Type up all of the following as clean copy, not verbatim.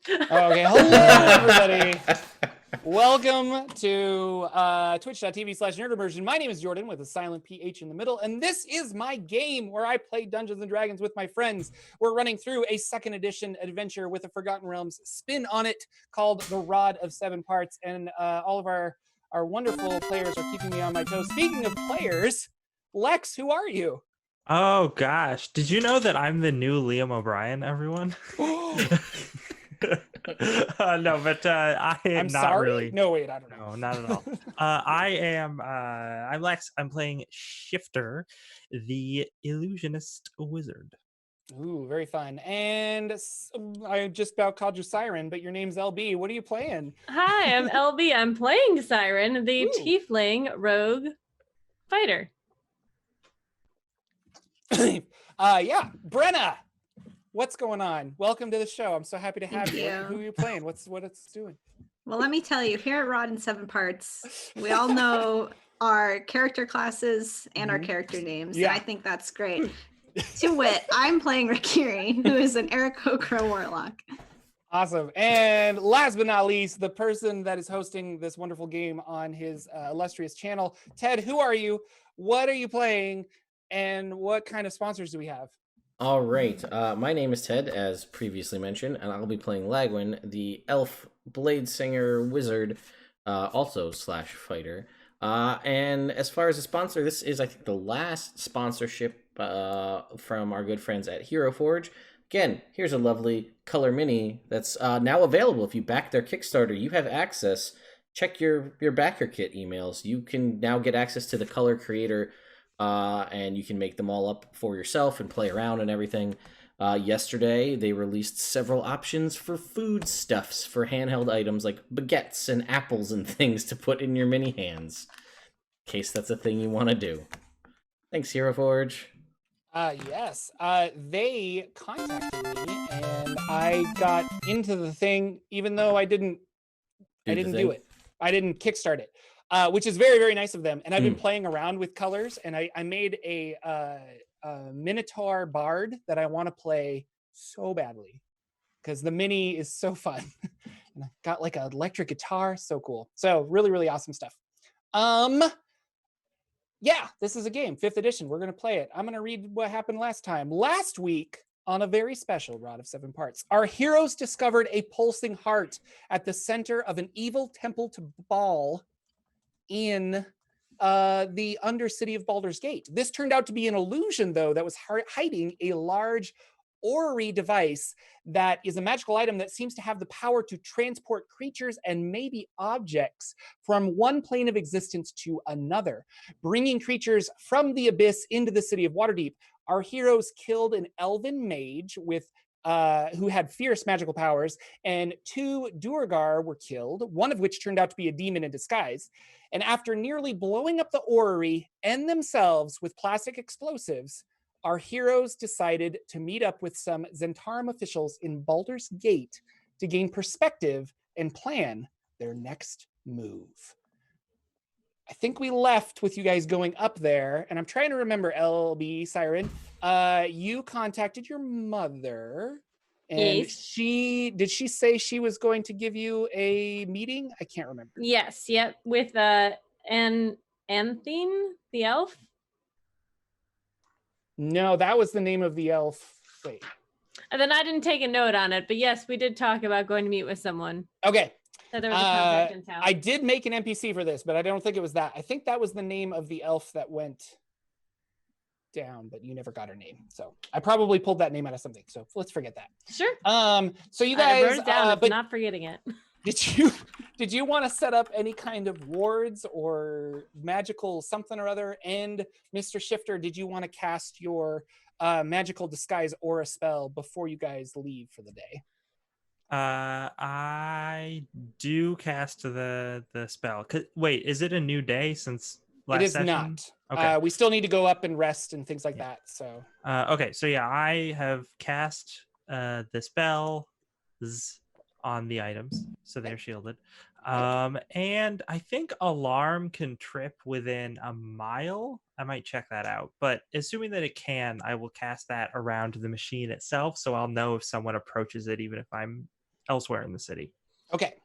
Okay, hello everybody. Welcome to twitch.tv/Nerd Immersion. My name is Jordan with a silent PH in the middle, and this is my game where I play Dungeons and Dragons with my friends. We're running through a second edition adventure with a Forgotten Realms spin on it called The Rod of Seven Parts, and all of our wonderful players are keeping me on my toes. Speaking of players, Lex, who are you? Oh gosh, did you know that I'm the new Liam O'Brien, everyone? No, but I am I'm not sorry? really. No, wait, I don't know. No, not at all. I'm Lex. I'm playing Shifter, the illusionist wizard. Ooh, very fun. And I just about called you Siren, but your name's LB. What are you playing? Hi, I'm LB. I'm playing Siren, the Ooh. tiefling rogue fighter. Yeah, Brenna, what's going on? Welcome to the show. I'm so happy to have Thank you. you. Who are you playing? What it's doing? Well, let me tell you, here at Rod in Seven Parts, we all know our character classes and our character names. Yeah. And I think that's great. To wit, I'm playing Rakiri, who is an Aarakocra warlock. Awesome. And last but not least, the person that is hosting this wonderful game on his illustrious channel, Ted, who are you? What are you playing? And what kind of sponsors do we have? All right. My name is Ted, as previously mentioned, and I'll be playing Lagwin, the elf blade singer wizard, also slash fighter. And as far as a sponsor, this is, I think, the last sponsorship from our good friends at Hero Forge. Again, here's a lovely color mini that's now available. If you back their Kickstarter, you have access. Check your backer kit emails. You can now get access to the color creator, and you can make them all up for yourself and play around and everything. Yesterday, they released several options for foodstuffs for handheld items like baguettes and apples and things to put in your mini hands, in case that's a thing you want to do. Thanks, Hero Forge. Yes, they contacted me and I got into the thing, even though I didn't do it. I didn't kickstart it, which is very, very nice of them. And I've been playing around with colors, and I made a Minotaur Bard that I want to play so badly because the mini is so fun. And I got like an electric guitar, so cool. So really, really awesome stuff. Yeah, this is a game, 5th edition. We're going to play it. I'm going to read what happened last time. Last week, on a very special Rod of Seven Parts, our heroes discovered a pulsing heart at the center of an evil temple to Baal in the undercity of Baldur's Gate. This turned out to be an illusion, though, that was hiding a large Orrery device that is a magical item that seems to have the power to transport creatures and maybe objects from one plane of existence to another, bringing creatures from the abyss into the city of Waterdeep. Our heroes killed an elven mage with who had fierce magical powers, and 2 Duergar were killed, one of which turned out to be a demon in disguise. And after nearly blowing up the Orrery and themselves with plastic explosives, our heroes decided to meet up with some Zentrum officials in Baldur's Gate to gain perspective and plan their next move. I think we left with you guys going up there, and I'm trying to remember, LB, Siren, you contacted your mother, and Yes. did she say she was going to give you a meeting? I can't remember. Yes, yep, with Anthene, the elf. No, that was the name of the elf. Wait. And then I didn't take a note on it, but yes, we did talk about going to meet with someone. Okay. So there was a contact in town. I did make an NPC for this, but I don't think it was that. I think that was the name of the elf that went down, but you never got her name. So I probably pulled that name out of something. So let's forget that. Sure. So you I guys, wrote it down, but not forgetting it. did you want to set up any kind of wards or magical something or other? And Mr. Shifter, did you want to cast your magical disguise aura spell before you guys leave for the day? I do cast the spell. Wait, is it a new day since last It is session? not. Okay. We still need to go up and rest and things like that. So. Okay, so yeah, I have cast the spell on the items, so they're shielded. And I think alarm can trip within a mile. I might check that out, but assuming that it can, I will cast that around the machine itself, so I'll know if someone approaches it, even if I'm elsewhere in the city. Okay.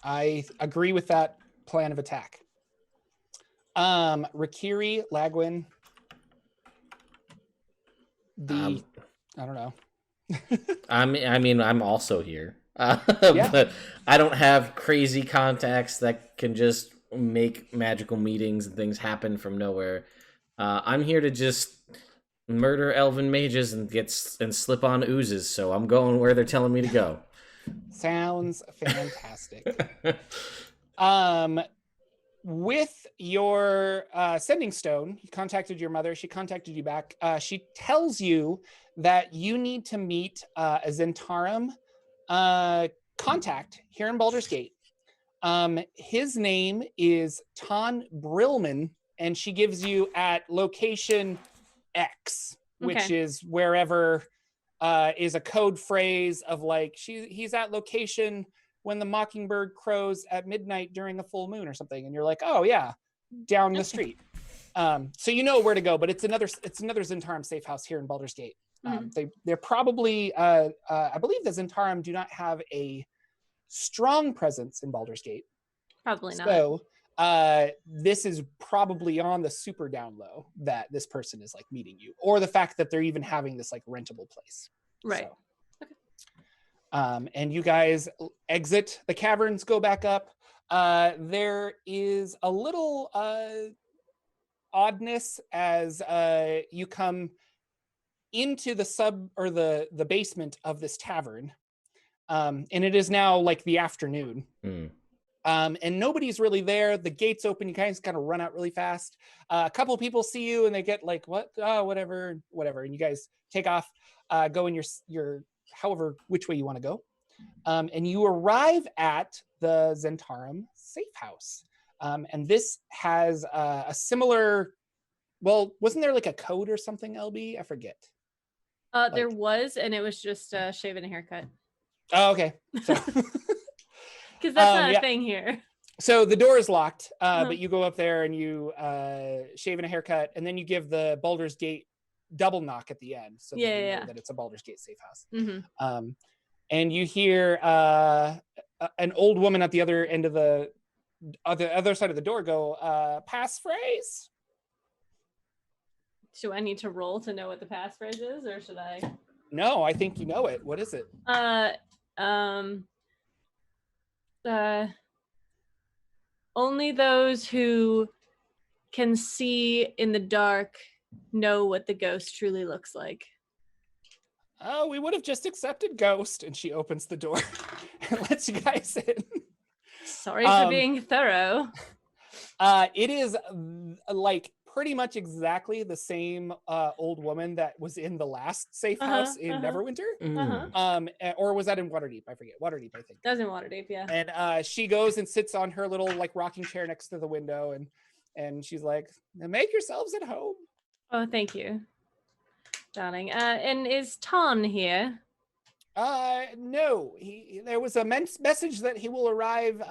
I agree with that plan of attack. Rikiri, Lagwin. I don't know. I mean, I'm also here. Yeah. But I don't have crazy contacts that can just make magical meetings and things happen from nowhere. I'm here to just murder elven mages and slip on oozes, so I'm going where they're telling me to go. Sounds fantastic. With your sending stone, you contacted your mother. She contacted you back. She tells you that you need to meet a Zentrum contact here in Baldur's Gate. His name is Ton Brillman, and she gives you at location X, which is wherever is a code phrase of like he's at location when the mockingbird crows at midnight during a full moon or something, and you're like, oh yeah, down the street. So you know where to go, but it's another Zentrum Safehouse here in Baldur's Gate. They're probably I believe the Zentrum do not have a strong presence in Baldur's Gate. Probably not. So this is probably on the super down low that this person is like meeting you, or the fact that they're even having this like rentable place. Right. So, and you guys exit the caverns, go back up. There is a little oddness as you come into the basement of this tavern. And it is now like the afternoon. And nobody's really there. The gate's open. You guys kind of run out really fast. A couple of people see you and they get like, what? Oh, whatever. And you guys take off, go in your however, which way you want to go. And you arrive at the Zentrum Safehouse. And this has a similar, well, wasn't there like a code or something, LB? I forget. There was, and it was just shave and a haircut. Oh, okay. So, because that's not a thing here. So the door is locked, but you go up there and you shave and a haircut, and then you give the Baldur's Gate double knock at the end, so that you know that it's a Baldur's Gate safe house. And you hear an old woman at the other end of the other side of the door go, passphrase. Do I need to roll to know what the passphrase is, or should I? No, I think you know it. What is it? Only those who can see in the dark know what the ghost truly looks like. Oh, we would have just accepted ghost. And she opens the door and lets you guys in. Sorry for being thorough. It is like pretty much exactly the same old woman that was in the last safe house in Neverwinter. Or was that in Waterdeep? I forget. Waterdeep, I think. That was in Waterdeep, yeah. And she goes and sits on her little like rocking chair next to the window, and she's like, make yourselves at home. Oh, thank you, darling. And is Ton here? No. There was a message that he will arrive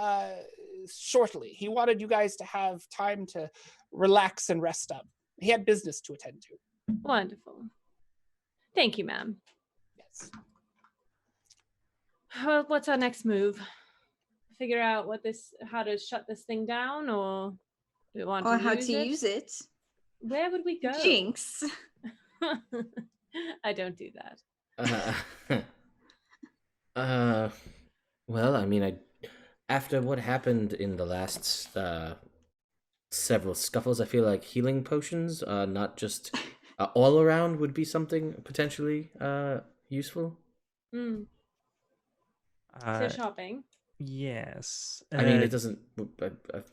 shortly. He wanted you guys to have time to relax and rest up. He had business to attend to. Wonderful. Thank you, ma'am. Yes. Well, what's our next move? Figure out how to shut this thing down, or do we want to how to use it? Where would we go? Jinx. I don't do that. Well, I mean, after what happened in the last several scuffles, I feel like healing potions, not just all around, would be something potentially useful. So shopping. Yes. I mean, it doesn't.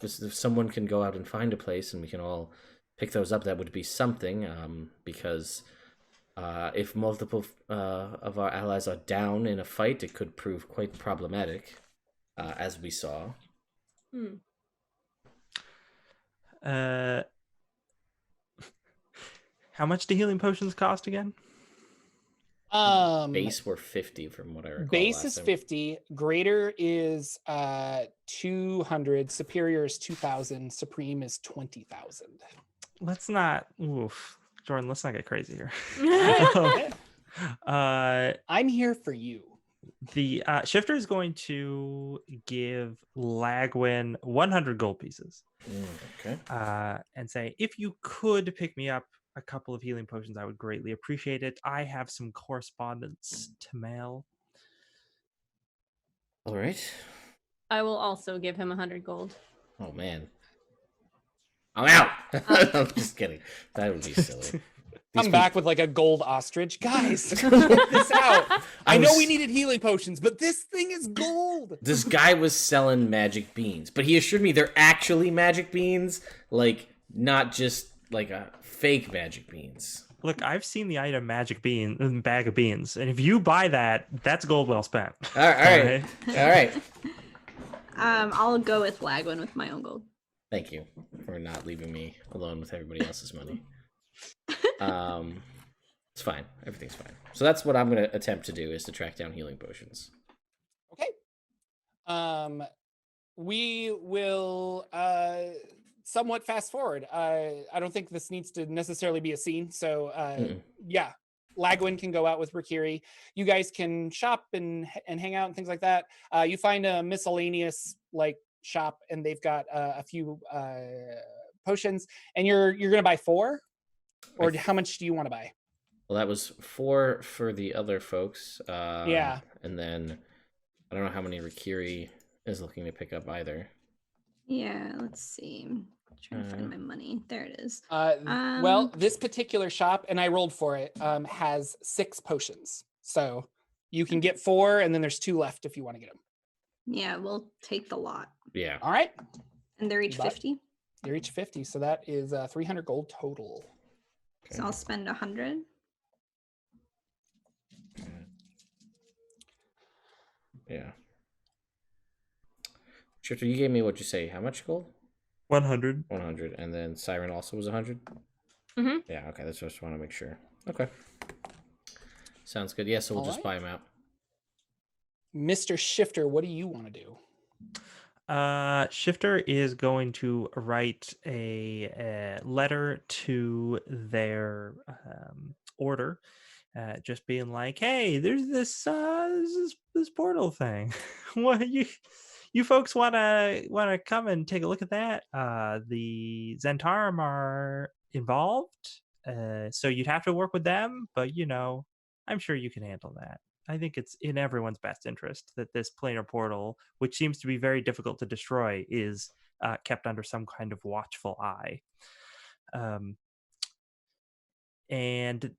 If someone can go out and find a place, and we can all pick those up, that would be something. Because if multiple of our allies are down in a fight, it could prove quite problematic, as we saw. How much do hehealing potions cost again? Base were 50 from what I recall. Base is 50. Greater is 200. Superior is 2,000. Supreme is 20,000. Let's not. Oof, Jordan. Let's not get crazy here. I'm here for you. The shifter is going to give Lagwin 100 gold pieces. Okay. And say, if you could pick me up a couple of healing potions, I would greatly appreciate it. I have some correspondence to mail. All right. I will also give him 100 gold. Oh man. I'm out. I'm just kidding. That would be silly. Come back with like a gold ostrich. Guys, check this out. I know we needed healing potions, but this thing is gold. This guy was selling magic beans, but he assured me they're actually magic beans, like not just like a fake magic beans. Look, I've seen the item bag of beans, and if you buy that, that's gold well spent. All right. I'll go with Lagwin with my own gold. Thank you for not leaving me alone with everybody else's money. It's fine. Everything's fine. So that's what I'm going to attempt to do, is to track down healing potions. Okay. We will somewhat fast forward. I don't think this needs to necessarily be a scene. So yeah, Lagwin can go out with Rakiri. You guys can shop and hang out and things like that. You find a miscellaneous like shop, and they've got a few potions, and you're gonna buy 4, or how much do you want to buy? Well, that was 4 for the other folks. Yeah, and then I don't know how many Rakiri is looking to pick up either. Yeah, let's see. I'm trying to find my money. There it is. Well, this particular shop, and I rolled for it, has 6 potions, so you can get 4, and then there's 2 left if you want to get them. Yeah, we'll take the lot. Yeah. All right. And they're each 50. They're each 50, so that is 300 gold total. So I'll spend 100. Yeah. Shifter, you gave me, what'd you say? How much gold? 100. 100. And then Siren also was 100? Mm-hmm. Yeah, okay. That's just want to make sure. Okay. Sounds good. Yeah, so we'll just buy them out. Mr. Shifter, what do you want to do? Shifter is going to write a letter to their order, just being like, "Hey, there's this portal thing. What you folks wanna come and take a look at that? The Zentrum are involved, so you'd have to work with them, but I'm sure you can handle that." I think it's in everyone's best interest that this planar portal, which seems to be very difficult to destroy, is kept under some kind of watchful eye. And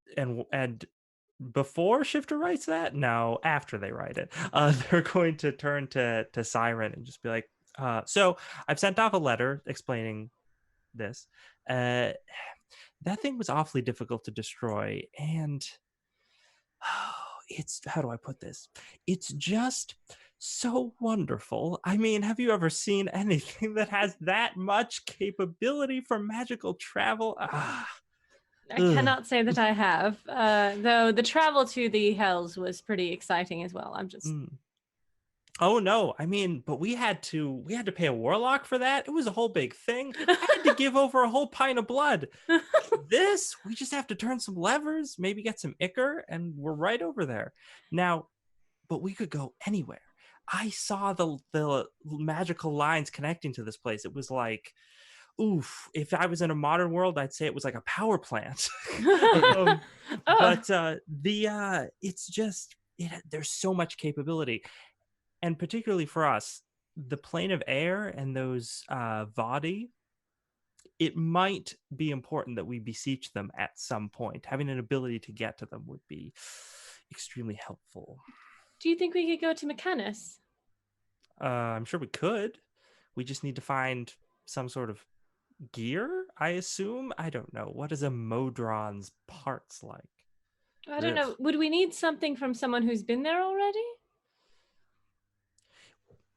before Shifter writes that, no, after they write it, they're going to turn to Siren and just be like, "So I've sent off a letter explaining this. That thing was awfully difficult to destroy, and." It's, how do I put this? It's just so wonderful. I mean, have you ever seen anything that has that much capability for magical travel? I cannot say that I have, though the travel to the Hells was pretty exciting as well. I'm just... Oh no, I mean, but we had to pay a warlock for that. It was a whole big thing. I had to give over a whole pint of blood. This, we just have to turn some levers, maybe get some ichor, and we're right over there. Now, but we could go anywhere. I saw the magical lines connecting to this place. It was like, oof, if I was in a modern world, I'd say it was like a power plant. But it's just, there's so much capability. And particularly for us, the plane of air and those Vadi, it might be important that we beseech them at some point. Having an ability to get to them would be extremely helpful. Do you think we could go to Mechanus? I'm sure we could. We just need to find some sort of gear, I assume. I don't know. What is a Modron's parts like? I don't know. Would we need something from someone who's been there already?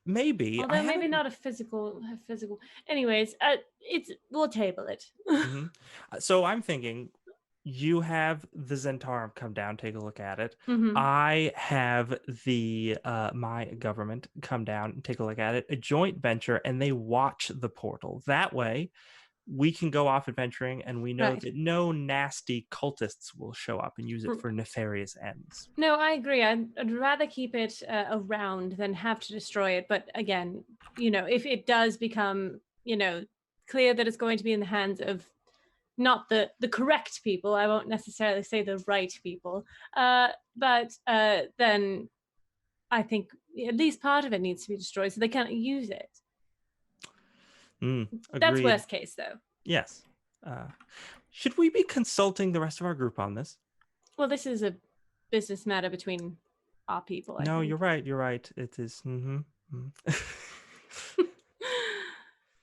Maybe. Although maybe not a physical. Anyways, we'll table it. Mm-hmm. So I'm thinking you have the Zentrum come down, take a look at it. Mm-hmm. I have the my government come down and take a look at it. A joint venture, and they watch the portal. That way, we can go off adventuring, and we know Right. that no nasty cultists will show up and use it for nefarious ends. No, I agree. I'd rather keep it around than have to destroy it. But again, if it does become, clear that it's going to be in the hands of not the correct people, I won't necessarily say the right people, but then I think at least part of it needs to be destroyed so they can't use it. That's Agreed. worst case, though. Yes. Should we be consulting the rest of our group on this? Well, this is a business matter between our people. I No, think. you're right. It is.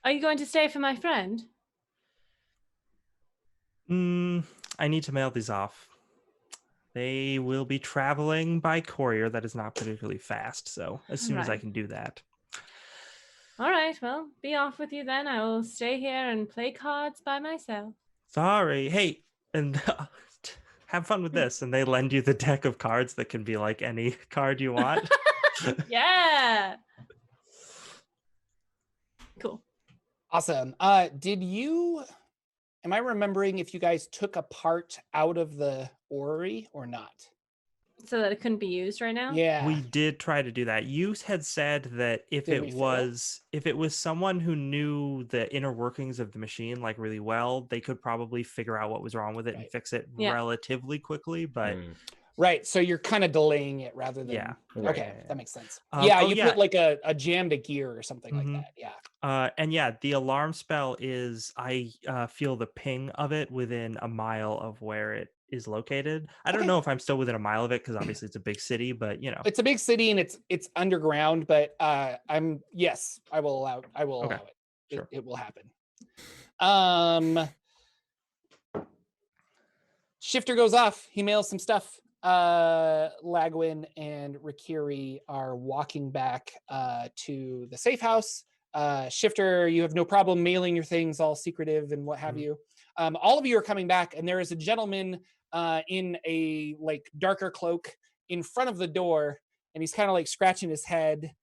Are you going to stay for my friend? I need to mail these off. They will be traveling by courier that is not particularly fast, so as soon as I Right. can do that. All right, well, be off with you then. I will stay here and play cards by myself. Sorry. Hey, and have fun with this. And they lend you the deck of cards that can be like any card you want. Yeah. Cool. Awesome. Am I remembering if you guys took a part out of the orrery or not? So that it couldn't be used right now? Yeah. We did try to do that. You had said that if Did we it fail? was someone who knew the inner workings of the machine like really well, they could probably figure out what was wrong with it and Right. fix it Yeah. relatively quickly. But Right. So you're kind of delaying it rather than. Yeah. Right. Okay. Yeah. That makes sense. Oh, You yeah. put like a jam to gear or something like Mhm. that. Yeah. And yeah, the alarm spell is I feel the ping of it within a mile of where it is located. I don't Okay. know if I'm still within a mile of it because obviously it's a big city, but It's a big city and it's underground, but I will allow Okay. it. Sure. It will happen. Shifter goes off. He mails some stuff. Lagwin and Rikiri are walking back to the safe house. Shifter, you have no problem mailing your things, all secretive and what have Mhm. you. All of you are coming back, and there is a gentleman in a like darker cloak in front of the door, and he's kind of like scratching his head,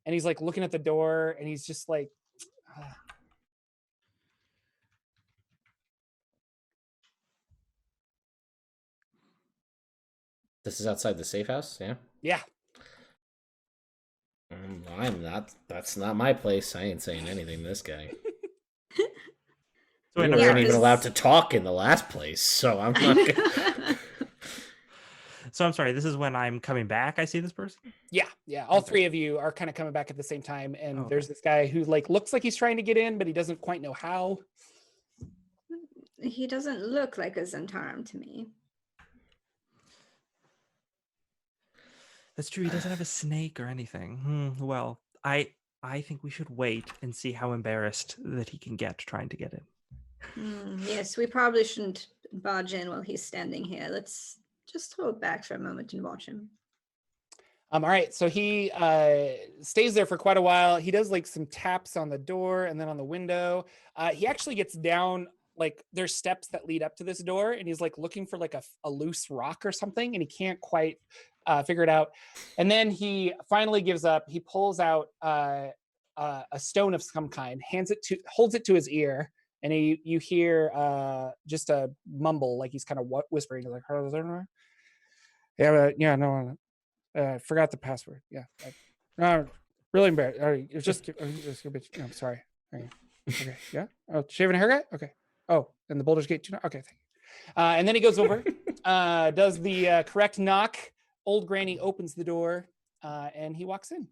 and he's like looking at the door, and he's just like. This is outside the safe house, yeah? Yeah. I'm not. That's not my place. I ain't saying anything to this guy. So We wait, weren't I'm even sorry. allowed to talk in the last place, so I'm not. So I'm sorry. This is when I'm coming back. I see this person. Yeah. All Okay. three of you are kind of coming back at the same time, and Okay. there's this guy who like looks like he's trying to get in, but he doesn't quite know how. He doesn't look like a Zentrum to me. That's true. He doesn't have a snake or anything. Well, I think we should wait and see how embarrassed that he can get trying to get in. Yes, we probably shouldn't barge in while he's standing here. Let's just hold back for a moment and watch him. All right, so he stays there for quite a while. He does like some taps on the door and then on the window. He actually gets down, like there's steps that lead up to this door, and he's like looking for like a loose rock or something, and he can't quite figure it out. And then he finally gives up. He pulls out a stone of some kind, holds it to his ear, and you hear just a mumble, like he's kind of whispering, like, I forgot the password. Yeah. Really embarrassed. It's just I'm sorry. Okay. Yeah. Oh, shaving a haircut? Okay. Oh, and the Baldur's Gate 2. Okay. Thank you. And then he goes over, does the correct knock. Old Granny opens the door, and he walks in.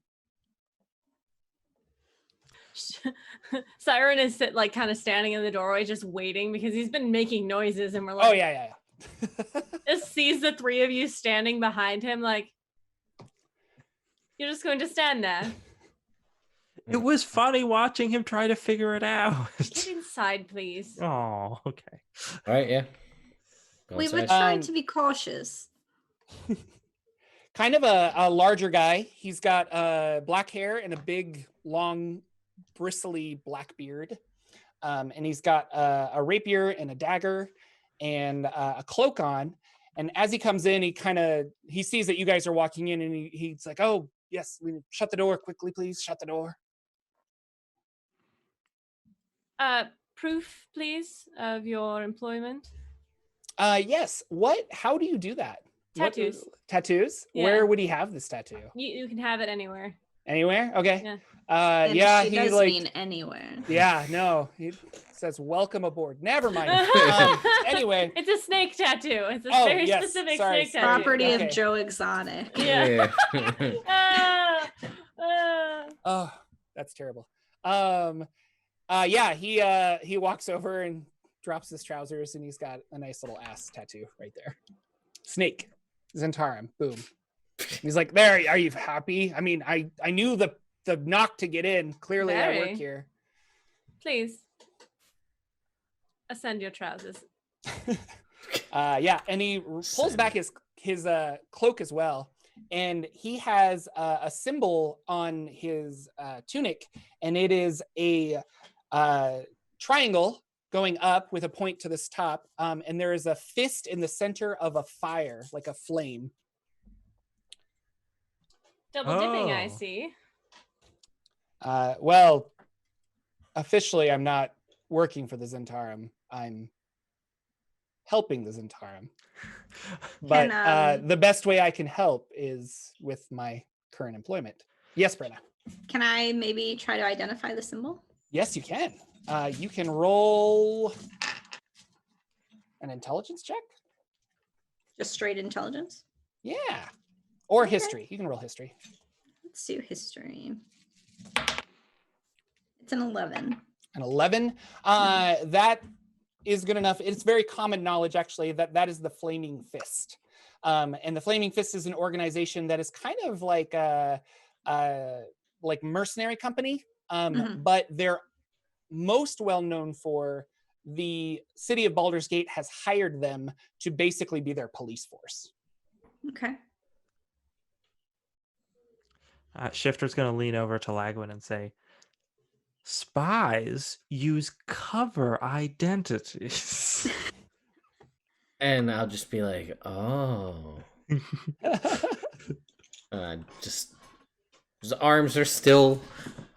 Siren is like kind of standing in the doorway just waiting because he's been making noises, and we're like, Oh, yeah. just sees the three of you standing behind him like, you're just going to stand there. It was funny watching him try to figure it out. Get inside, please. Oh, okay. All right, yeah. Go We were inside. trying to be cautious. Kind of a larger guy. He's got black hair and a big, long, bristly black beard. And he's got a rapier and a dagger and a cloak on. And as he comes in, he sees that you guys are walking in, and he's like, "Oh, yes, shut the door quickly, please. Shut the door." proof, please, of your employment? Yes. How do you do that? Tattoos. Tattoos? Yeah. Where would he have this tattoo? You can have it anywhere. Anywhere? Okay. Yeah. And Yeah, she he does like mean anywhere. yeah, no. He says welcome aboard. Never mind. Anyway. It's a snake tattoo. It's a Oh, very yes. specific Sorry. snake tattoo. Property Okay. of Joe Exotic. Yeah. Oh, that's terrible. Yeah, he walks over and drops his trousers, and he's got a nice little ass tattoo right there. Snake, Zentarum, boom. He's like, there. Are you happy? I mean, I knew the knock to get in. Clearly, I work Very. here. Please ascend your trousers. Yeah, and he pulls back his cloak as well, and he has a symbol on his tunic, and it is a triangle going up with a point to this top, and there is a fist in the center of a fire, like a flame. Double dipping, I Oh. see. Well, officially, I'm not working for the Zentarum. I'm helping the Zentarum. But the best way I can help is with my current employment. Yes, Brenna. Can I maybe try to identify the symbol? Yes, you can. You can roll an intelligence check. Just straight intelligence? Yeah. Or Okay. history. You can roll history. Let's do history. It's an 11. An 11. That is good enough. It's very common knowledge, actually, that is the Flaming Fist. And the Flaming Fist is an organization that is kind of like a mercenary company, but they're most well known for the city of Baldur's Gate has hired them to basically be their police force. Okay. Shifter's going to lean over to Lagwin and say, spies use cover identities. And I'll just be like, oh. Just his arms are still.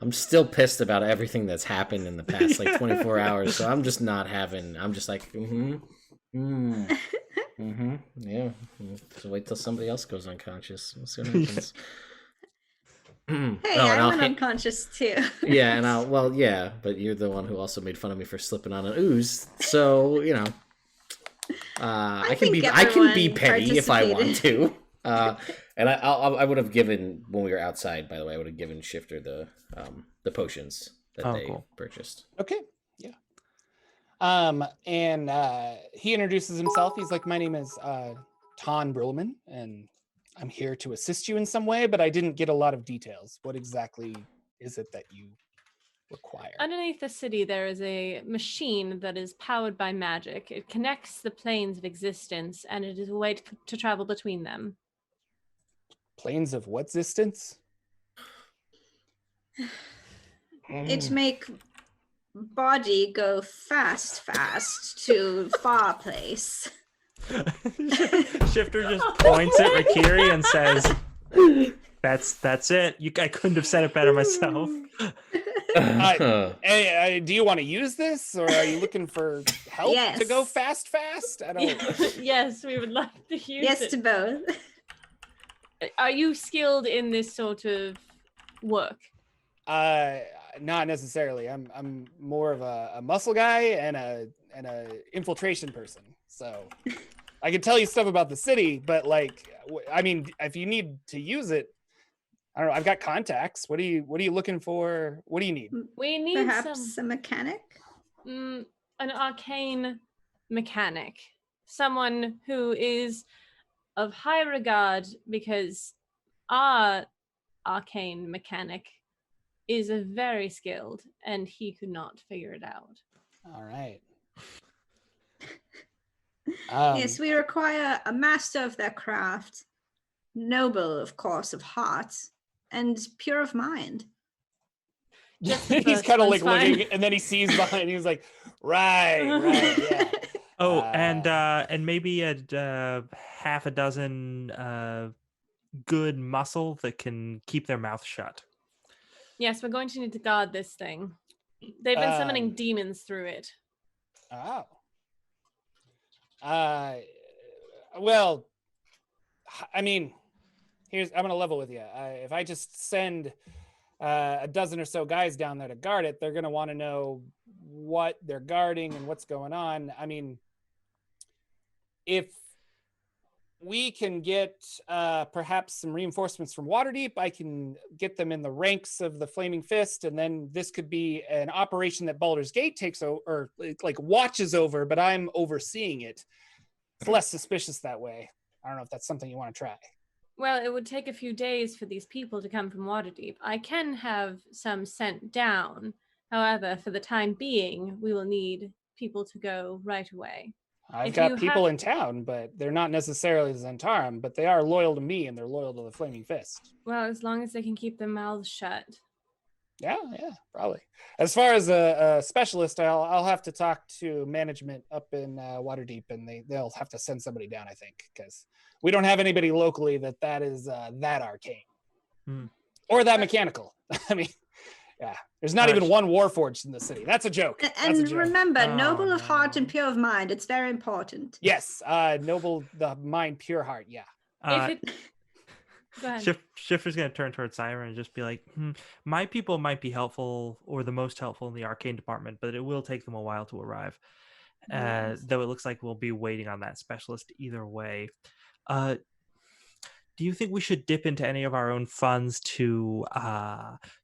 I'm still pissed about everything that's happened in the past like 24 hours. So I'm just not having. I'm just like, yeah. So wait till somebody else goes unconscious. We'll see what happens. Hey, I went unconscious too. Yeah, and but you're the one who also made fun of me for slipping on an ooze. So I can be petty if I want to. And I would have given when we were outside. By the way, I would have given Shifter the potions that they purchased. Okay, yeah. And he introduces himself. He's like, my name is Ton Brillman, and I'm here to assist you in some way, but I didn't get a lot of details. What exactly is it that you require? Underneath the city, there is a machine that is powered by magic. It connects the planes of existence, and it is a way to travel between them. Planes of what existence? It make body go fast to far place. Shifter just points at Rakiri and says, "That's it. I couldn't have said it better myself." Hey, do you want to use this, or are you looking for help Yes. to go fast? I don't. Yes, we would like to use Yes it. to both. Are you skilled in this sort of work? Not necessarily. I'm more of a muscle guy and a infiltration person. So I can tell you stuff about the city, but I mean, if you need to use it, I don't know. I've got contacts. What are you looking for? What do you need? We need Perhaps a mechanic? an arcane mechanic, someone who is of high regard, because our arcane mechanic is very skilled and he could not figure it out. All right. Yes, we require a master of their craft, noble, of course, of heart, and pure of mind. Just the He's first kind of one's like looking, fine. and then he sees behind. He's like, right, yeah. Oh, and maybe a half a dozen good muscle that can keep their mouth shut. Yes, we're going to need to guard this thing. They've been summoning demons through it. Oh. Well, I mean, I'm going to level with you. If I just send a dozen or so guys down there to guard it, they're going to want to know what they're guarding and what's going on. I mean, if we can get perhaps some reinforcements from Waterdeep, I can get them in the ranks of the Flaming Fist, and then this could be an operation that Baldur's Gate takes over, or like watches over, but I'm overseeing it. It's less suspicious that way. I don't know if that's something you want to try. Well, it would take a few days for these people to come from Waterdeep. I can have some sent down. However, for the time being, we will need people to go right away. I've got people in town, but they're not necessarily Zentarum, but they are loyal to me and they're loyal to the Flaming Fist. Well, as long as they can keep their mouths shut. Yeah, probably. As far as a specialist, I'll have to talk to management up in Waterdeep, and they'll have to send somebody down, I think, because we don't have anybody locally that is that arcane or that mechanical. I mean, yeah, there's not even one Warforged in the city. That's a joke. And remember, noble of heart and pure of mind. It's very important. Yes, noble the mind, pure heart. Yeah. Go ahead. Shifter's going to turn towards Siren and just be like, my people might be helpful or the most helpful in the arcane department, but it will take them a while to arrive. Though it looks like we'll be waiting on that specialist either way. Do you think we should dip into any of our own funds to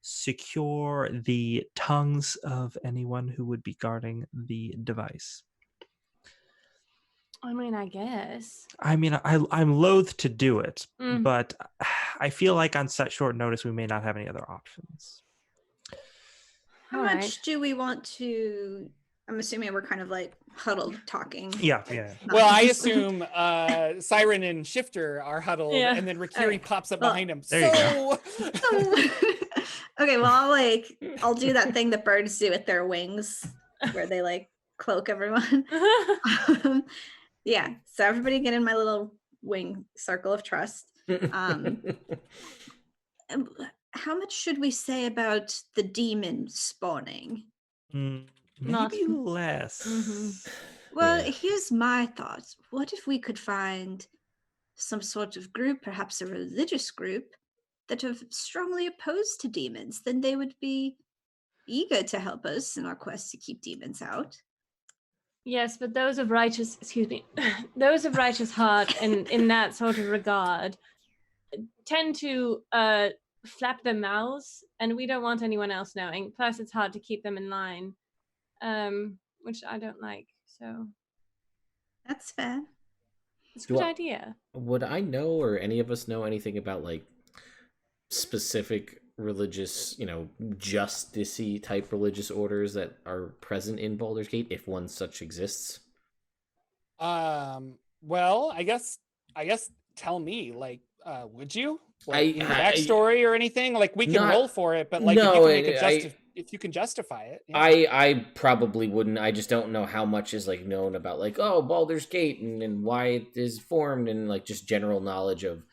secure the tongues of anyone who would be guarding the device? I mean, I guess. I mean, I'm loath to do it, but I feel like on such short notice, we may not have any other options. How much do we want to... I'm assuming we're kind of like huddled talking. Yeah. Well, I assume Siren and Shifter are huddled, and then Rikiri pops up behind him. There you go. Okay, well, I'll do that thing that birds do with their wings, where they like cloak everyone. Yeah, so everybody get in my little wing circle of trust. How much should we say about the demon spawning? Maybe less. Well, here's my thoughts. What if we could find some sort of group, perhaps a religious group, that are strongly opposed to demons? Then they would be eager to help us in our quest to keep demons out. Yes, but those of righteous heart and in that sort of regard tend to flap their mouths, and we don't want anyone else knowing. Plus, it's hard to keep them in line, which I don't like. So that's fair. It's a good idea. Would I know, or any of us know, anything about like specific religious, justice-y type religious orders that are present in Baldur's Gate, if one such exists? Well, I guess tell me, would you? Backstory or anything? Like, we can roll for it, but if you can justify it. Yeah. I probably wouldn't. I just don't know how much is known about Baldur's Gate and why it is formed, and just general knowledge of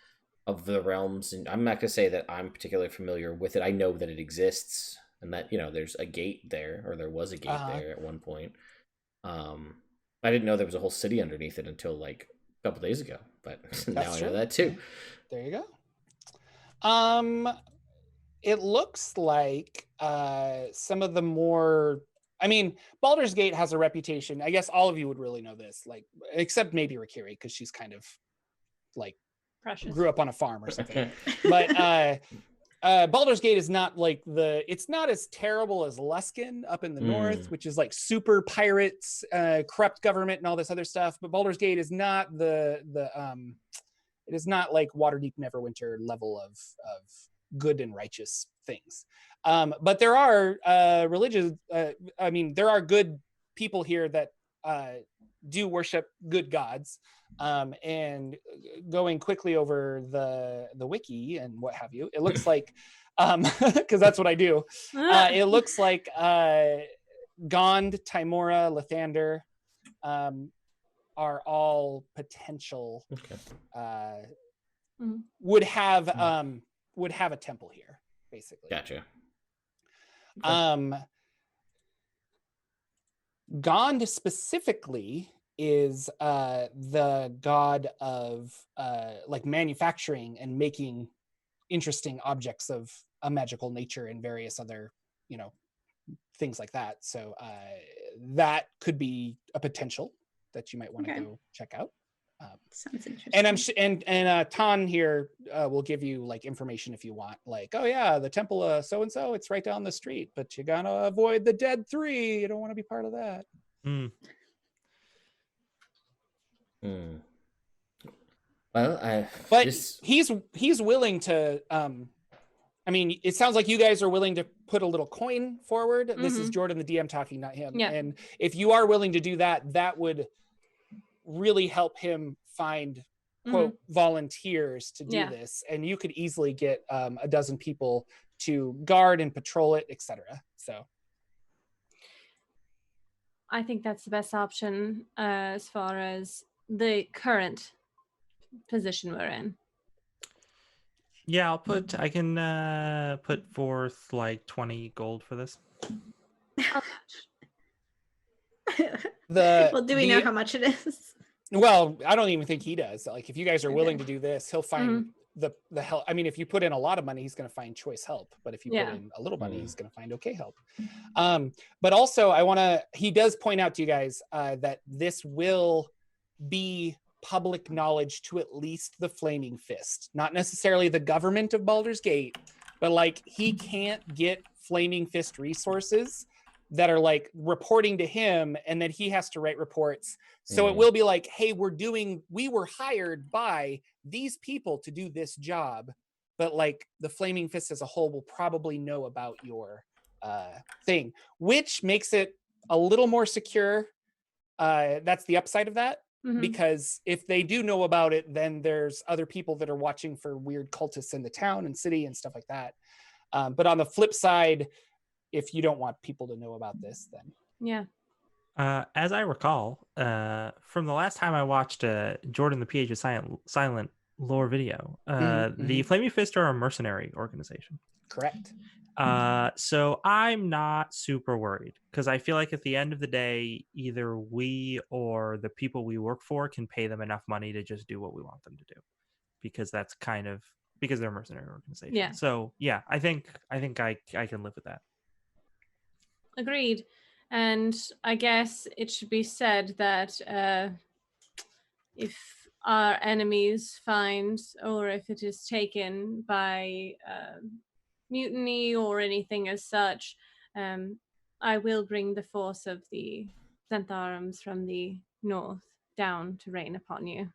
the realms. And I'm not gonna say that I'm particularly familiar with it. I know that it exists and that there's a gate there, or there was a gate there at one point. I didn't know there was a whole city underneath it until a couple days ago, but now I know that too. There you go. It looks like some of the more... I mean, Baldur's Gate has a reputation. I guess all of you would really know this, except maybe Rikiri, because she's kind of precious. Grew up on a farm or something. But Baldur's Gate is not it's not as terrible as Luskan up in the north, which is super pirates, corrupt government, and all this other stuff. But Baldur's Gate is not it is not like Waterdeep Neverwinter level of good and righteous things. But there are there are good people here that do worship good gods. And going quickly over the wiki and what have you, it looks like, because that's what I do. It looks like Gond, Timora, Lathander are all potential. Would have a temple here, basically. Gotcha. Gond specifically is the god of like manufacturing and making interesting objects of a magical nature and various other, things like that. So that could be a potential that you might want to go check out. Sounds interesting. And and Tan here will give you like information if you want, like, oh yeah, the temple so and so, it's right down the street, but you gotta avoid the dead three. You don't want to be part of that. Well, he's willing to. I mean, it sounds like you guys are willing to put a little coin forward. This is Jordan, the DM, talking, not him. Yeah. And if you are willing to do that, that would really help him find quote volunteers to do this, and you could easily get a dozen people to guard and patrol it, etc. So I think that's the best option as far as the current position we're in. Yeah, I can put forth like 20 gold for this. Well, do we know how much it is? Well, I don't even think he does. Like, if you guys are willing to do this, he'll find the help. I mean, if you put in a lot of money, he's going to find choice help. But if you put in a little money, he's going to find okay help. But also, he does point out to you guys that this will be public knowledge to at least the Flaming Fist. Not necessarily the government of Baldur's Gate, but like, he can't get Flaming Fist resources that are like reporting to him, and then he has to write reports. So it will be like, hey, we were hired by these people to do this job, but like the Flaming Fist as a whole will probably know about your thing, which makes it a little more secure. That's the upside of that, because if they do know about it, then there's other people that are watching for weird cultists in the town and city and stuff like that. But on the flip side, if you don't want people to know about this, then as I recall, from the last time I watched Jordan the PH of Silent lore video, the Flaming Fist are a mercenary organization. Correct. So I'm not super worried, because I feel like at the end of the day, either we or the people we work for can pay them enough money to just do what we want them to do, because that's because they're a mercenary organization. Yeah. So yeah, I think I can live with that. Agreed. And I guess it should be said that if our enemies find, or if it is taken by mutiny or anything as such, I will bring the force of the Zentharums from the north down to rain upon you.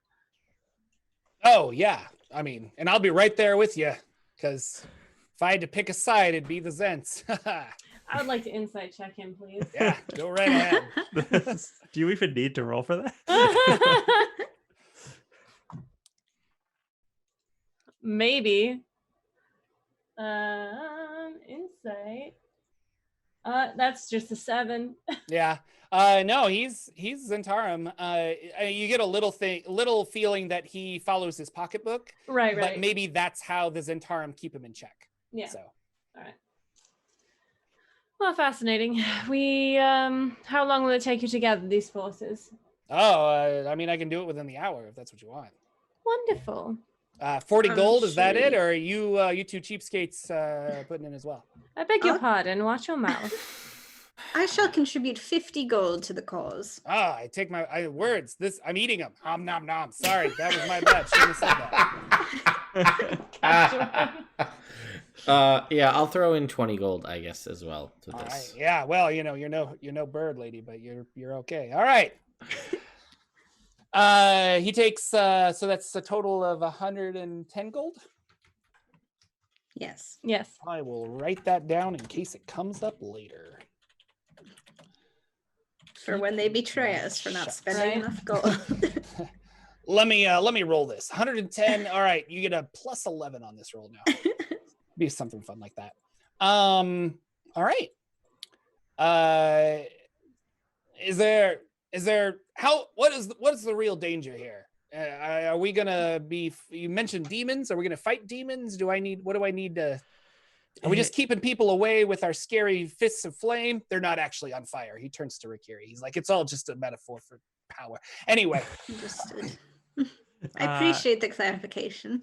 Oh, yeah. I mean, and I'll be right there with you, because if I had to pick a side, it'd be the Zents. I would like to insight check him, please. Yeah, go right ahead. Do you even need to roll for that? Maybe. Insight. That's just a 7. Yeah. No, he's Zentarum. You get a little feeling that he follows his pocketbook. Right. But maybe that's how the Zentarum keep him in check. Yeah. So. All right. Well, fascinating. We, how long will it take you to gather these forces? Oh, I mean, I can do it within the hour if that's what you want. Wonderful. 40 gold, is that it? Or are you two cheapskates putting in as well? I beg your pardon. Watch your mouth. I shall contribute 50 gold to the cause. I take my words. I'm eating them. Nom nom. Sorry, that was my bad. Shouldn't have said that. Yeah, I'll throw in 20 gold, I guess, as well to this. Right. Yeah, well, you're no bird lady, but you're okay. All right. He takes so that's a total of 110 gold. Yes. I will write that down in case it comes up later. For when they betray us for not spending enough gold. Let me roll this. 110. All right, you get a plus 11 on this roll now. Be something fun like that. All right. Is there what is the real danger here? Are we gonna be? You mentioned demons. Are we gonna fight demons? What do I need to? Are we just keeping people away with our scary fists of flame? They're not actually on fire. He turns to Rikiri. He's like, it's all just a metaphor for power. Anyway. Understood. I appreciate the clarification.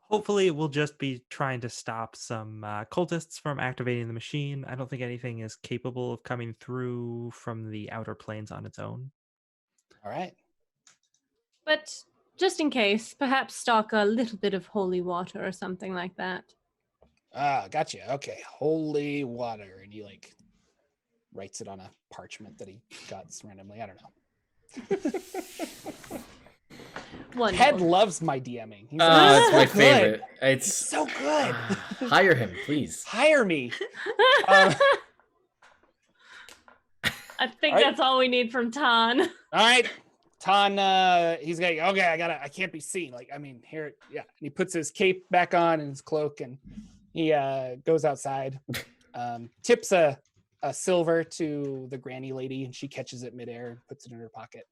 Hopefully, we'll just be trying to stop some cultists from activating the machine. I don't think anything is capable of coming through from the outer planes on its own. All right. But just in case, perhaps stock a little bit of holy water or something like that. Ah, gotcha. Okay. Holy water. And he like writes it on a parchment that he got randomly. I don't know. Wonderful. Ted loves my DMing. He's It's my good. favorite. He's It's so good. hire him, please. Hire me. I think Alright. that's all we need from Tan. All right. Tan, he's like, okay, I can't be seen. Like, I mean, here, yeah. And he puts his cape back on and his cloak and he goes outside, tips a silver to the granny lady and she catches it midair and puts it in her pocket.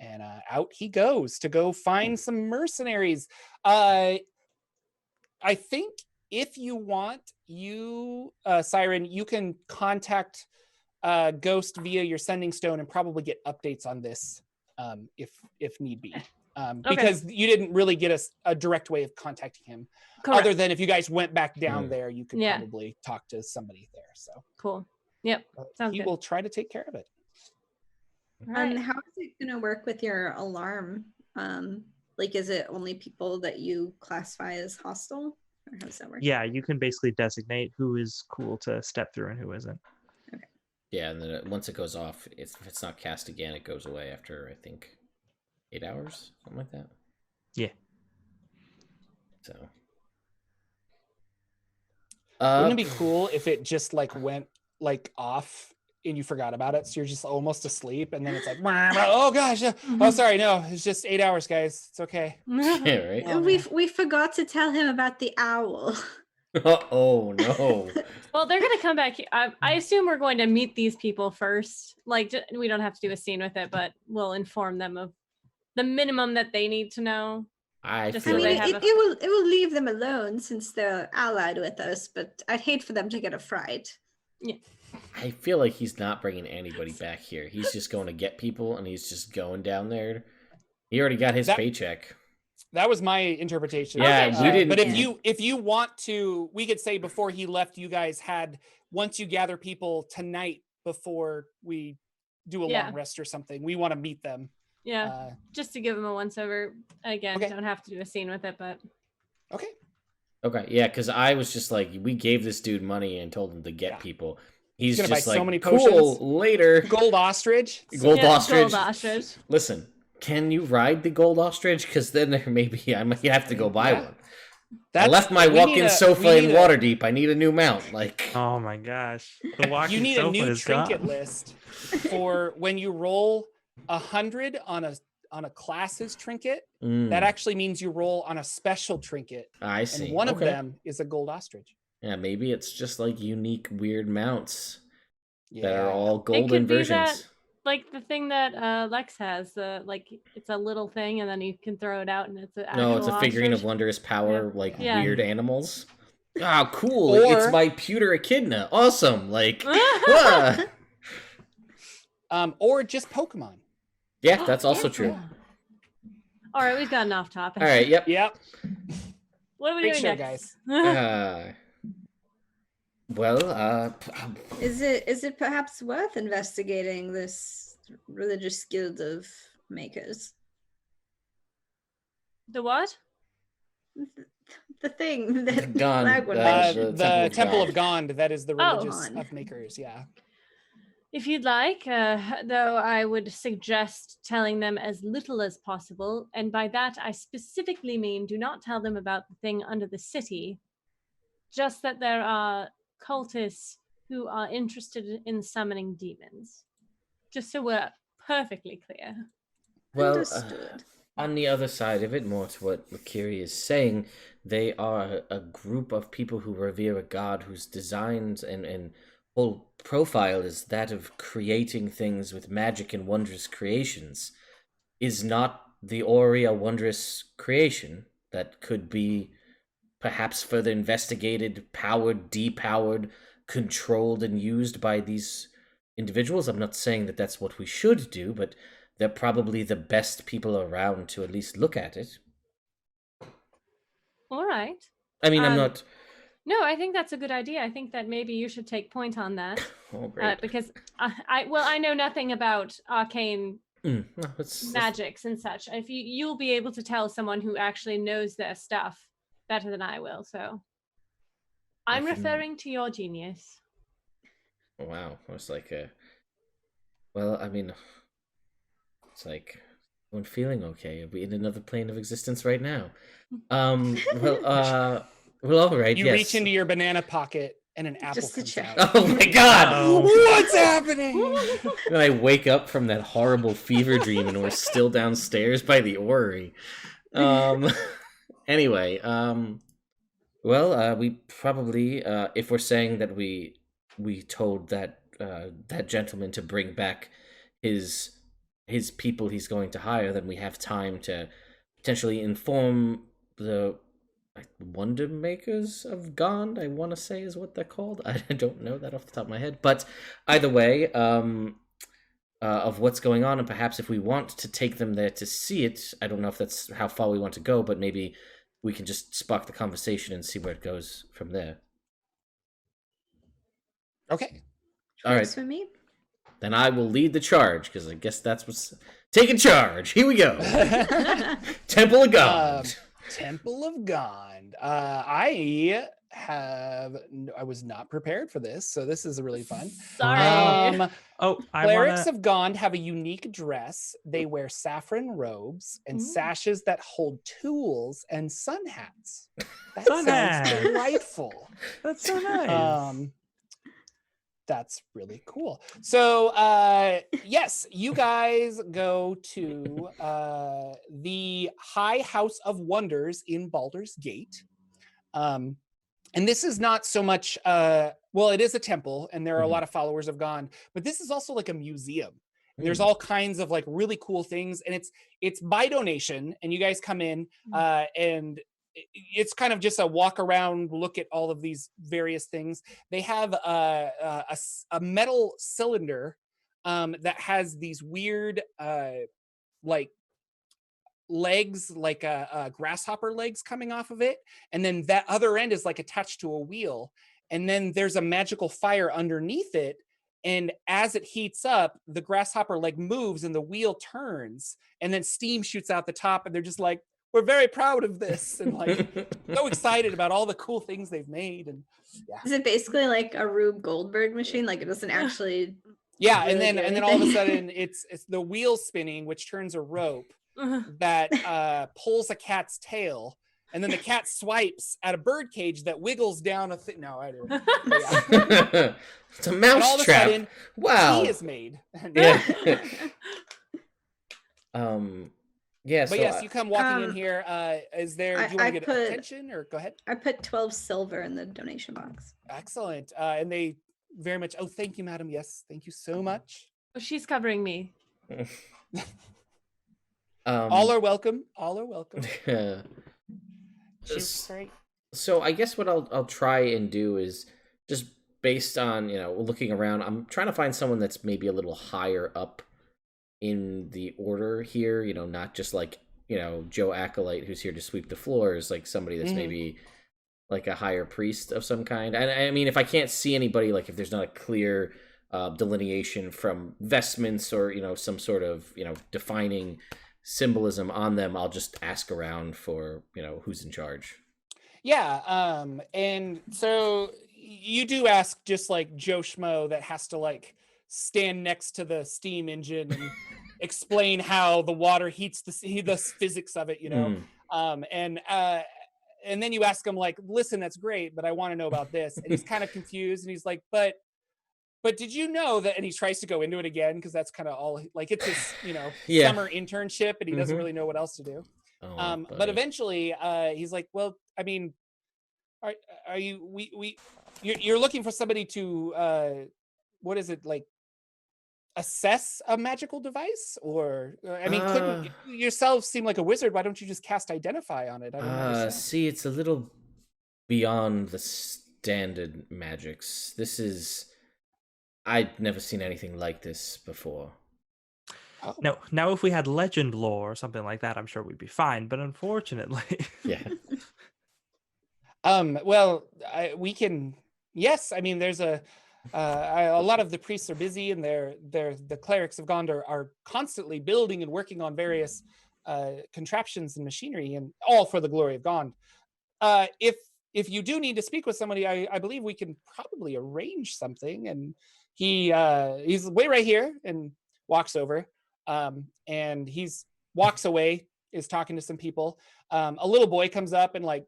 And out he goes to go find some mercenaries. I think if you want, Siren, you can contact Ghost via your sending stone and probably get updates on this if need be. Because you didn't really get a direct way of contacting him. Correct. Other than if you guys went back down there, you could probably talk to somebody there. So Cool. Yep. Sounds he good. will try to take care of it. Right. How is it going to work with your alarm? Like, is it only people that you classify as hostile? Or how does that work? Yeah, you can basically designate who is cool to step through and who isn't. Yeah, and then once it goes off, if it's not cast again, it goes away after, I think, 8 hours, something like that. Yeah. So. Wouldn't it be cool if it just like went like off and you forgot about it, so you're just almost asleep, and then it's like, oh gosh, oh sorry, no, it's just 8 hours, guys. It's okay. Yeah, right? Oh, We forgot to tell him about the owl. Oh, no. Well, they're going to come back. I assume we're going to meet these people first. Like, we don't have to do a scene with it, but we'll inform them of the minimum that they need to know. I Just feel so they like have it will leave them alone since they're allied with us, but I'd hate for them to get a fright. I feel like he's not bringing anybody back here. He's just going to get people, and he's just going down there. He already got his paycheck. That was my interpretation. Yeah, Okay. we didn't. But if you want to, we could say before he left, you guys had, once you gather people tonight before we do a long rest or something, we want to meet them. Yeah, just to give them a once over. Again, Okay. don't have to do a scene with it, but Okay. Okay, yeah, because I was just like, we gave this dude money and told him to get people. He's gonna buy just so like, many cool, potions. later. Gold ostrich. Gold Yeah, ostrich. gold ostrich. Listen, can you ride the gold ostrich? Because then there maybe I might have to go buy one. I left my walk-in sofa in Waterdeep. I need a new mount. Like, Oh my gosh. The walking You need sofa a new is trinket gone. list for when you roll 100 on a class's trinket. That actually means you roll on a special trinket. I see. And one of Okay. them is a gold ostrich. Yeah, maybe it's just like unique, weird mounts Yeah. that are all It golden could be versions. that, like the thing that Lex has. Like it's a little thing, and then you can throw it out, and it's an No, it's a actual figureine of ostrich. wondrous power, like Yeah. weird animals. Ah, cool! Or- It's my pewter echidna. Awesome! Like, ah. Or just Pokemon. Yeah, that's also true. All right, we've gotten off topic. All right, yep. Yep. What are we Great doing show, next? guys. Well, Is it perhaps worth investigating this religious guild of makers? The what? The thing that Gond, Lagwood the mentioned. The Temple Temple of of Gond, that is the Oh. religious of makers. Yeah. If you'd like, though, I would suggest telling them as little as possible. And by that, I specifically mean do not tell them about the thing under the city, just that there are cultists who are interested in summoning demons. Just so we're perfectly clear. well, Understood. on the other side of it, more to what Makiri is saying, they are a group of people who revere a god whose designs and whole profile is that of creating things with magic and wondrous creations. Is not the Orrery a wondrous creation that could be perhaps further investigated, powered, depowered, controlled, and used by these individuals. I'm not saying that that's what we should do, but they're probably the best people around to at least look at it. All right. I mean, I'm not... No, I think that's a good idea. I think that maybe you should take point on that. Oh, great. Because I know nothing about arcane magics and such. If you'll be able to tell someone who actually knows their stuff better than I will. So I'm referring to your genius. Wow. I was like, well, I mean, it's like, I'm feeling okay. I'll be in another plane of existence right now. Well, all right. You reach into your banana pocket and an apple Just to comes check. out. Oh my god! What's happening? And I wake up from that horrible fever dream, and we're still downstairs by the Orrery. Anyway, well, we probably, if we're saying that we told that that gentleman to bring back his people he's going to hire, then we have time to potentially inform the Wonder Makers of Gond, I want to say is what they're called. I don't know that off the top of my head, but either way, of what's going on, and perhaps if we want to take them there to see it, I don't know if that's how far we want to go, but maybe we can just spark the conversation and see where it goes from there. Okay. All right. For me. Then I will lead the charge, because I guess that's what's... Taking charge! Here we go! Temple of God! Temple of Gond. I was not prepared for this, so this is really fun. Sorry. Clerics of Gond have a unique dress. They wear saffron robes and sashes that hold tools and sun hats. That sounds delightful. That's so nice. That's really cool. So, yes, you guys go to the High House of Wonders in Baldur's Gate. And this is not so much, well, it is a temple, and there are a lot of followers of Gond, but this is also like a museum. And there's all kinds of like really cool things, and it's by donation, and you guys come in, and it's kind of just a walk around, look at all of these various things. They have a metal cylinder that has these weird like legs, like grasshopper legs coming off of it, and then that other end is like attached to a wheel, and then there's a magical fire underneath it, and as it heats up, the grasshopper leg moves and the wheel turns, and then steam shoots out the top, and they're just like, we're very proud of this, and like so excited about all the cool things they've made. And yeah, Is it basically like a Rube Goldberg machine? Like it doesn't actually and then all of a sudden it's the wheel spinning, which turns a rope that pulls a cat's tail, and then the cat swipes at a bird cage that wiggles down a thing. No, I don't. Yeah. It's a mouse all of trap. A sudden, wow. tea is made. Yeah. Yeah, but so yes, you come walking in here. Is there? Do you want to get attention, or go ahead? I put 12 silver in the donation box. Excellent. And they very much. Oh, thank you, madam. Yes, thank you so much. She's covering me. All are welcome. All are welcome. She's great. So I guess what I'll try and do is just based on looking around. I'm trying to find someone that's maybe a little higher up in the order here, not just like, Joe Acolyte who's here to sweep the floors, like somebody that's maybe like a higher priest of some kind. And I mean, if I can't see anybody, like if there's not a clear delineation from vestments or, some sort of, defining symbolism on them, I'll just ask around for, who's in charge. Yeah. And so you do ask just like Joe Schmo that has to like stand next to the steam engine and explain how the water heats the physics of it, and then you ask him like, listen, that's great, but I want to know about this. And he's kind of confused, and he's like, but did you know that? And he tries to go into it again, because that's kind of all, like, it's his summer internship, and he doesn't really know what else to do. But eventually he's like, well, I mean, are you you're looking for somebody to what is it, like, assess a magical device? Or I mean, couldn't yourself seem like a wizard? Why don't you just cast identify on it? I don't understand. See, it's a little beyond the standard magics. This is... I'd never seen anything like this before. Oh. Now, if we had legend lore or something like that, I'm sure we'd be fine. But unfortunately, Yeah. Well, we can. Yes, I mean, there's a lot of the priests are busy, and the clerics of Gondor are constantly building and working on various contraptions and machinery, and all for the glory of Gond. If you do need to speak with somebody, I believe we can probably arrange something. And he's way right here and walks over, and walks away, is talking to some people. A little boy comes up and like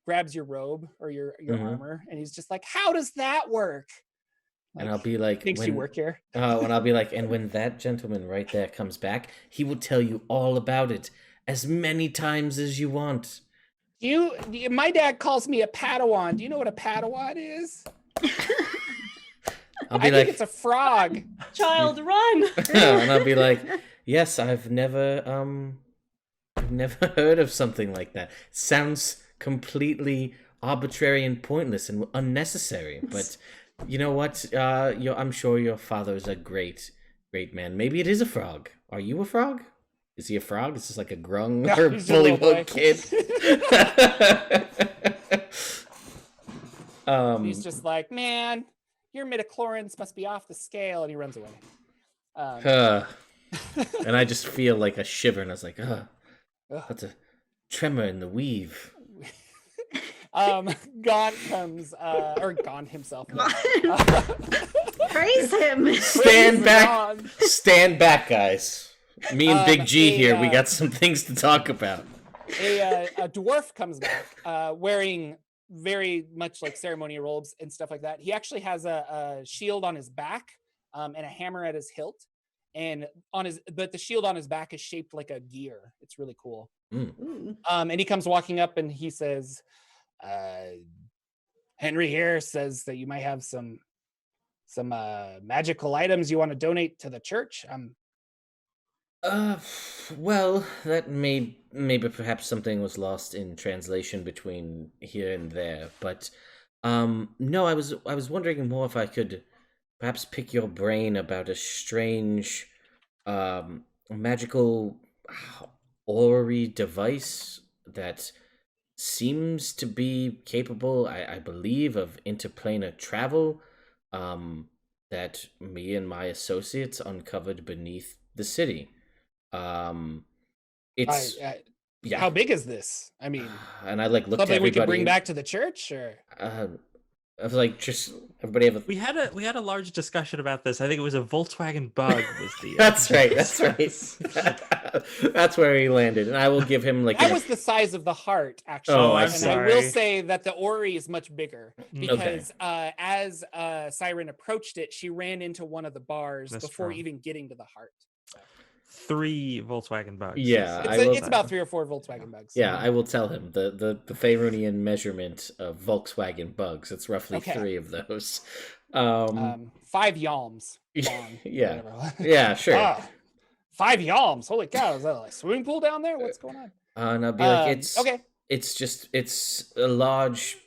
grabs your robe or your armor, and he's just like, "How does that work?" And I'll be like, "Thinks you work here." And I'll be like, and when that gentleman right there comes back, he will tell you all about it as many times as you want. My dad calls me a Padawan. Do you know what a Padawan is? I'll be I like, think it's a frog. Child, run! and I'll be like, yes, I've never heard of something like that. Sounds completely arbitrary and pointless and unnecessary. But you know what? I'm sure your father's a great man. Maybe it is a frog. Are you a frog? Is he a frog? Is this like a grung or bullywug kid? He's just like, man, your midichlorians must be off the scale, and he runs away. And I just feel like a shiver, and I was like, that's a tremor in the weave. Gond comes, or Gond himself. Praise him. Stand back, guys. Me and Big G here, we got some things to talk about. A dwarf comes back, wearing very much like ceremonial robes and stuff like that. He actually has a shield on his back, and a hammer at his hilt, but the shield on his back is shaped like a gear. It's really cool. And he comes walking up, and he says, Henry here says that you might have some magical items you want to donate to the church. Well, that maybe perhaps something was lost in translation between here and there, but no, I was wondering more if I could perhaps pick your brain about a strange magical orrery device that seems to be capable, I believe, of interplanar travel, that me and my associates uncovered beneath the city. It's yeah. How big is this? I mean, and I like looked at something we everybody. Can bring back to the church, or I was like, just everybody have a. We had a large discussion about this. I think it was a Volkswagen Bug. Was the That's right. That's where he landed, and I will give him like that was the size of the heart, actually. Oh, I'm sorry. I will say that the Orrery is much bigger because as Siren approached it, she ran into one of the bars before even getting to the heart. 3 Volkswagen Bugs. Yeah, it's about 3 or 4 Volkswagen Bugs. Yeah, I will tell him the Faerunian measurement of Volkswagen Bugs. It's roughly 3 of those. 5 yalms long. Yeah, yeah, sure. 5 yalms. Holy cow! Is that like a swimming pool down there? What's going on? And I'll be like, it's okay. It's a large.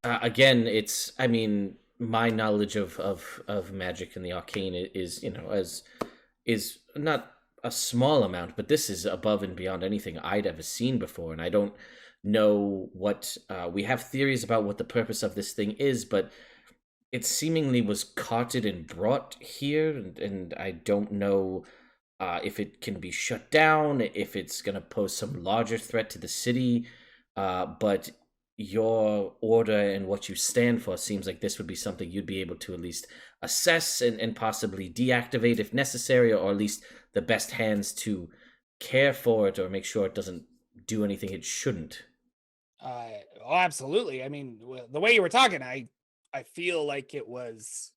Again, it's. I mean, my knowledge of magic and the arcane is is not a small amount, but this is above and beyond anything I'd ever seen before, and I don't know what we have theories about what the purpose of this thing is, but it seemingly was carted and brought here, and I don't know if it can be shut down, if it's going to pose some larger threat to the city, but your order and what you stand for seems like this would be something you'd be able to at least assess and possibly deactivate if necessary, or at least the best hands to care for it or make sure it doesn't do anything it shouldn't. Absolutely. I mean, the way you were talking, I feel like it was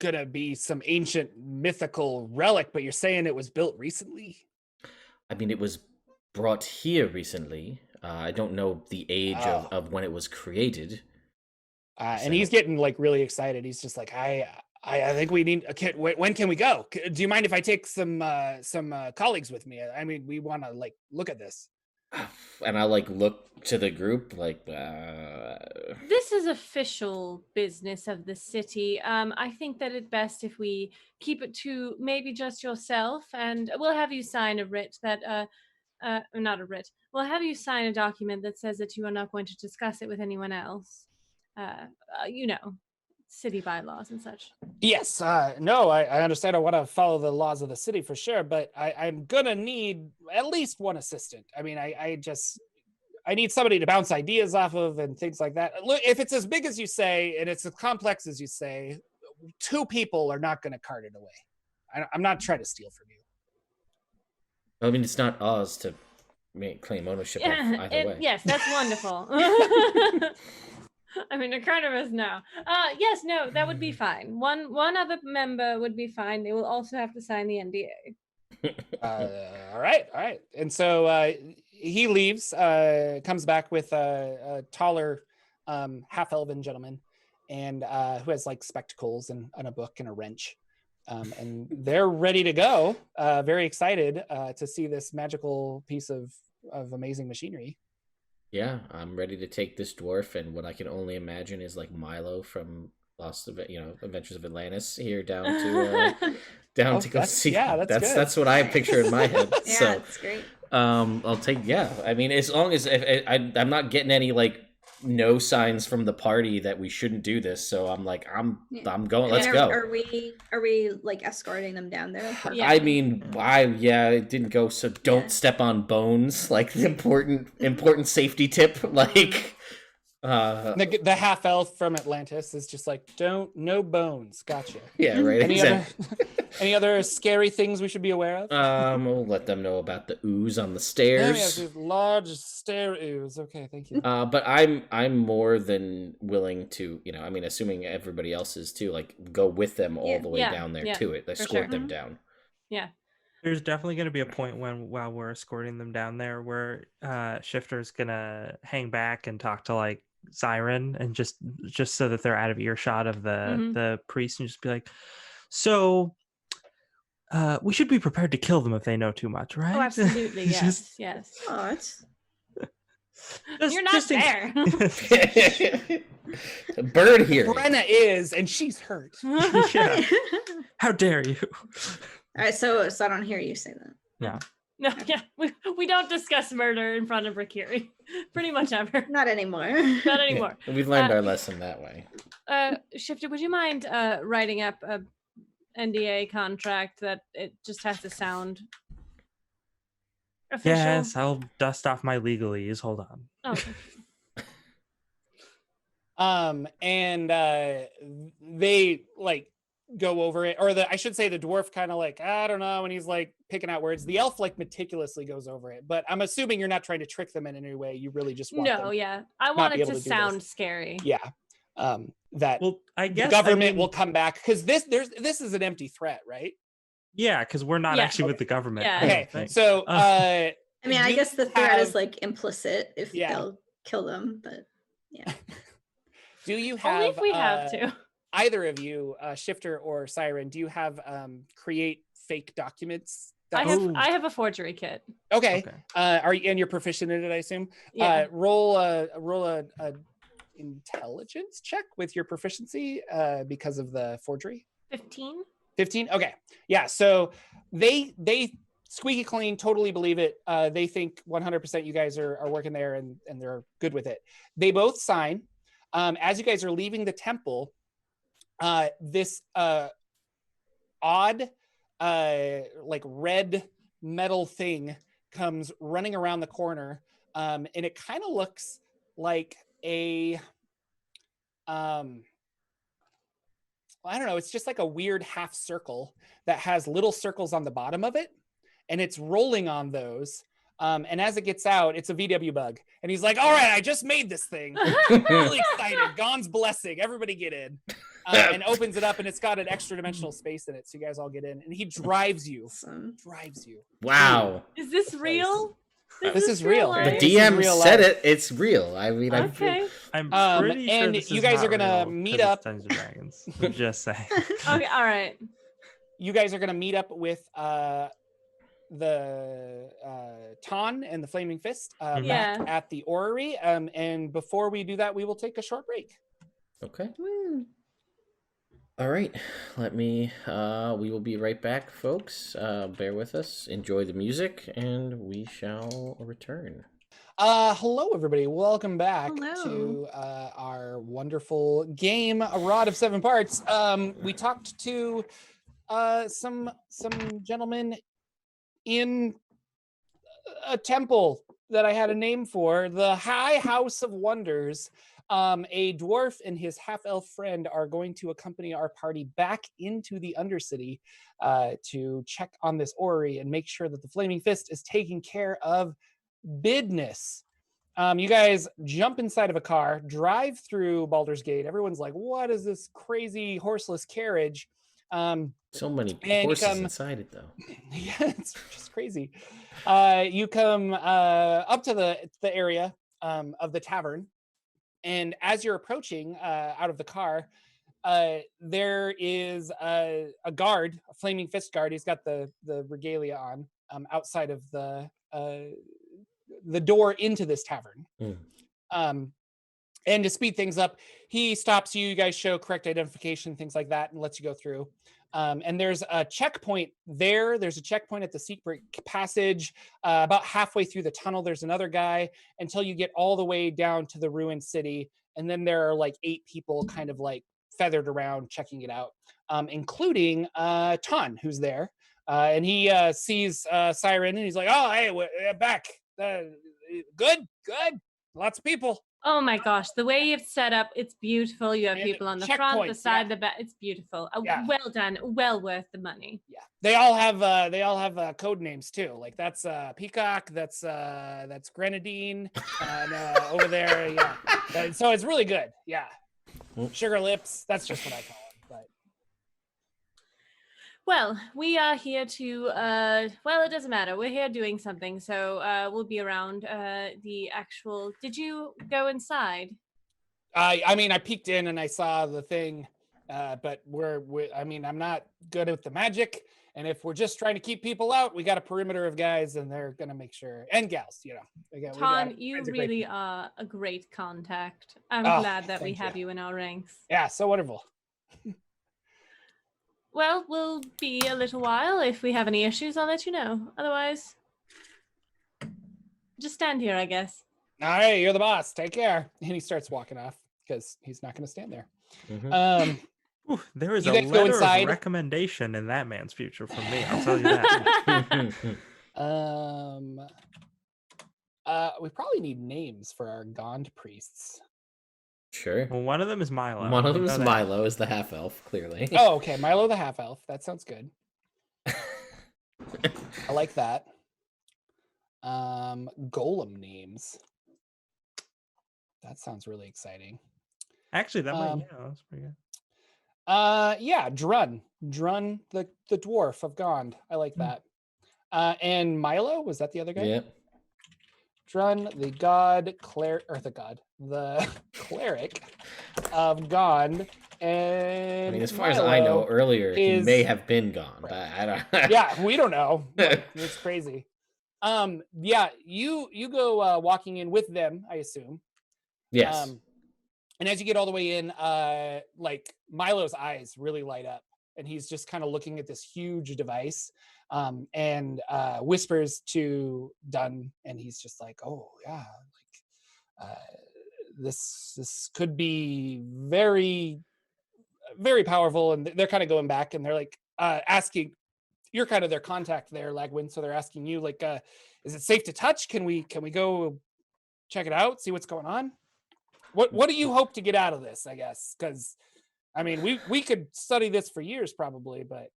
gonna be some ancient mythical relic, but you're saying it was built recently? I mean, it was brought here recently. I don't know the age of when it was created. And he's getting like really excited. He's just like, I think we need a kid. When can we go? Do you mind if I take some colleagues with me? I mean, we want to like look at this. And I like look to the group like. This is official business of the city. I think that it's best if we keep it to maybe just yourself, and we'll have you sign a writ that not a writ. We'll have you sign a document that says that you are not going to discuss it with anyone else. You know, city bylaws and such. Yes, no, I understand. I want to follow the laws of the city for sure, but I'm gonna need at least one assistant. I mean, I need somebody to bounce ideas off of and things like that. Look, if it's as big as you say and it's as complex as you say, 2 people are not going to cart it away. I'm not trying to steal from you. I mean, it's not ours to claim ownership of either way. Yes, that's wonderful. I mean, a carnivorous now. Yes, no, that would be fine. One other member would be fine. They will also have to sign the NDA. All right. And so he leaves, comes back with a taller half-elven gentleman, and who has like spectacles and a book and a wrench. And they're ready to go. Very excited to see this magical piece of amazing machinery. Yeah, I'm ready to take this dwarf and what I can only imagine is like Milo from Adventures of Atlantis here down to go see. Yeah, that's what I picture in my head. Yeah, So that's great. I'll take. Yeah, I mean, as long as I'm not getting any like no signs from the party that we shouldn't do this, so I'm like I'm going. Let's go. Are we like escorting them down there? Yeah. I mean, it didn't go. So don't step on bones. Like the important safety tip. Like The half elf from Atlantis is just like, no bones. Gotcha. Yeah, right. Any other scary things we should be aware of? We'll let them know about the ooze on the Oh, stairs. yes, these large stair ooze. Okay, thank you. But I'm more than willing to, I mean, assuming everybody else is too, like go with them all the way down there to it, escort them down. Yeah. There's definitely going to be a point while we're escorting them down there where Shifter's gonna hang back and talk to like Siren, and just so that they're out of earshot of the priest, and just be like, so we should be prepared to kill them if they know too much, right? Oh, absolutely. Yes. Yes. Oh, it's... You're not there. Bird here. Brenna is, and she's hurt. Yeah. How dare you? All right, so I don't hear you say that. Yeah. No, yeah, we don't discuss murder in front of Rakiri, pretty much ever. Not anymore. Not anymore. Yeah, we've learned our lesson that way. Shifter, would you mind writing up a NDA contract that it just has to sound official? Yes, I'll dust off my legalese. Hold on. Okay. And they like go over it, or I should say the dwarf kind of like, I don't know, and he's like picking out words. The elf like meticulously goes over it, but I'm assuming you're not trying to trick them in any way. You really just want them I want be it able to to do sound this. scary. Yeah. That Well, I guess the government will come back, because this is an empty threat, right? Yeah, because we're not Yeah. actually with the government. Yeah. I don't Okay, think. so I mean, I you guess the threat have- is like implicit if Yeah. they'll kill them, but yeah. do you have Only if we have to. either of you, Shifter or Siren, do you have create fake documents? I That's- have a forgery kit. Okay. Okay. Are you, and you're proficient in it, I assume? Yeah. Roll a intelligence check with your proficiency because of the forgery. 15. 15. Okay. Yeah. So they squeaky clean, totally believe it. They think 100% you guys are working there, and they're good with it. They both sign. As you guys are leaving the temple, this odd like red metal thing comes running around the corner, and it kind of looks like a I don't know, it's just like a weird half circle that has little circles on the bottom of it, and it's rolling on those. And as it gets out, it's a VW bug. And he's like, all right, I just made this thing. Really excited. God's blessing. Everybody get in. And opens it up, and it's got an extra dimensional space in it. So you guys all get in. And he drives you. Wow. Is this real? This is real. The life? This is DM real said life. it. It's real. I mean, Okay. I'm pretty and sure this you is guys not are gonna real meet 'cause up. it's Dungeons and Dragons. I'm just saying. Okay. All right. You guys are going to meet up with Ton and the Flaming Fist Yeah. back at the Orrery. And before we do that, we will take a short break. Okay. Woo. All right. Let me. We will be right back, folks. Bear with us. Enjoy the music, and we shall return. Hello, everybody. Welcome back Hello. to our wonderful game, A Rod of Seven Parts. We talked to some gentlemen in a temple that I had a name for, the High House of Wonders. A dwarf and his half-elf friend are going to accompany our party back into the Undercity to check on this orrery and make sure that the Flaming Fist is taking care of business. You guys jump inside of a car, drive through Baldur's Gate. Everyone's like, what is this crazy horseless carriage? So many and you horses come- inside it, though. Yeah, it's just crazy. You come up to the area of the tavern, and as you're approaching out of the car, there is a guard, a Flaming Fist guard. He's got the regalia on outside of the door into this tavern. And to speed things up, he stops you. You guys show correct identification, things like that, and lets you go through. And there's a checkpoint there. There's a checkpoint at the secret passage. About halfway through the tunnel, there's another guy until you get all the way down to the ruined city. And then there are like 8 people kind of like feathered around checking it out, including Ton, who's there. And he sees Siren, and he's like, oh, hey, we're back. Good. Lots of people. Oh my gosh, the way you've set up, it's beautiful. You have And people on the front, the checkpoints, side, yeah. the back. It's beautiful. Yeah. Well done. Well worth the money. Yeah, they all have code names too. Like that's Peacock, that's Grenadine, and over there, yeah. So it's really good. Yeah, Sugar Lips. That's just what I call it. But Well, we are here to, well, it doesn't matter. We're here doing something. So we'll be around the actual, did you go inside? I mean, I peeked in and I saw the thing, but I mean, I'm not good at the magic. And if we're just trying to keep people out, we got a perimeter of guys, and they're gonna make sure, and gals, you know. We got Ton, you kinds of great really people. are a great contact. I'm Oh, glad that we thank have you. you in our ranks. Yeah, so wonderful. Well, we'll be a little while. If we have any issues, I'll let you know. Otherwise, just stand here, I guess. All right, you're the boss. Take care. And he starts walking off because he's not going to stand there. Mhm. Ooh, there is You a guys go letter inside. of recommendation in that man's future from me. I'll tell you that. We probably need names for our Gond priests. Sure. Well, one of them is Milo. One of We them know is that. Milo, is the half elf, clearly. Oh, okay. Milo the half elf. That sounds good. I like that. Golem names. That sounds really exciting. Actually, that might, Um, yeah, that's pretty good. Yeah, Drun, the dwarf of Gond. I like that. And Milo, was that the other guy? Yep. Drun, the cleric of Gond. And I mean, as far as I know, Milo earlier he is- may have been gone. Right. I don't. Yeah, we don't know. Like, it's crazy. Yeah, you go walking in with them, I assume. Yes. And as you get all the way in, like Milo's eyes really light up, and he's just kind of looking at this huge device, and whispers to Dunn, and he's just like, "Oh yeah, like this could be very, very powerful." And they're kind of going back, and they're like asking. You're kind of their contact there, Lagwin. So they're asking you, like, is it safe to touch? Can we go check it out, see what's going on? What do you hope to get out of this, I guess? Because I mean, we could study this for years probably, but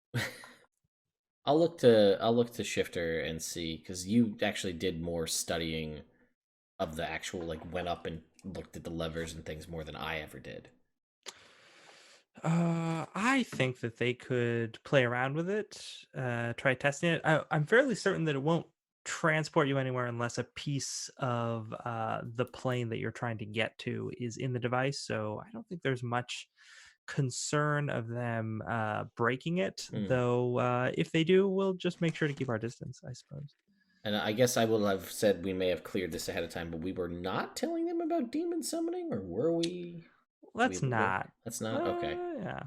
I'll look to Shifter and see, because you actually did more studying of the actual, like, went up and looked at the levers and things more than I ever did. I think that they could play around with it, try testing it. I'm fairly certain that it won't transport you anywhere unless a piece of the plane that you're trying to get to is in the device. So I don't think there's much concern of them breaking it. Hmm. Though if they do, we'll just make sure to keep our distance, I suppose. And I guess I will have said we may have cleared this ahead of time, but we were not telling them about demon summoning, or were we? Let's not. Let's not. Okay. Yeah.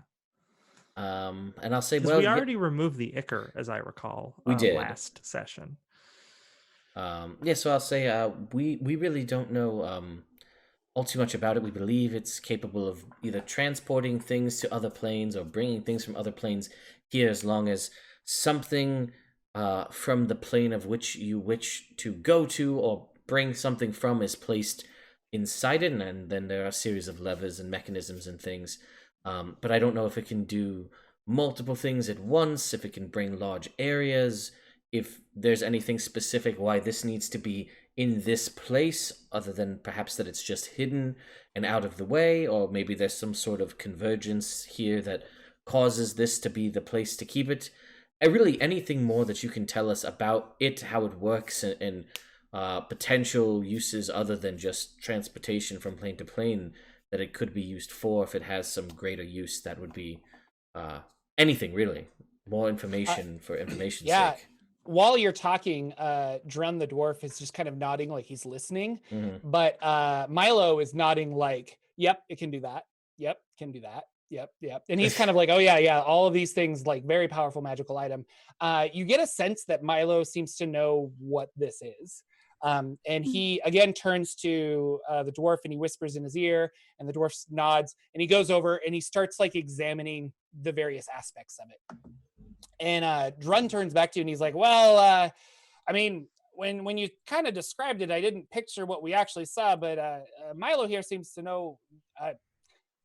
And I'll say, Because well, we already removed the Ichor, as I recall, we did last session. Yeah. So I'll say, we really don't know all too much about it. We believe it's capable of either transporting things to other planes or bringing things from other planes here, as long as something from the plane of which you wish to go to or bring something from is placed inside it, and then there are a series of levers and mechanisms and things. But I don't know if it can do multiple things at once, if it can bring large areas, if there's anything specific why this needs to be in this place, other than perhaps that it's just hidden and out of the way, or maybe there's some sort of convergence here that causes this to be the place to keep it. Really, anything more that you can tell us about it, how it works, and potential uses other than just transportation from plane to plane that it could be used for, if it has some greater use, that would be anything, really. More information for information's sake. While you're talking, Drun the dwarf is just kind of nodding like he's listening, but Milo is nodding like, yep, it can do that. Yep, can do that. Yep. And he's kind of like, oh yeah, all of these things, like very powerful magical item. You get a sense that Milo seems to know what this is. And he again turns to the dwarf and he whispers in his ear, and the dwarf nods, and he goes over and he starts like examining the various aspects of it. And Drun turns back to you and he's like, well, I mean, when you kind of described it, I didn't picture what we actually saw, but Milo here seems to know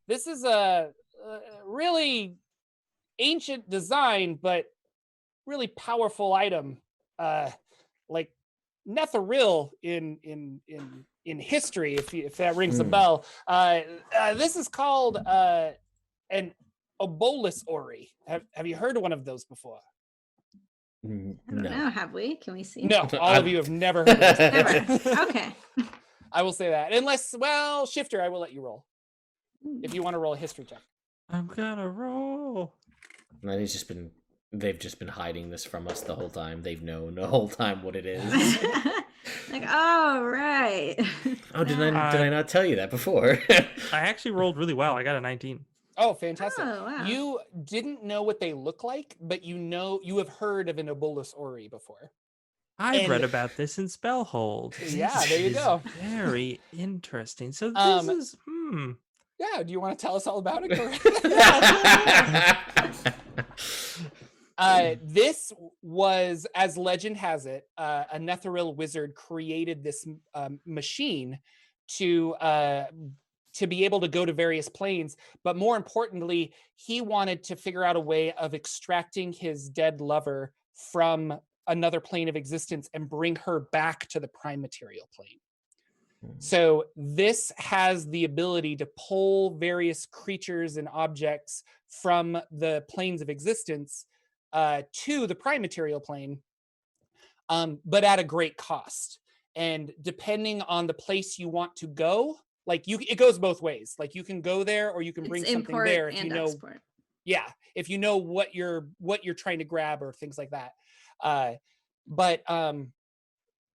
this is a really ancient design, but really powerful item, like Netheril in history, if that rings a bell. This is called an Obolus Orrery. Have you heard of one of those before? I don't know. Have we? Can we see? No, all of you have never heard of this. Never. Okay. I will say that. Unless, well, Shifter, I will let you roll. If you want to roll a history check. I'm gonna roll. And they've just been hiding this from us the whole time. They've known the whole time what it is. Like, oh, right. Oh, did I not tell you that before? I actually rolled really well. I got a 19. Oh, fantastic. Oh, wow. You didn't know what they look like, but you have heard of an Obolus Orrery before. I've read about this in Spellhold. Yeah, there you go. Very interesting. So this is Yeah, do you want to tell us all about it? This was, as legend has it, a Netheril wizard created this machine to be able to go to various planes, but more importantly, he wanted to figure out a way of extracting his dead lover from another plane of existence and bring her back to the prime material plane. So this has the ability to pull various creatures and objects from the planes of existence to the prime material plane, but at a great cost. And depending on the place you want to go, it goes both ways. Like you can go there, or you can bring something there if you know. Export. Yeah, if you know what you're trying to grab or things like that. But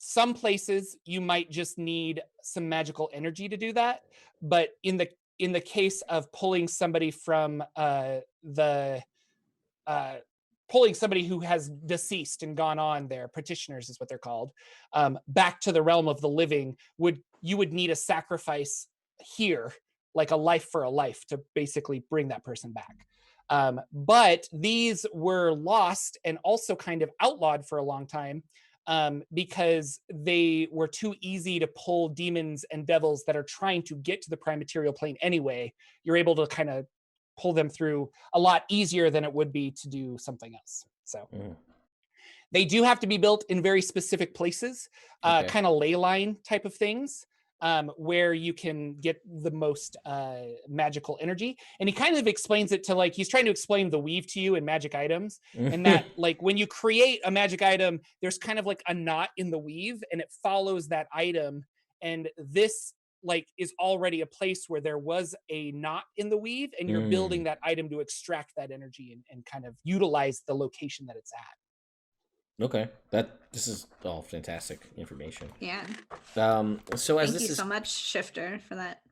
some places you might just need some magical energy to do that. But in the case of pulling somebody from pulling somebody who has deceased and gone on, their petitioners is what they're called, back to the realm of the living, you would need a sacrifice here, like a life for a life, to basically bring that person back. But these were lost and also kind of outlawed for a long time, because they were too easy to pull demons and devils that are trying to get to the prime material plane anyway. You're able to kind of pull them through a lot easier than it would be to do something else. So they do have to be built in very specific places, kind of ley line type of things, where you can get the most magical energy. And he kind of explains it to, he's trying to explain the weave to you in magic items, and that when you create a magic item, there's kind of like a knot in the weave and it follows that item. And this like is already a place where there was a knot in the weave, and you're building that item to extract that energy and kind of utilize the location that it's at. Okay, this is all fantastic information. Yeah. So as Thank this you is so much, Shifter, for that.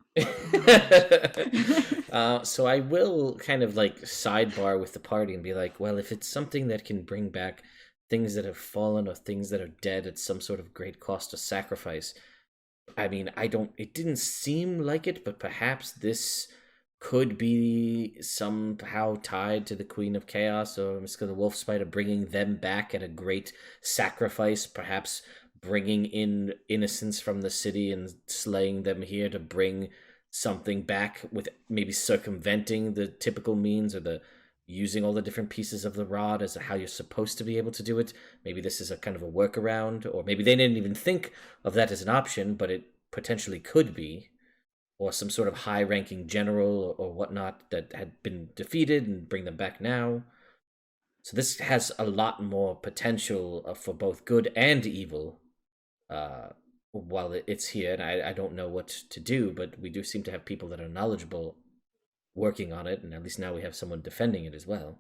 So I will kind of like sidebar with the party and be like, well, if it's something that can bring back things that have fallen or things that are dead at some sort of great cost or sacrifice, I mean, it didn't seem like it, but perhaps this could be somehow tied to the Queen of Chaos or Miska the Wolf Spider, bringing them back at a great sacrifice, perhaps bringing in innocents from the city and slaying them here to bring something back, with maybe circumventing the typical means or the using all the different pieces of the rod as how you're supposed to be able to do it. Maybe this is a kind of a workaround, or maybe they didn't even think of that as an option, but it potentially could be, or some sort of high-ranking general or whatnot that had been defeated and bring them back now. So this has a lot more potential for both good and evil while it's here, and I don't know what to do, but we do seem to have people that are knowledgeable working on it, and at least now we have someone defending it as well.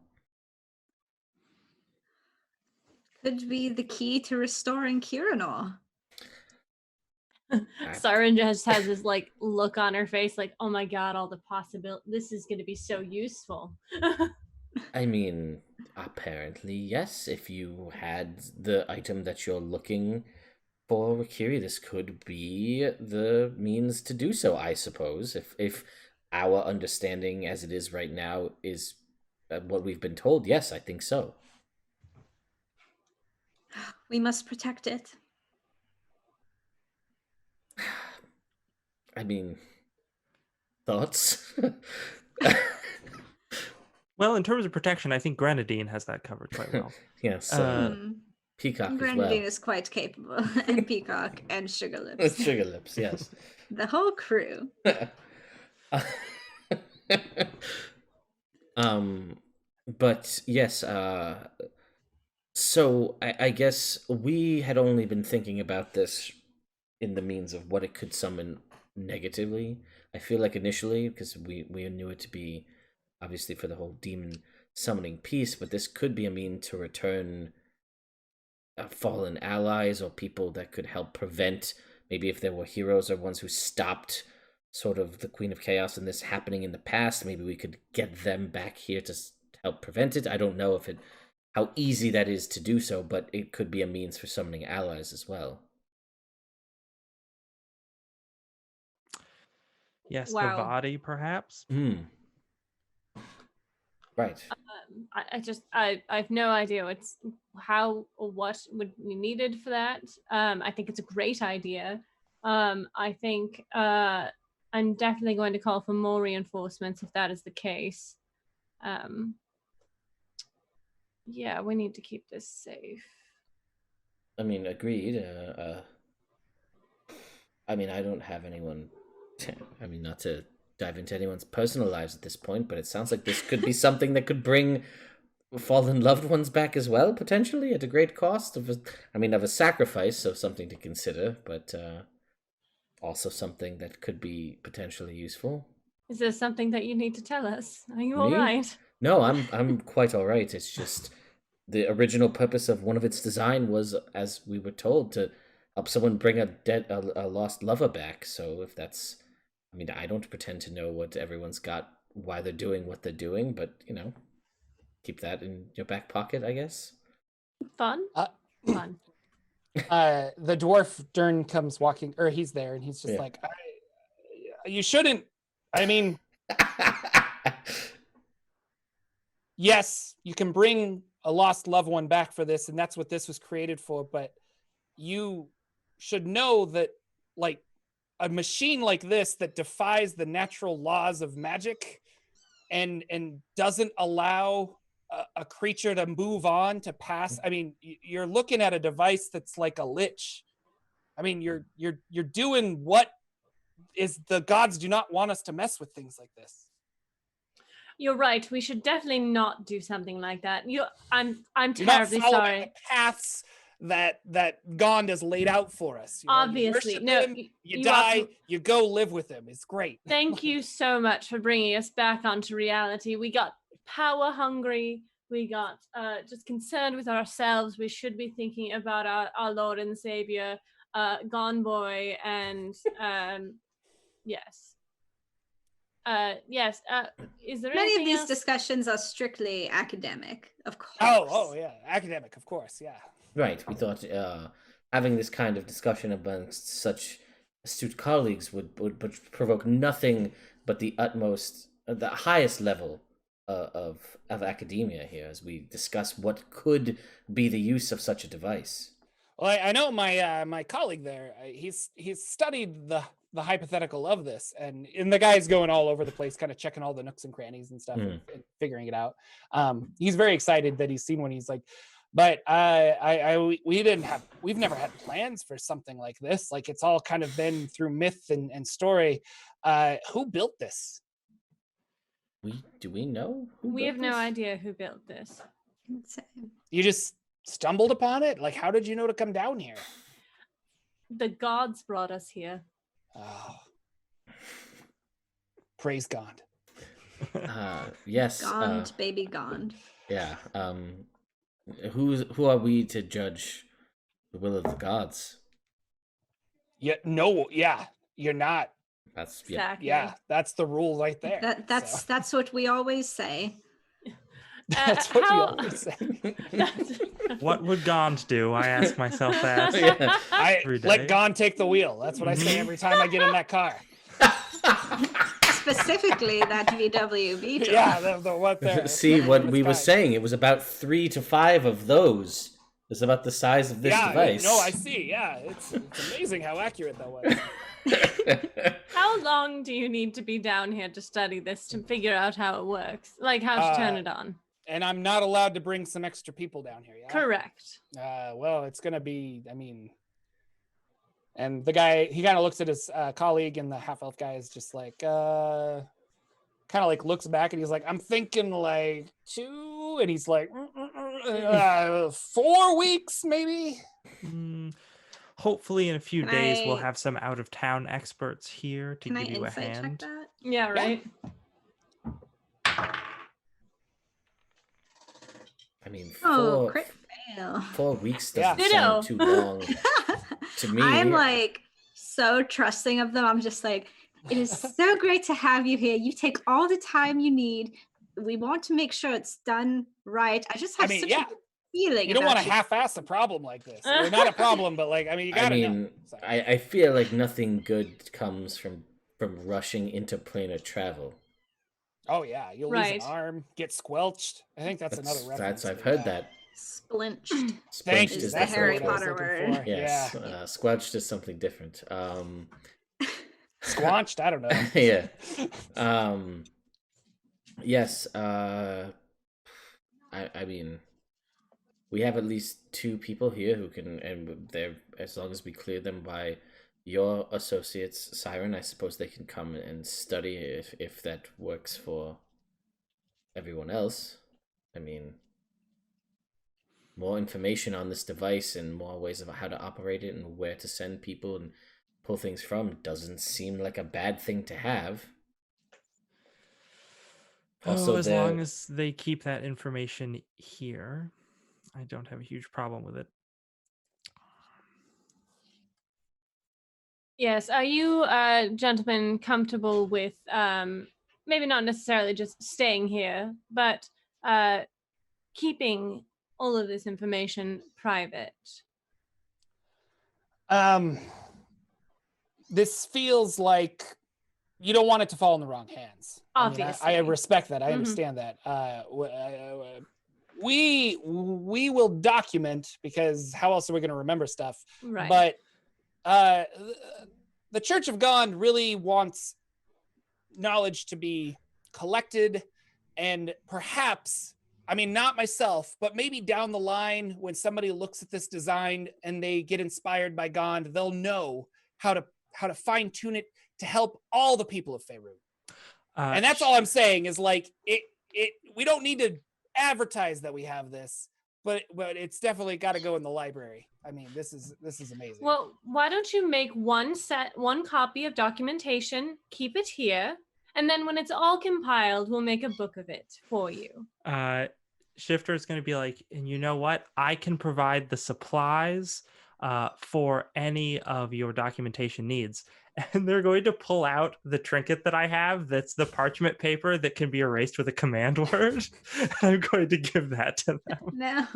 Could be the key to restoring Kiranor. Siren just has this like look on her face, like, oh my god, all the possibility. This is going to be so useful. I mean, apparently, yes. If you had the item that you're looking for, Rikiri, this could be the means to do so, I suppose. If our understanding as it is right now is what we've been told, yes, I think so. We must protect it. I mean, thoughts? Well, in terms of protection, I think Grenadine has that covered quite well. Yes. Peacock as well. Grenadine is quite capable, and Peacock and Sugar Lips. Sugar Lips, yes. The whole crew. But yes, so I guess we had only been thinking about this in the means of what it could summon negatively. I feel like initially, because we knew it to be obviously for the whole demon summoning piece, but this could be a mean to return fallen allies or people that could help prevent, maybe if there were heroes or ones who stopped sort of the Queen of Chaos and this happening in the past, maybe we could get them back here to help prevent it. I don't know how easy that is to do so, but it could be a means for summoning allies as well. Yes, Wow. the body, perhaps. Right. I have no idea how or what would be needed for that. I think it's a great idea. I think I'm definitely going to call for more reinforcements if that is the case. Yeah, we need to keep this safe. I mean, agreed. I mean, I don't have anyone. I mean, not to dive into anyone's personal lives at this point, but it sounds like this could be something that could bring fallen loved ones back as well, potentially at a great cost of a sacrifice, so something to consider, but also something that could be potentially useful. Is there something that you need to tell us? Are you all Me? right? No, I'm quite all right. It's just the original purpose of one of its design was, as we were told, to help someone bring a lost lover back. So if that's, I mean, I don't pretend to know what everyone's got, why they're doing what they're doing, but keep that in your back pocket, I guess. Fun. Fun. The dwarf Dern comes walking, or he's there, and he's just like, you shouldn't. I mean, yes, you can bring a lost loved one back for this, and that's what this was created for, but you should know that, like, a machine like this that defies the natural laws of magic and doesn't allow a creature to move on, to pass. I mean, you're looking at a device that's like a lich. I mean, you're doing what is the gods do not want us to mess with things like this. You're right. We should definitely not do something like that. I'm Do not terribly follow sorry. the paths that Gond has laid out for us. You know, Obviously. you No, worship him, you you die, are- you go live with him. It's great. Thank you so much for bringing us back onto reality. We got power hungry. We got just concerned with ourselves. We should be thinking about our Lord and Savior, Gone Boy, and yes. Yes. Is there Many of anything these else? discussions are strictly academic, of course. Oh yeah, academic, of course, yeah. Right. We thought having this kind of discussion amongst such astute colleagues would provoke nothing but the highest level of academia here, as we discuss what could be the use of such a device. Well, I know my colleague there. He's studied the hypothetical of this, and the guy's going all over the place, kind of checking all the nooks and crannies and stuff, and figuring it out. He's very excited that he's seen one. He's like, but we've never had plans for something like this. Like, it's all kind of been through myth and story. Who built this? Do we know? We have no idea who built this. You just stumbled upon it? Like, how did you know to come down here? The gods brought us here. Oh. Praise God. Yes. Gond, baby Gond. Yeah. Who are we to judge the will of the gods? Yeah. You're not. That's Exactly. Yeah, that's the rule right there. That's what we always say. That's what we always say. What would Gond do? I ask myself that. Yeah. every day. Let Gond take the wheel. That's what I say every time I get in that car. Specifically that VW Beetle. Yeah, the what there. See what we were saying. It was about 3 to 5 of those. It's about the size of this device. No, I see. Yeah, it's amazing how accurate that was. How long do you need to be down here to study this to figure out how it works? Like how to turn it on? And I'm not allowed to bring some extra people down here, yeah? Correct. Well, it's going to be, and the guy, he kind of looks at his colleague, and the half-elf guy is just like, kind of like looks back, and he's like, I'm thinking like 2, and he's like, 4 weeks, maybe? Hopefully in a few days we'll have some out-of-town experts here to give you a insight hand. check that? Yeah, right. Crit fail. 4 weeks doesn't Ditto. sound too long to me. I'm like so trusting of them. I'm just like, it is so great to have you here. You take all the time you need. We want to make sure it's done right. I just have such a good feeling. You don't want to you. half-ass a problem like this. Or not a problem, but you gotta know. So. I feel like nothing good comes from rushing into planar travel. Oh yeah, you'll lose an arm, get squelched. I think that's another reference. I've heard that. Splinched. Thank Splinched you. is the That's Harry what I was Potter looking word. for. Yes. Yeah. Squelched is something different. Squanched? I don't know. Yeah. Yes. We have at least 2 people here who can, and they're, as long as we clear them by your associates, Siren, I suppose they can come and study if that works for everyone else. More information on this device and more ways of how to operate it and where to send people and pull things from doesn't seem like a bad thing to have. Also, as long as they keep that information here, I don't have a huge problem with it. Yes. Are you, gentlemen, comfortable with maybe not necessarily just staying here, but keeping all of this information private? This feels like you don't want it to fall in the wrong hands. Obviously. I respect that. I understand that. We will document, because how else are we going to remember stuff? Right. But the Church of Gond really wants knowledge to be collected, and perhaps, not myself, but maybe down the line when somebody looks at this design and they get inspired by Gond, they'll know how to fine tune it to help all the people of Faerun. And that's all I'm saying is we don't need to advertise that we have this, but it's definitely got to go in the library. I mean, this is amazing. Well, why don't you make one copy of documentation, keep it here, and then when it's all compiled, we'll make a book of it for you. Shifter is going to be like, and you know what? I can provide the supplies for any of your documentation needs. And they're going to pull out the trinket that I have. That's the parchment paper that can be erased with a command word. I'm going to give that to them. No.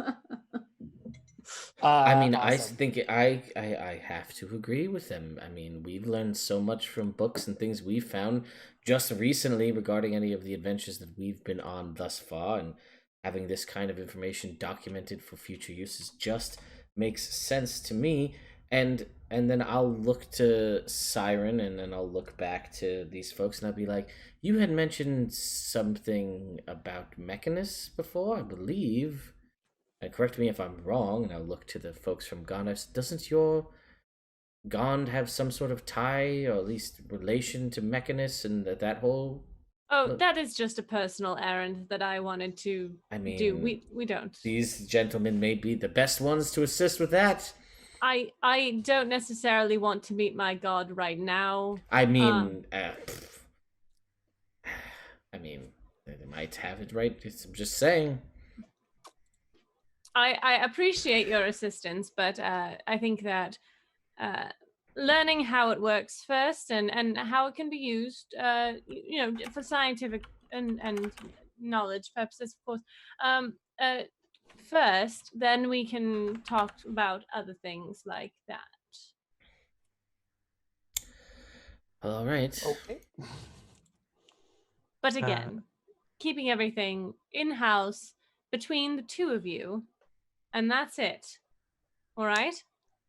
I mean, awesome. I think I have to agree with them. I mean, we've learned so much from books and things we've found just recently regarding any of the adventures that we've been on thus far, and having this kind of information documented for future uses just makes sense to me. And then I'll look to Siren, and then I'll look back to these folks, and I'll be like, you had mentioned something about Mechanus before, I believe. And correct me if I'm wrong, and I'll look to the folks from Gond. Doesn't your Gond have some sort of tie, or at least relation to Mechanus and that whole... Oh, that is just a personal errand that I wanted to do. We don't. These gentlemen may be the best ones to assist with that. I don't necessarily want to meet my god right now. I mean, they might have it right. I'm just saying. I appreciate your assistance, but I think that learning how it works first and how it can be used, for scientific and knowledge purposes, of course, first, then we can talk about other things like that. All right. Okay. But again, keeping everything in-house between the two of you, and that's it. All right?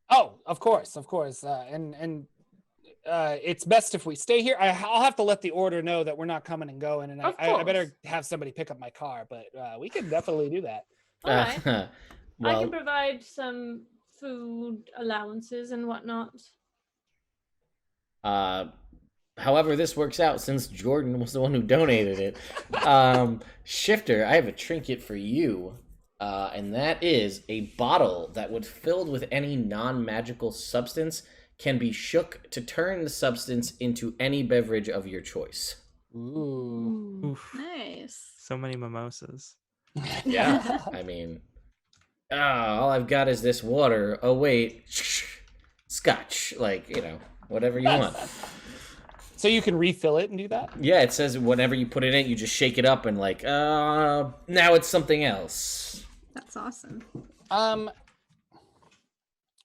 Oh, of course. And it's best if we stay here. I'll have to let the order know that we're not coming and going, and I better have somebody pick up my car, but we can definitely do that. All right. Well, I can provide some food allowances and whatnot. however this works out, since Jordan was the one who donated it, Shifter, I have a trinket for you. And that is a bottle that, when filled with any non-magical substance, can be shook to turn the substance into any beverage of your choice. Ooh. Oof. Nice. So many mimosas. Yeah. I mean, all I've got is this water. Oh, wait. Scotch. Like, whatever you want. So you can refill it and do that? Yeah, it says whenever you put it in, you just shake it up and now it's something else. That's awesome.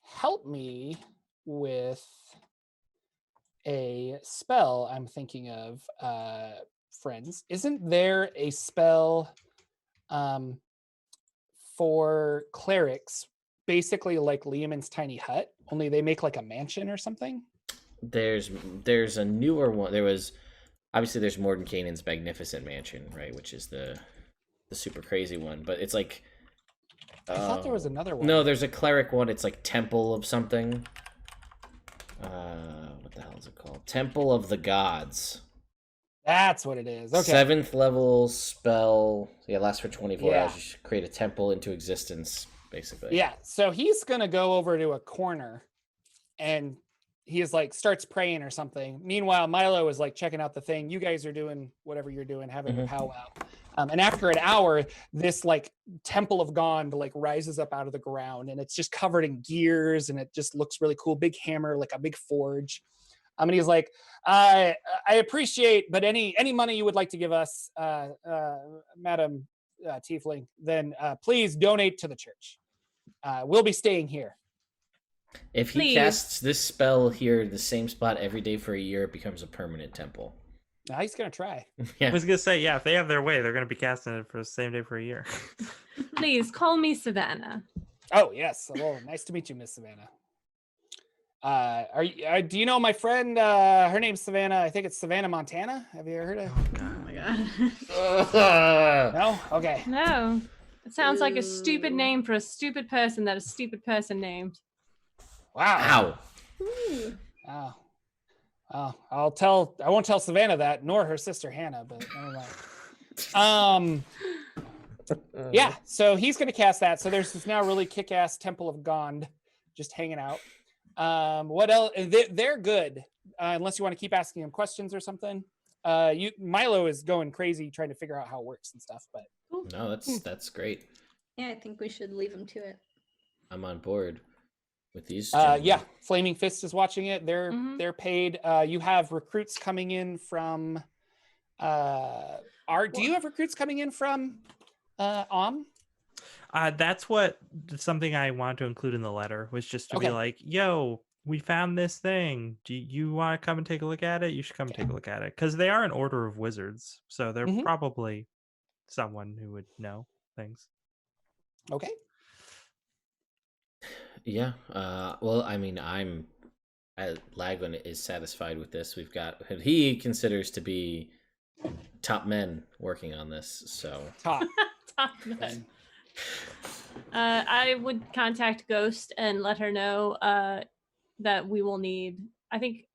Help me with a spell I'm thinking of, friends. Isn't there a spell for clerics, basically like Liamon's tiny hut, only they make like a mansion or something? There's a newer one. There's Mordenkainen's Magnificent Mansion, right, which is the super crazy one, but it's like I thought there was another one. No, there's a cleric one. It's like Temple of something. What the hell is it called? Temple of the Gods. That's what it is. Okay. 7th level spell. Yeah, lasts for 24 Yeah. hours. You should create a temple into existence, basically. Yeah. So he's gonna go over to a corner, and he is like starts praying or something. Meanwhile, Milo is like checking out the thing. You guys are doing whatever you're doing, having a powwow. And after an hour, this like temple of Gond like rises up out of the ground, and it's just covered in gears, and it just looks really cool. Big hammer, like a big forge. And he's like, I appreciate, but any money you would like to give us, Madam Tiefling, then please donate to the church. We'll be staying here. If he Please. casts this spell here, the same spot every day for a year, it becomes a permanent temple. Now he's gonna try. I was gonna say, yeah, if they have their way, they're gonna be casting it for the same day for a year. Please call me Savannah. Oh yes. Well, nice to meet you, Miss Savannah. Do you know my friend? Her name's Savannah. I think it's Savannah Montana. Have you ever heard of? Oh my god. No. Okay. No. It sounds like a stupid name for a stupid person that a stupid person named. Wow. Ow. Wow. Oh, I won't tell Savannah that, nor her sister Hannah, but never mind. Yeah, so he's going to cast that. So there's this now really kick-ass Temple of Gond just hanging out. What else? They're good, unless you want to keep asking him questions or something. Milo is going crazy trying to figure out how it works and stuff. But No, that's great. Yeah, I think we should leave him to it. I'm on board with these. yeah, Flaming Fist is watching it. They're paid. You have recruits coming in from. Do you have recruits coming in from That's something I wanted to include in the letter, was just to be Okay. like, yo, we found this thing. Do you want to come and take a look at it? You should come and take a look at it, because they are an order of wizards, so they're probably someone who would know things. Okay. Yeah. Well, I mean, Lagwin is satisfied with this. We've got what he considers to be top men working on this. So Top men. I would contact Ghost and let her know that we will need. I think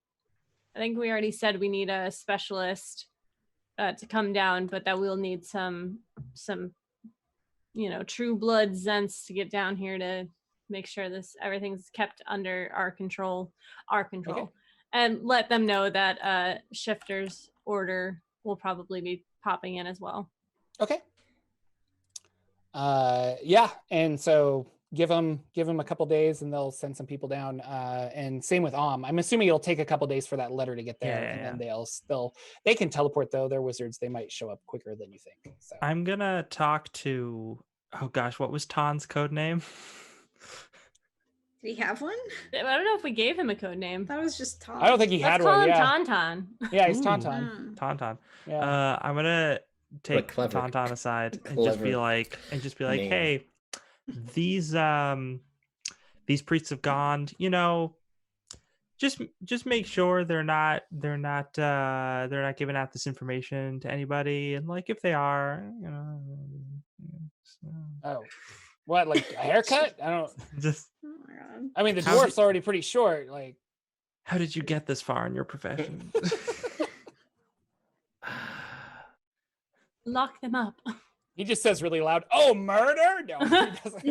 we already said we need a specialist to come down, but that we'll need some true blood Zents to get down here to make sure everything's kept under our control. Okay. And let them know that Shifter's order will probably be popping in as well. Okay. Yeah, and so give them a couple days, and they'll send some people down. And same with I'm assuming it'll take a couple days for that letter to get there, and then they can teleport though. They're wizards; they might show up quicker than you think. So I'm gonna talk to. Oh gosh, what was Ton's code name? Did he have one? I don't know if we gave him a code name. That was just Tom. I don't think he had one. Let's Yeah, call him Tauntaun. Yeah, he's Tauntaun. Tauntaun. Yeah. I'm gonna take clever. Tauntaun aside and Clever just be like, name. hey, these priests of Gond, just make sure they're not giving out this information to anybody, and like if they are, Oh, what, like a haircut? I don't. just. Oh my god. I mean, the dwarf's already pretty short. Like, how did you get this far in your profession? Lock them up. he just says really loud, "Oh, murder!" No, he doesn't.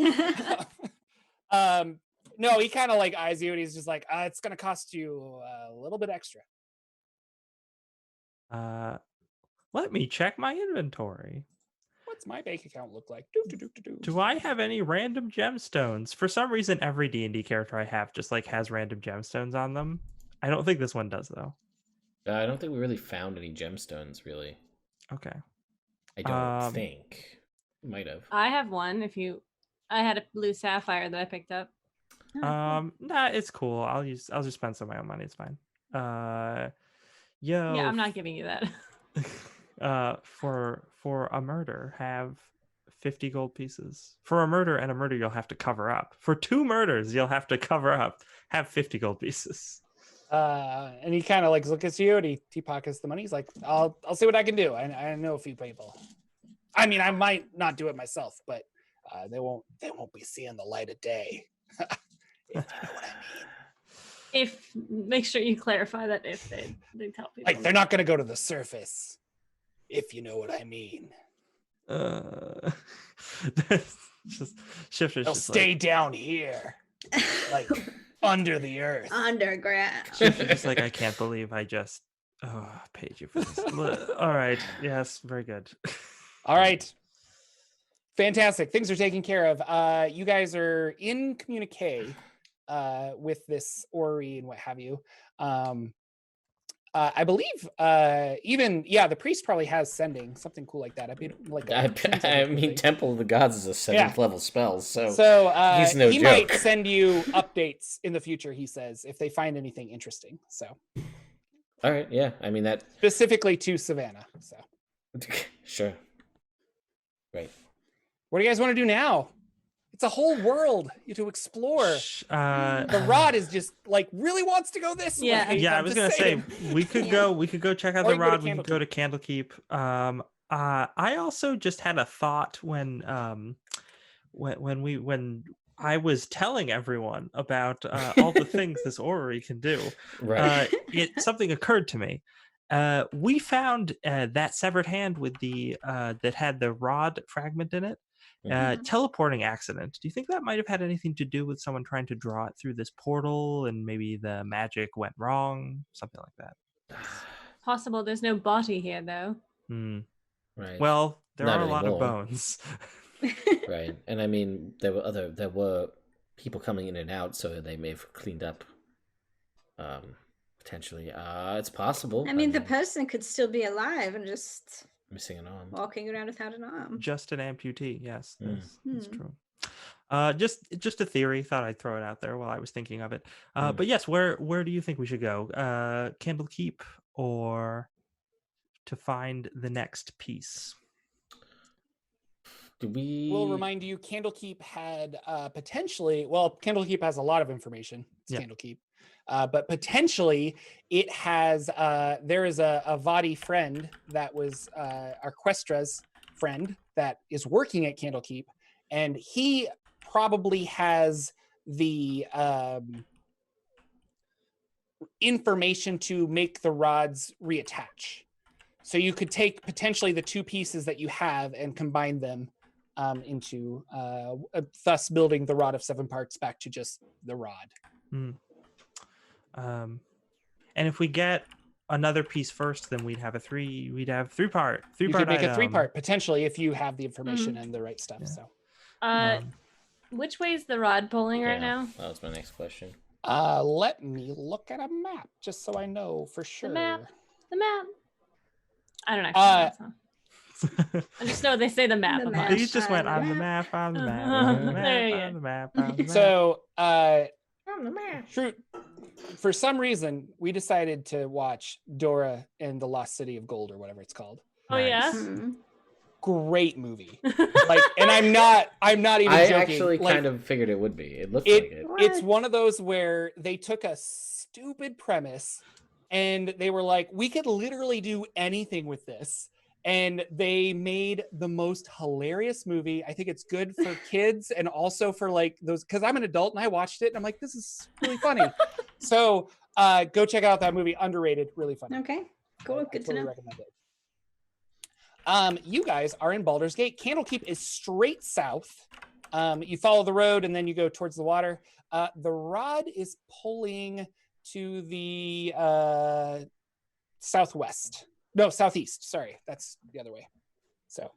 No, he kind of like eyes you, and he's just like, "It's gonna cost you a little bit extra." Let me check my inventory. What's my bank account look like? Do I have any random gemstones? For some reason, every D&D character I have just like has random gemstones on them. I don't think this one does though. I don't think we really found any gemstones, really. Okay. I don't think. Might have. I have one. I had a blue sapphire that I picked up. Nah, it's cool. I'll just spend some of my own money. It's fine. Yeah, I'm not giving you that. For a murder, have 50 gold pieces. For a murder and a murder, you'll have to cover up. For 2 murders, you'll have to cover up. Have 50 gold pieces. And he kind of like looks at you, and he pockets the money. He's like, I'll see what I can do. I know a few people. I mean, I might not do it myself, but they won't be seeing the light of day. If you know what I mean. Make sure you clarify that if they tell people. Like, they're not going to go to the surface, if you know what I mean. Just Shifter's. They'll just stay down here, like under the earth, Underground. Shifter's just like, I can't believe I just paid you for this. All right, yes, very good. All right, fantastic. Things are taken care of. You guys are in communique with this Orrery and what have you. I believe the priest probably has sending, something cool like that. I mean, Temple of the Gods is a 7th level spell, so he's no he joke. might send you updates in the future, he says, if they find anything interesting. So all right, yeah, I mean that specifically to Savannah. So sure. Right. What do you guys want to do now? It's a whole world to explore. The Rod is just like really wants to go this way. Yeah, I was gonna say we could go check out the Rod. We could go to Candlekeep. I also just had a thought when I was telling everyone about all the things this Orrery can do. Right. Something occurred to me. We found that severed hand with the that had the rod fragment in it. Teleporting accident. Do you think that might have had anything to do with someone trying to draw it through this portal and maybe the magic went wrong? Something like that. Possible. There's no body here, though. Right. Well, there Not are a lot of anymore. bones. Right. And I mean, there were people coming in and out, so they may have cleaned up. Potentially. It's possible. I mean, the person could still be alive and just missing an arm. walking around without an arm. Just an amputee. Yes, that's Hmm. true. Just a theory. Thought I'd throw it out there while I was thinking of it. But yes, where do you think we should go? Candlekeep or to find the next piece? We'll remind you, Candlekeep had potentially, well, Candlekeep has a lot of information. It's Candlekeep. But potentially it has, there is a Vadi friend that was Arquestra's friend that is working at Candlekeep, and he probably has the information to make the rods reattach. So you could take potentially the two pieces that you have and combine them into thus building the rod of 7 parts back to just the rod. And if we get another piece first, then we'd have three part. You could make a 3-part potentially if you have the information and the right stuff. Yeah. So which way is the rod pulling right now? That was my next question. Let me look at a map just so I know for sure. The map. I don't actually know. I just know they say the map. He just went on the map, on the map, on the map, on the map, on the map. So, for some reason, we decided to watch Dora and the Lost City of Gold or whatever it's called. Oh yeah, great movie. Like, and I'm not even I joking. actually like, kind of figured it would be. It looked like it. It's one of those where they took a stupid premise and they were like, we could literally do anything with this. And they made the most hilarious movie. I think it's good for kids and also for like those, because I'm an adult and I watched it and I'm like, this is really funny. So go check out that movie. Underrated, really funny. Okay, cool. Good to know. Recommend it. You guys are in Baldur's Gate. Candlekeep is straight south. You follow the road and then you go towards the water. The rod is pulling to the southwest. No, southeast. Sorry, that's the other way. So,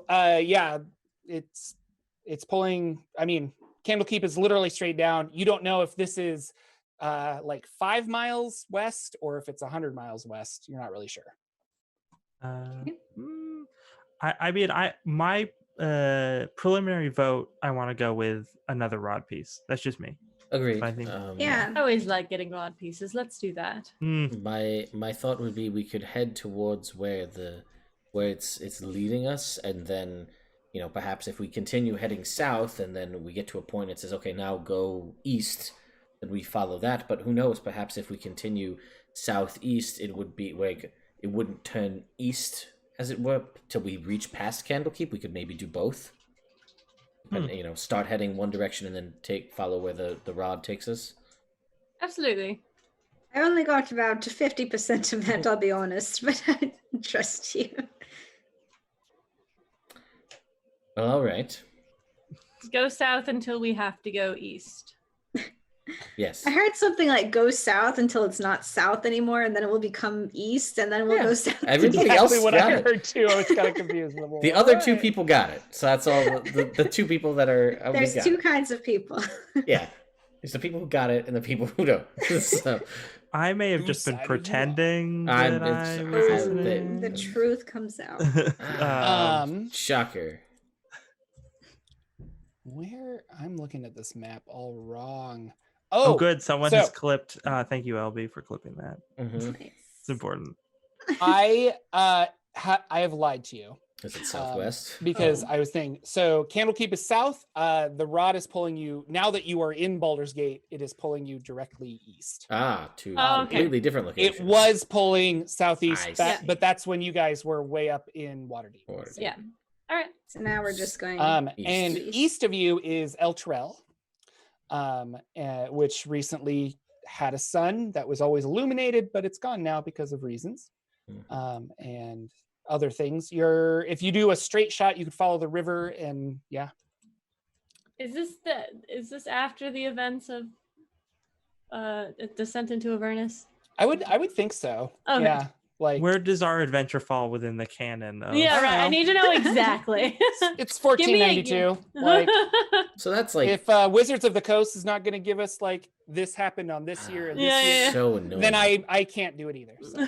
yeah, it's pulling. I mean, Candlekeep is literally straight down. You don't know if this is like 5 miles west or if it's 100 miles west. You're not really sure. My preliminary vote, I want to go with another rod piece. That's just me. Agreed. I think, I always like getting rod pieces. Let's do that. My thought would be we could head towards where it's leading us, and then perhaps if we continue heading south and then we get to a point that says, okay, now go east, then we follow that. But who knows? Perhaps if we continue southeast, it would be like it wouldn't turn east, as it were, till we reach past Candlekeep. We could maybe do both. And start heading one direction and then follow where the rod takes us. Absolutely. I only got about 50% of that, I'll be honest, but I trust you. Well, all right. Go south until we have to go east. Yes. I heard something like go south until it's not south anymore, and then it will become east, and then we'll go south. Everybody else what got I it. heard too. I was kind of confused. The other 2 people got it. So that's all the 2 people that are. There's 2 kinds of people. Yeah. There's the people who got it and the people who don't. So, I may have just been pretending that I was listening. The truth comes out. Shocker. Where I'm looking at this map all wrong. Oh, good. Someone has clipped. Thank you, LB, for clipping that. Nice. It's important. I have lied to you. Is it southwest? Because I was thinking, so Candlekeep is south. The rod is pulling you, now that you are in Baldur's Gate, it is pulling you directly east. To completely different locations. It was pulling southeast, Nice. but that's when you guys were way up in Waterdeep. Yeah. All right. So now we're just going east. And east of you is El Terrell, which recently had a sun that was always illuminated, but it's gone now because of reasons. And other things. If you do a straight shot, you could follow the river, and yeah. Is this after the events of Descent into Avernus? I would think so. Okay. Yeah. Like, where does our adventure fall within the canon of... Yeah, right. I know. need to know exactly. it's Give me a 1492. Like, So that's like if Wizards of the Coast is not going to give us like this happened on this year and this Yeah, year, yeah. so annoying. then I can't do it either. So.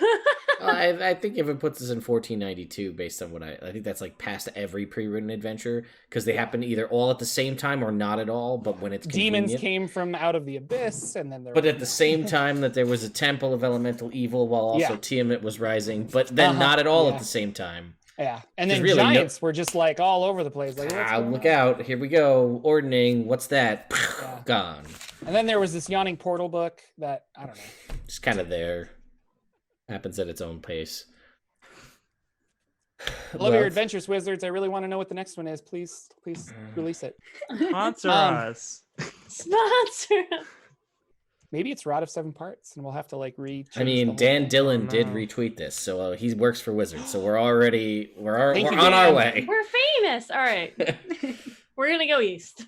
I think if it puts us in 1492, based on what I think that's like past every pre-written adventure, because they happen either all at the same time or not at all. But when it's Demons convenient. came from out of the abyss, and then But at the same time that there was a temple of elemental evil, while also Tiamat was rising, but then not at all at the same time. Yeah, and then really giants were just like all over the place. Like, what's going look on? out! Here we go. Ordning. What's that? Gone. And then there was this yawning portal book that I don't know. Just kind of there. Happens at its own pace. I love your adventures, Wizards. I really want to know what the next one is. Please release it. Sponsor us. Sponsor. Maybe it's Rod of 7 Parts, and we'll have to like I mean, Dan Dillon did retweet this, so he works for Wizards. So we're on our way. We're famous. All right, we're gonna go east.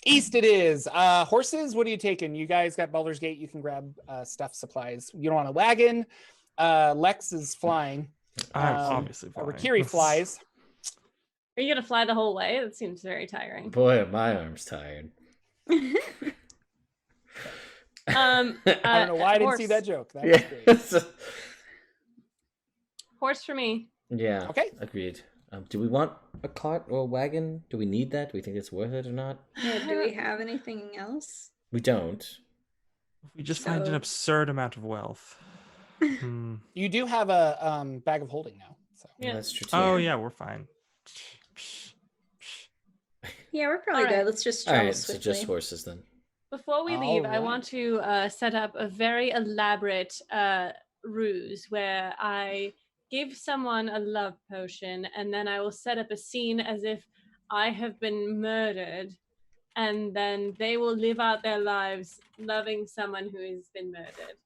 East it is. Horses, what are you taking? You guys got Baldur's Gate. You can grab stuff, supplies. You don't want a wagon. Lex is flying. I'm obviously flying. Rikiri flies. Are you gonna fly the whole way? That seems very tiring. Boy, are my arms tired. I don't know why I didn't see that joke. That was great. Horse for me. Yeah. Okay. Agreed. Do we want a cart or a wagon? Do we need that? Do we think it's worth it or not? Yeah, do we have anything else? We don't. We just find an absurd amount of wealth. You do have a bag of holding now. So. Yeah. That's true too. Oh yeah, we're fine. Yeah, we're probably good. Let's just All travel right, so swiftly. just horses then. Before we leave, I want to set up a very elaborate ruse where I give someone a love potion, and then I will set up a scene as if I have been murdered, and then they will live out their lives loving someone who has been murdered.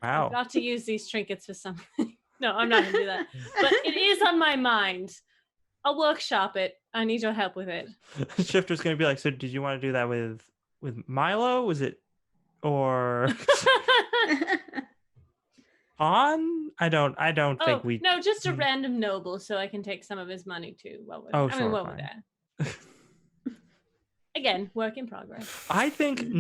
Wow. I've got to use these trinkets for something. No, I'm not going to do that. But it is on my mind. I'll workshop it. I need your help with it. Shifter's gonna be like, so did you want to do that with Milo? Was it or Han? I don't think we. No, just a random noble, so I can take some of his money too. While we're, Oh, I sure, mean, while we're fine. there. Again, work in progress. I think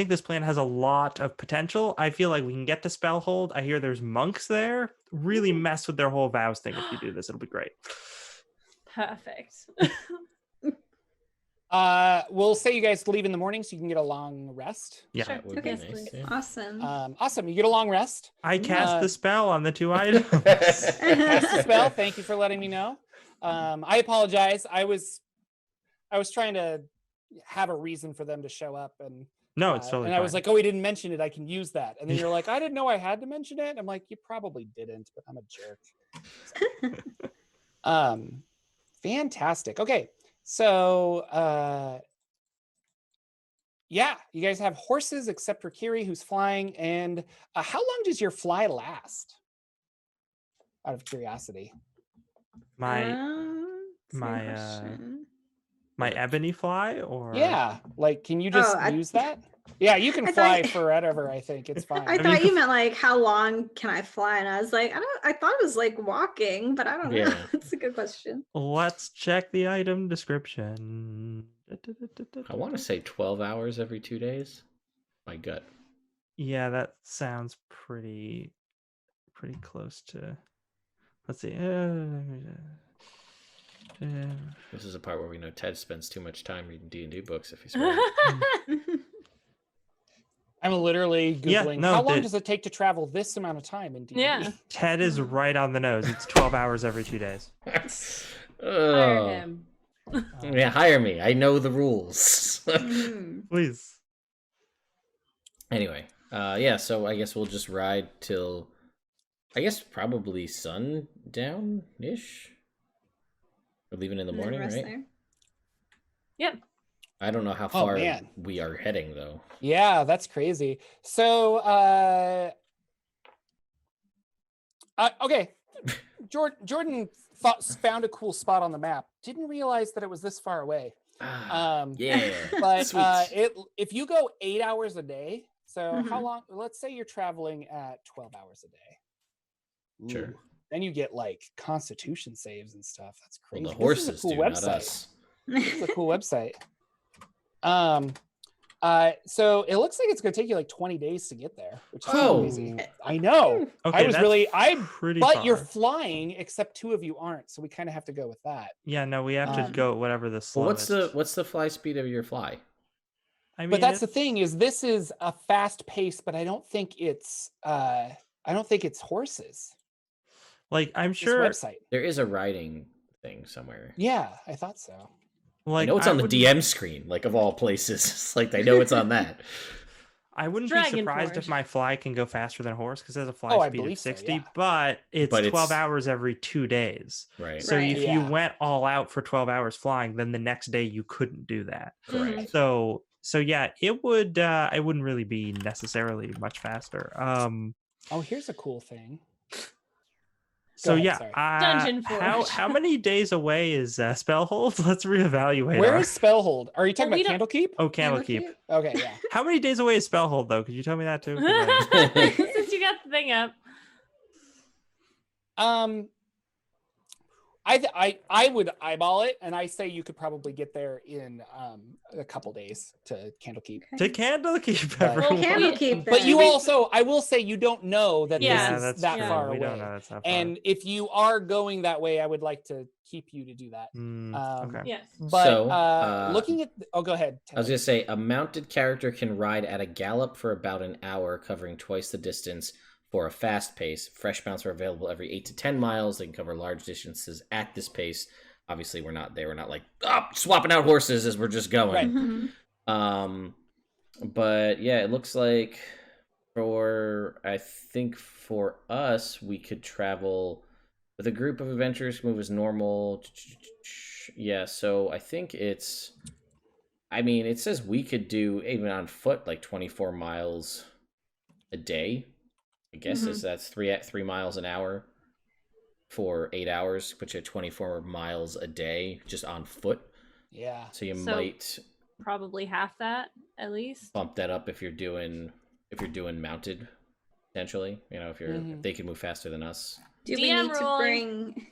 this plan has a lot of potential. I feel like we can get to Spellhold. I hear there's monks there. Really mess with their whole vows thing. If you do this, it'll be great. Perfect. We'll say you guys leave in the morning so you can get a long rest. Yeah. Sure. That would Okay. be nice. Yeah. Awesome. Awesome. You get a long rest. I cast the spell on the 2 items. Cast the spell. Thank you for letting me know. I apologize. I was trying to have a reason for them to show up, and No, it's totally and fine. I was like, oh, he didn't mention it. I can use that. And then you're like, I didn't know I had to mention it. I'm like, you probably didn't, but I'm a jerk. So, fantastic. Okay. So, yeah, you guys have horses except for Kiri, who's flying. And how long does your fly last? Out of curiosity. My ebony fly, or Yeah, like, can you just use that? Yeah, you can fly forever. I think it's fine. I thought you meant like how long can I fly, and I was like, I thought it was like walking, but I don't know. That's a good question. Let's check the item description. I want to say 12 hours every 2 days. My gut. Yeah, that sounds pretty close to. Let's see. This is a part where we know Ted spends too much time reading D&D books if he's right. I'm literally Googling, no, how long does it take to travel this amount of time in D&D? Yeah. Ted is right on the nose. It's 12 hours every 2 days. Hire him. Yeah, hire me. I know the rules. Please. Anyway, yeah, so I guess we'll just ride till, I guess probably sundown-ish? We're leaving in the morning, right? Yep. I don't know how Oh, far man. we are heading, though. Yeah, that's crazy. So, okay. Jordan found a cool spot on the map. Didn't realize that it was this far away. Yeah. But Sweet. if you go 8 hours a day, so how Mhm. long? Let's say you're traveling at 12 hours a day. Sure. Ooh, then you get like Constitution saves and stuff. That's Well, crazy. the This horses is a cool do, not website. us. This is a cool website. So it looks like it's going to take you like 20 days to get there, which is Oh. crazy. I know. Okay, that's pretty but far. you're flying, except 2 of you aren't, so we kind of have to go with that. Yeah, no, we have to go whatever the Well, slowest. what's the fly speed of your fly? I mean, But that's the thing is this is a fast pace, but I don't think it's horses. like I'm This sure. website. There is a riding thing somewhere. Yeah, I thought so. Like I know it's on the wouldn't- DM screen, like of all places. It's like I know it's on that. I wouldn't be Dragon surprised Forge. if my fly can go faster than a horse because it has a fly Oh, I speed of believe so, 60, yeah. but it's But 12 it's- hours every 2 days. Right. So Right. if you Yeah. went all out for 12 hours flying, then the next day you couldn't do that. Correct. So yeah, it wouldn't really be necessarily much faster. Oh, here's a cool thing. So ahead, yeah, sorry. Dungeon how Forge. many days away is Spellhold? Let's reevaluate. Where is Spellhold? Are you talking Well, we about Candlekeep? Oh, Candlekeep. Okay, yeah. How many days away is Spellhold though? Could you tell me that too? 'Cause I- Since you got the thing up. I would eyeball it, and I say you could probably get there in a couple days to Candlekeep. to Candlekeep, But- everyone. Candlekeep. But you then. also, I will say, you don't know that Yeah, this is that's that true. far We away. don't know that's that far. And if you are going that way, I would like to keep you to do that. Okay. Yes. But So, looking at, go ahead. I was gonna say a mounted character can ride at a gallop for about an hour, covering twice the distance for a fast pace. Fresh mounts are available every 8 to 10 miles. They can cover large distances at this pace. Obviously, we're not there. We're not like swapping out horses as we're just going. Right. Mhm. But yeah, it looks like I think for us, we could travel with a group of adventurers, move as normal. Yeah, so I think it says we could do even on foot like 24 miles a day. I guess that's 3 miles an hour for 8 hours, put you at 24 miles a day just on foot. Yeah. So you So- might Probably half that at least. bump that up if you're doing mounted, potentially. You know, if Mhm. they can move faster than us. Do we DM need to rolling.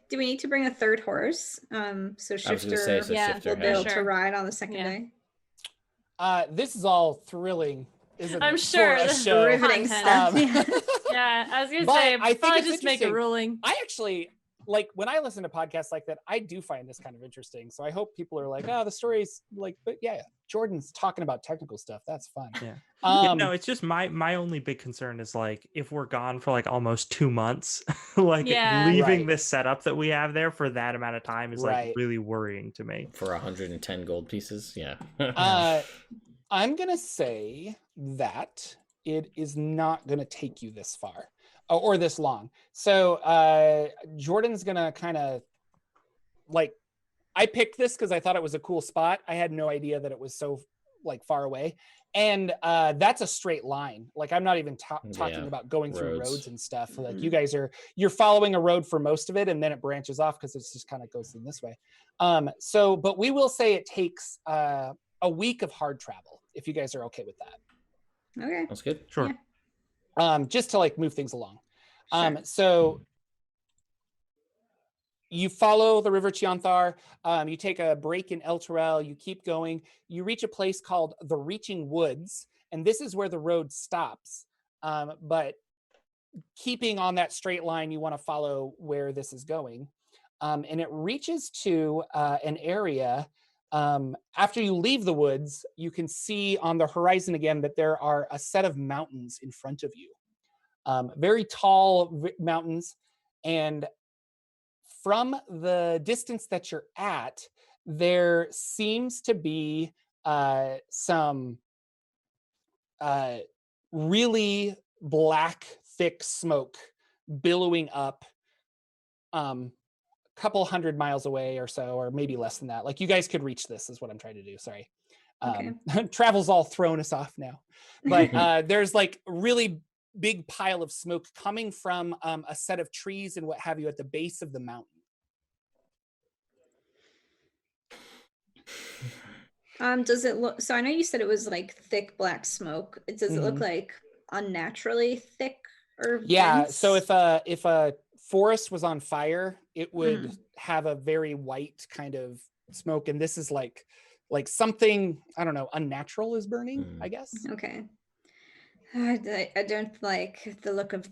bring a third horse? So I was gonna Shifter say, so yeah, Shifter will be able has. to ride on the second Yeah. day. This is all thrilling, isn't I'm it? sure For a this is show. Riveting content. stuff. Yeah. Yeah, I was gonna But say, I think probably it's just make it interesting. ruling. I actually like when I listen to podcasts like that, I do find this kind of interesting. So I hope people are like, oh, the story's like, but yeah, Jordan's talking about technical stuff. That's fun. Yeah. Yeah, Um, no, it's just my only big concern is like if we're gone for like almost 2 months, like Yeah. leaving Right. this setup that we have there for that amount of time is Right. like really worrying to me. For 110 gold pieces, yeah. I'm gonna say that it is not gonna take you this far or this long. So Jordan's gonna kind of like, I picked this because I thought it was a cool spot. I had no idea that it was so like far away, and that's a straight line. Like I'm not even talking Yeah, about going through roads. roads and stuff. Like Mhm. you guys you're following a road for most of it, and then it branches off because it just kind of goes in this way. So, but we will say it takes a week of hard travel if you guys are okay with that. Okay. That's good. Sure. Yeah. Just to like move things along. Sure. So you follow the river Chianthar, you take a break in El Terrell, you keep going, you reach a place called the Reaching Woods, and this is where the road stops. But keeping on that straight line, you want to follow where this is going. And it reaches to an area. After you leave the woods, you can see on the horizon again that there are a set of mountains in front of you. Very tall mountains. And from the distance that you're at, there seems to be some really black, thick smoke billowing up a couple 100 miles away or so, or maybe less than that. Like you guys could reach this is what I'm trying to do. Sorry. Travel's all thrown us off now, but there's like really big pile of smoke coming from a set of trees and what have you at the base of the mountain. Does it look, so I know you said it was like thick black smoke. Does it look like unnaturally thick or dense? So if a forest was on fire, it would have a very white kind of smoke, and this is like something, I don't know, unnatural is burning, I guess. Okay. I don't like the look of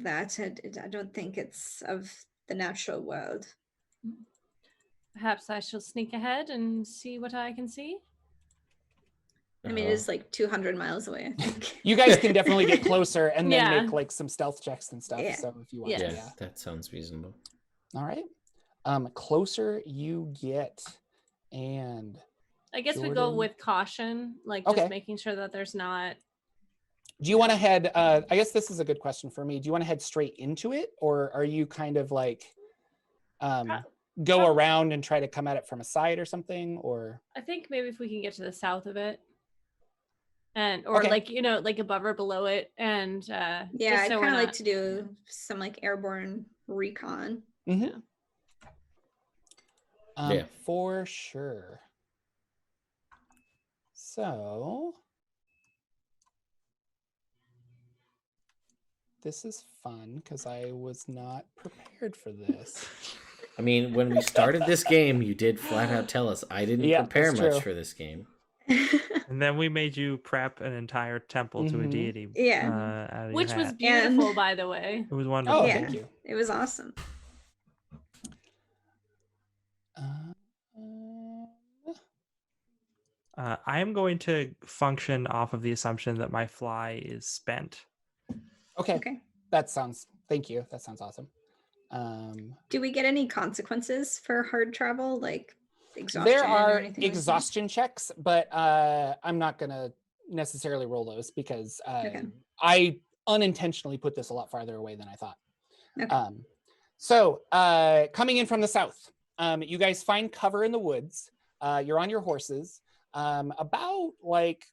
that. I don't think it's of the natural world. Perhaps I shall sneak ahead and see what I can see. I mean, it's like 200 miles away, I think. You guys can definitely get closer and then make like some stealth checks and stuff. Yeah. So if you want Yeah, to, that sounds reasonable. All right. Closer you get, and I guess we go with caution, like just making sure that there's not. Do you want to head? I guess this is a good question for me. Do you want to head straight into it, or are you kind of like go around and try to come at it from a side or something? Or I think maybe if we can get to the south of it, and or like like above or below it, and I'd kind of like to do some like airborne recon. For sure. So this is fun because I was not prepared for this. I mean, when we started this game, you did flat out tell us I didn't prepare much for this game. And then we made you prep an entire temple to a deity. Which was beautiful, by the way. It was wonderful. Oh, thank you. It was awesome. I am going to function off of the assumption that my fly is spent. Okay. Thank you. That sounds awesome. Do we get any consequences for hard travel, like exhaustion? There are or anything exhaustion checks, but I'm not going to necessarily roll those because I unintentionally put this a lot farther away than I thought. So coming in from the south, you guys find cover in the woods. You're on your horses. About like,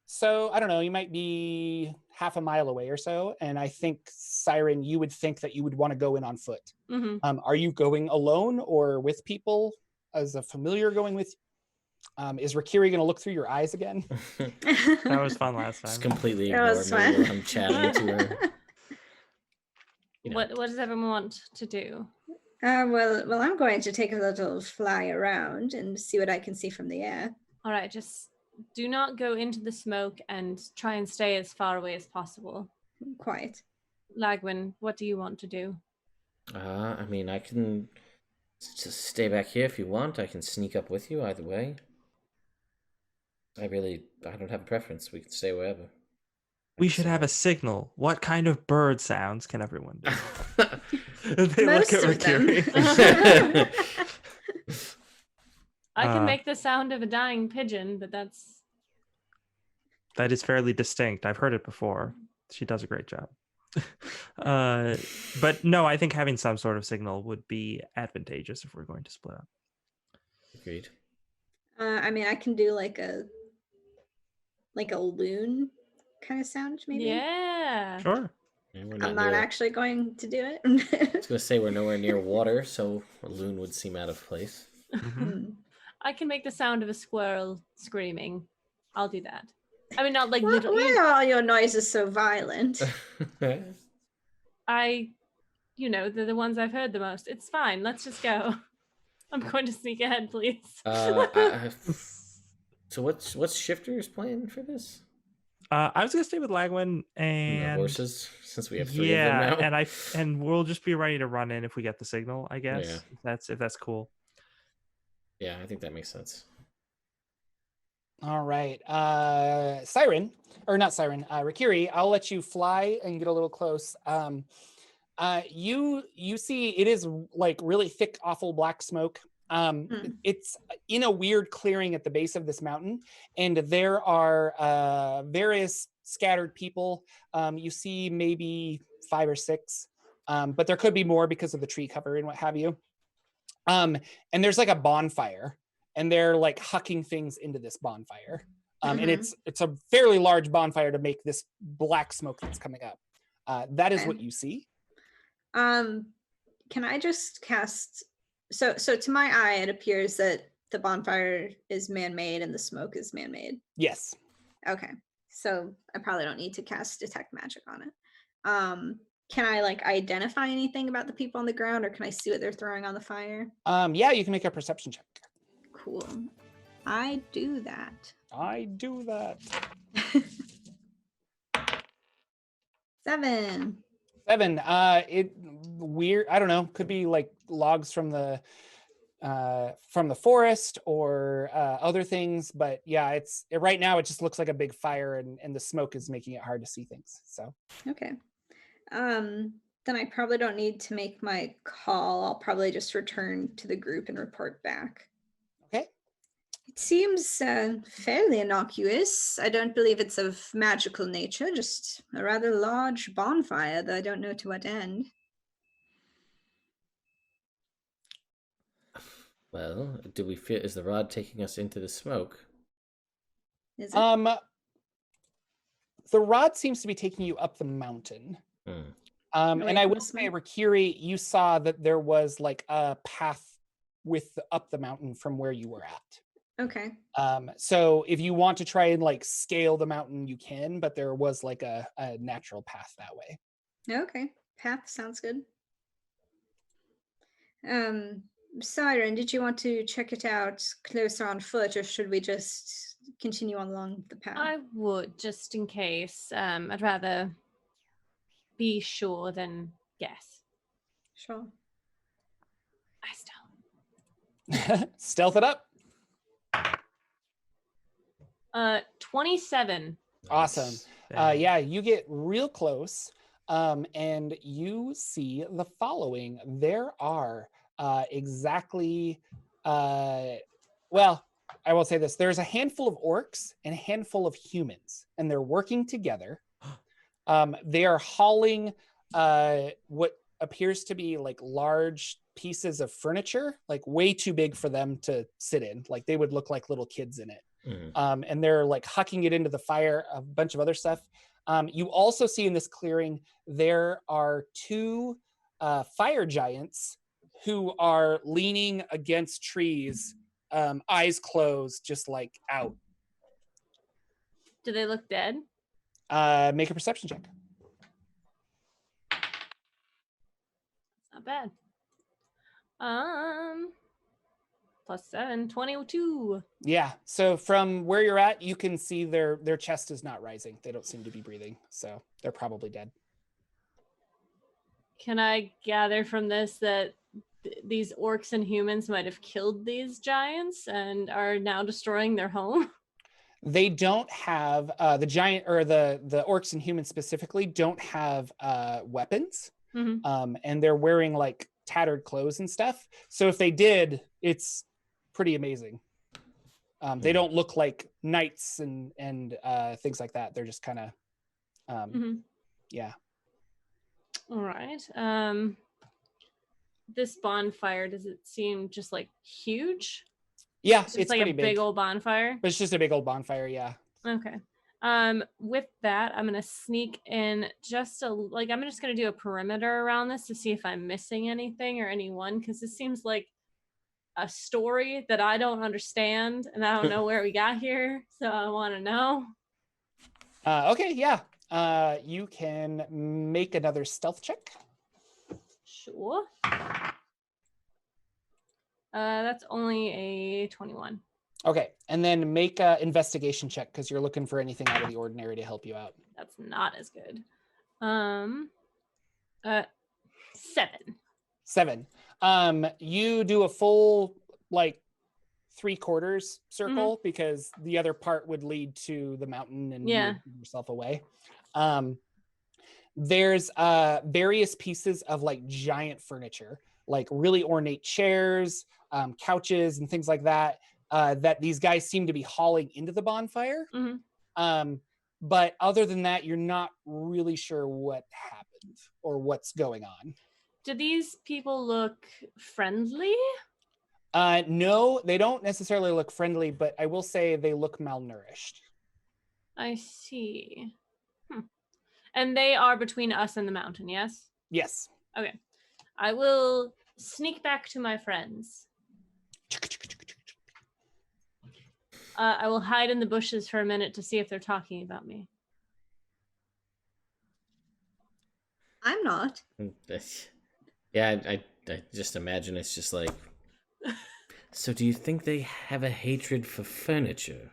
so I don't know, you might be half a mile away or so. And I think, Siren, you would think that you would want to go in on foot. Are you going alone or with people? As a familiar going with is Rakiri going to look through your eyes again? That was fun last time. Just completely ignore me while I'm chatting to her. What does everyone want to do? Well, I'm going to take a little fly around and see what I can see from the air. All right, just do not go into the smoke and try and stay as far away as possible. Quiet. Lagwin, what do you want to do? I mean, I can just stay back here if you want. I can sneak up with you either way. I don't have a preference. We can stay wherever. We should have a signal. What kind of bird sounds can everyone do? They Most look at of them. Rakiri. I can make the sound of a dying pigeon, but that is fairly distinct. I've heard it before. She does a great job. But no, I think having some sort of signal would be advantageous if we're going to split up. Agreed. I mean, I can do like a loon kind of sound, maybe. Yeah. Sure. Yeah, I'm not actually going to do it. I was going to say we're nowhere near water, so a loon would seem out of place. I can make the sound of a squirrel screaming. I'll do that. I mean, not like little. Why are all your noises so violent? They're the ones I've heard the most. It's fine. Let's just go. I'm going to sneak ahead, please. So what's Shifter's plan for this? I was gonna stay with Lagwin and the horses, since we have three of them now. and we'll just be ready to run in if we get the signal, I guess. Yeah. If that's cool. Yeah, I think that makes sense. All right. Rakiri, I'll let you fly and get a little close. You see it is like really thick, awful black smoke. It's in a weird clearing at the base of this mountain, and there are various scattered people. You see maybe 5 or 6, but there could be more because of the tree cover and what have you. And there's like a bonfire, and they're like hucking things into this bonfire. And Mhm. it's a fairly large bonfire to make this black smoke that's coming up. That is Okay. what you see. Can I just cast? So to my eye, it appears that the bonfire is man-made and the smoke is man-made. Yes. Okay, so I probably don't need to cast detect magic on it. Can I like identify anything about the people on the ground, or can I see what they're throwing on the fire? Yeah, you can make a perception check. Cool. I do that. I do that. 7. 7. It weird. I don't know. Could be like logs from the forest or other things. But yeah, right now. It just looks like a big fire, and the smoke is making it hard to see things. So Okay. Then I probably don't need to make my call. I'll probably just return to the group and report back. okay. It seems fairly innocuous. I don't believe it's of magical nature, just a rather large bonfire that I don't know to what end. Well, do we feel is the rod taking us into the smoke? Is it? The rod seems to be taking you up the mountain. Hmm. And I from will the say, smoke? Rakiri, you saw that there was like a path up the mountain from where you were at. Okay. So if you want to try and like scale the mountain, you can, but there was like a natural path that way. Okay. Path sounds good. Siren, did you want to check it out closer on foot, or should we just continue on along the path? I would, just in case. I'd rather be sure than guess. Sure. I still. Stealth it up. 27. Awesome. Nice. Yeah, you get real close, and you see the following. There are exactly, well, I will say this. There's a handful of orcs and a handful of humans, and they're working together. They are hauling what appears to be like large pieces of furniture, like way too big for them to sit in. Like they would look like little kids in it. Mm. And they're like hucking it into the fire, a bunch of other stuff. You also see in this clearing, there are 2 fire giants who are leaning against trees, eyes closed, just like out. Do they look dead? Make a perception check. Not bad. +7, 22. Yeah. So from where you're at, you can see their chest is not rising. They don't seem to be breathing. So they're probably dead. Can I gather from this that these orcs and humans might have killed these giants and are now destroying their home? They don't have the giant, or the orcs and humans specifically don't have weapons. Mm-hmm. And they're wearing like tattered clothes and stuff. So if they did, it's pretty amazing. They don't look like knights and things like that. They're just kind of, yeah. All right. This bonfire, does it seem just like huge? Yeah, It's like pretty a big. big old bonfire. But it's just a big old bonfire, yeah. Okay. With that, I'm gonna sneak in I'm just gonna do a perimeter around this to see if I'm missing anything or anyone, because this seems like a story that I don't understand and I don't know where we got here, so I want to know. Okay, yeah. You can make another stealth check. Sure. That's only a 21. Okay, and then make an investigation check because you're looking for anything out of the ordinary to help you out. That's not as good. 7. You do a full like 3/4 circle because the other part would lead to the mountain and you would give yourself away. There's various pieces of like giant furniture, like really ornate chairs, couches, and things like that. That these guys seem to be hauling into the bonfire. But other than that, you're not really sure what happened or what's going on. Do these people look friendly? No, they don't necessarily look friendly, but I will say they look malnourished. I see. And they are between us and the mountain, yes? Yes. Okay. I will sneak back to my friends. I will hide in the bushes for a minute to see if they're talking about me. I'm not. Yeah, I just imagine it's just like. So, do you think they have a hatred for furniture?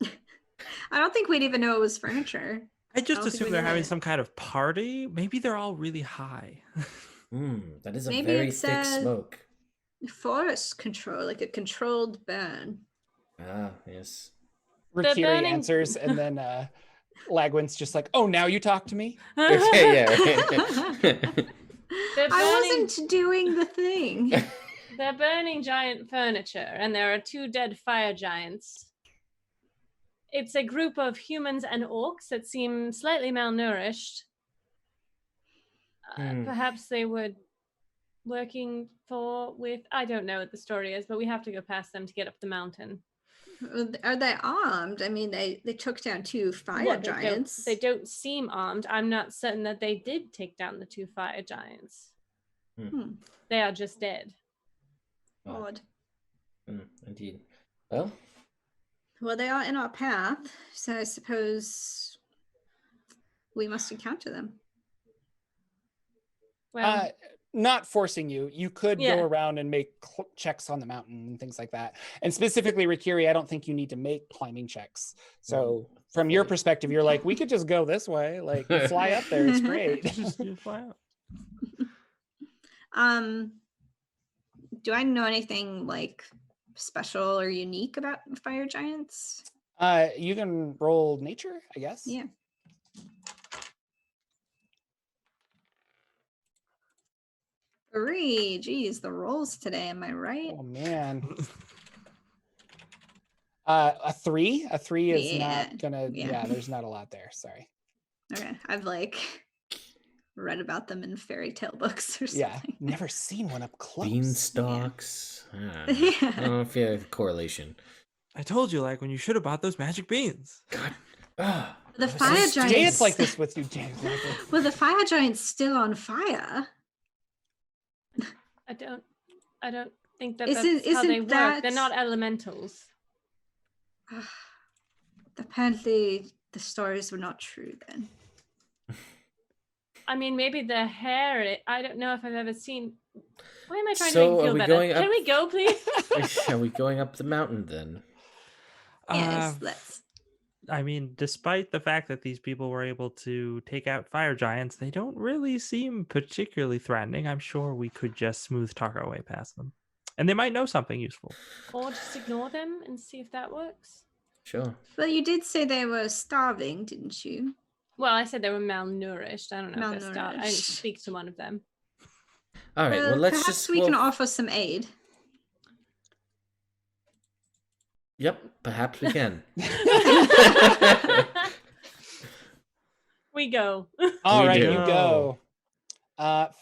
I don't think we'd even know it was furniture. I just don't think assume we they're know having it. some kind of party. Maybe they're all really high. That is a Maybe very it's, thick smoke. Forest control, like a controlled burn. Ah, yes. Rikiri burning- answers, and then Lagwin's just like, "Oh, now you talk to me." Yeah. I wasn't doing the thing. They're burning giant furniture, and there are 2 dead fire giants. It's a group of humans and orcs that seem slightly malnourished. Perhaps they were working with... I don't know what the story is, but we have to go past them to get up the mountain. Are they armed? I mean, they took down 2 fire giants. They don't seem armed. I'm not certain that they did take down the 2 fire giants. They are just dead. Odd. Indeed. Well, they are in our path, so I suppose we must encounter them. Well, Not forcing you. You could Yeah. go around and make checks on the mountain and things like that. And specifically, Rikiri, I don't think you need to make climbing checks. So from your perspective, you're like, we could just go this way. Like, fly up there. It's great. Just fly out. Do I know anything like special or unique about fire giants? You can roll nature, I guess. Yeah. Geez, the rolls today, am I right? Oh man. A 3 is not gonna. Yeah, there's not a lot there. Sorry. Okay, I've like read about them in fairy tale books or something. Yeah, never seen one up close. beanstalks. I don't know if you have a correlation. I told you, like, when you should have bought those magic beans. God. The fire Dance giants. like this with you, James. Well, the fire giant's still on fire. I don't think that Isn't- that's how they isn't work. that- They're not elementals. Apparently, the stories were not true then. I mean, maybe the hair. I don't know if I've ever seen. Why am I trying So, to make you are feel we better? going Can up- we go, please? Are we going up the mountain then? Yes, let's. I mean, despite the fact that these people were able to take out fire giants, they don't really seem particularly threatening. I'm sure we could just smooth talk our way past them. And they might know something useful. Or just ignore them and see if that works. Sure. Well, you did say they were starving, didn't you? Well, I said they were malnourished. I don't know if they're starved. I didn't Malnourished. speak to one of them. All right. Well, let's perhaps just. we can offer some aid. Yep. Perhaps we can. We go. All We right, do. you go.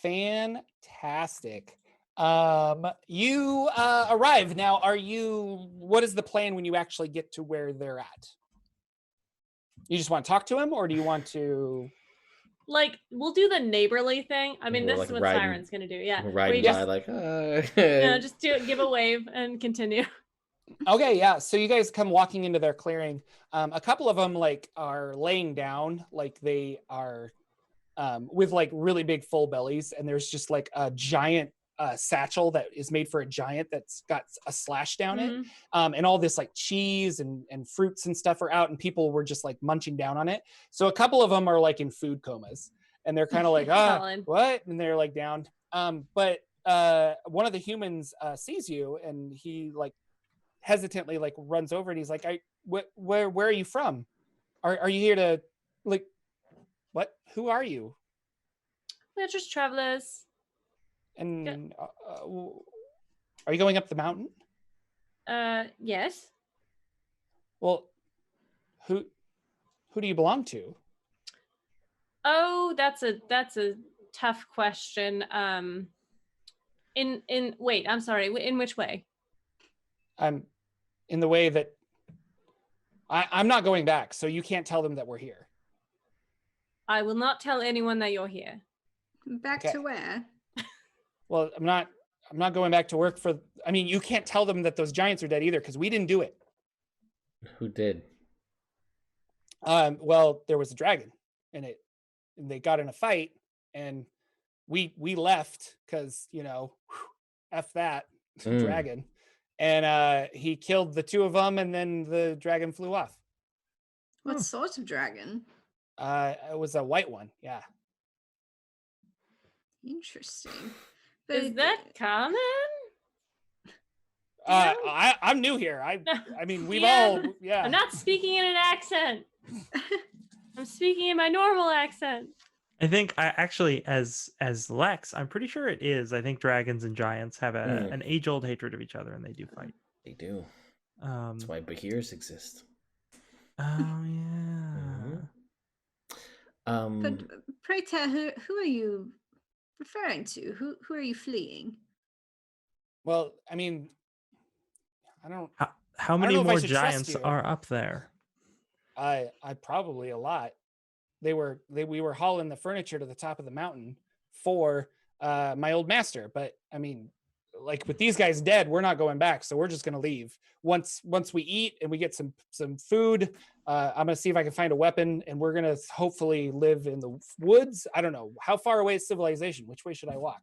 Fantastic. You arrive. Now, what is the plan when you actually get to where they're at? You just want to talk to him, or do you want to... Like, we'll do the neighborly thing. I mean, We're, this like, is what riding- Siren's gonna do. Yeah. We're Where riding you by just, like. just give a wave and continue. Okay, yeah. So you guys come walking into their clearing. A couple of them like are laying down, like they are with like really big full bellies, and there's just like a giant satchel that is made for a giant that's got a slash down it, and all this like cheese and fruits and stuff are out, and people were just like munching down on it. So a couple of them are like in food comas, and they're kind of like, Solid. what? And they're like down. But one of the humans sees you, and he like hesitantly like runs over, and he's like, where are you from? Are you here to like what? Who are you? We're just travelers. And are you going up the mountain? Yes. Well, who do you belong to? Oh, that's a tough question. Wait, I'm sorry. In which way? I'm in the way that I'm not going back, so you can't tell them that we're here. I will not tell anyone that you're here. Back Okay. to where? Well, I'm not going back to work for. I mean, you can't tell them that those giants are dead either because we didn't do it. Who did? Well, there was a dragon, and they got in a fight, and we left because f that dragon, and he killed the two of them, and then the dragon flew off. What sort of dragon? It was a white one. Yeah. Interesting. Is that common? I'm new here. I mean, we've Yeah. all. Yeah. I'm not speaking in an accent. I'm speaking in my normal accent. I think as Lex, I'm pretty sure it is. I think dragons and giants have an age-old hatred of each other, and they do fight. They do. Um, That's why Bahirs exist. Oh yeah. But pray tell, who are you referring to? Who are you fleeing? Well, I mean, I don't. How I don't many know if I more should trust giants you. are up there? I probably a lot. We were hauling the furniture to the top of the mountain for my old master, but I mean, like with these guys dead, we're not going back, so we're just gonna leave. Once we eat and we get some food, I'm gonna see if I can find a weapon, and we're gonna hopefully live in the woods. I don't know how far away is civilization. Which way should I walk?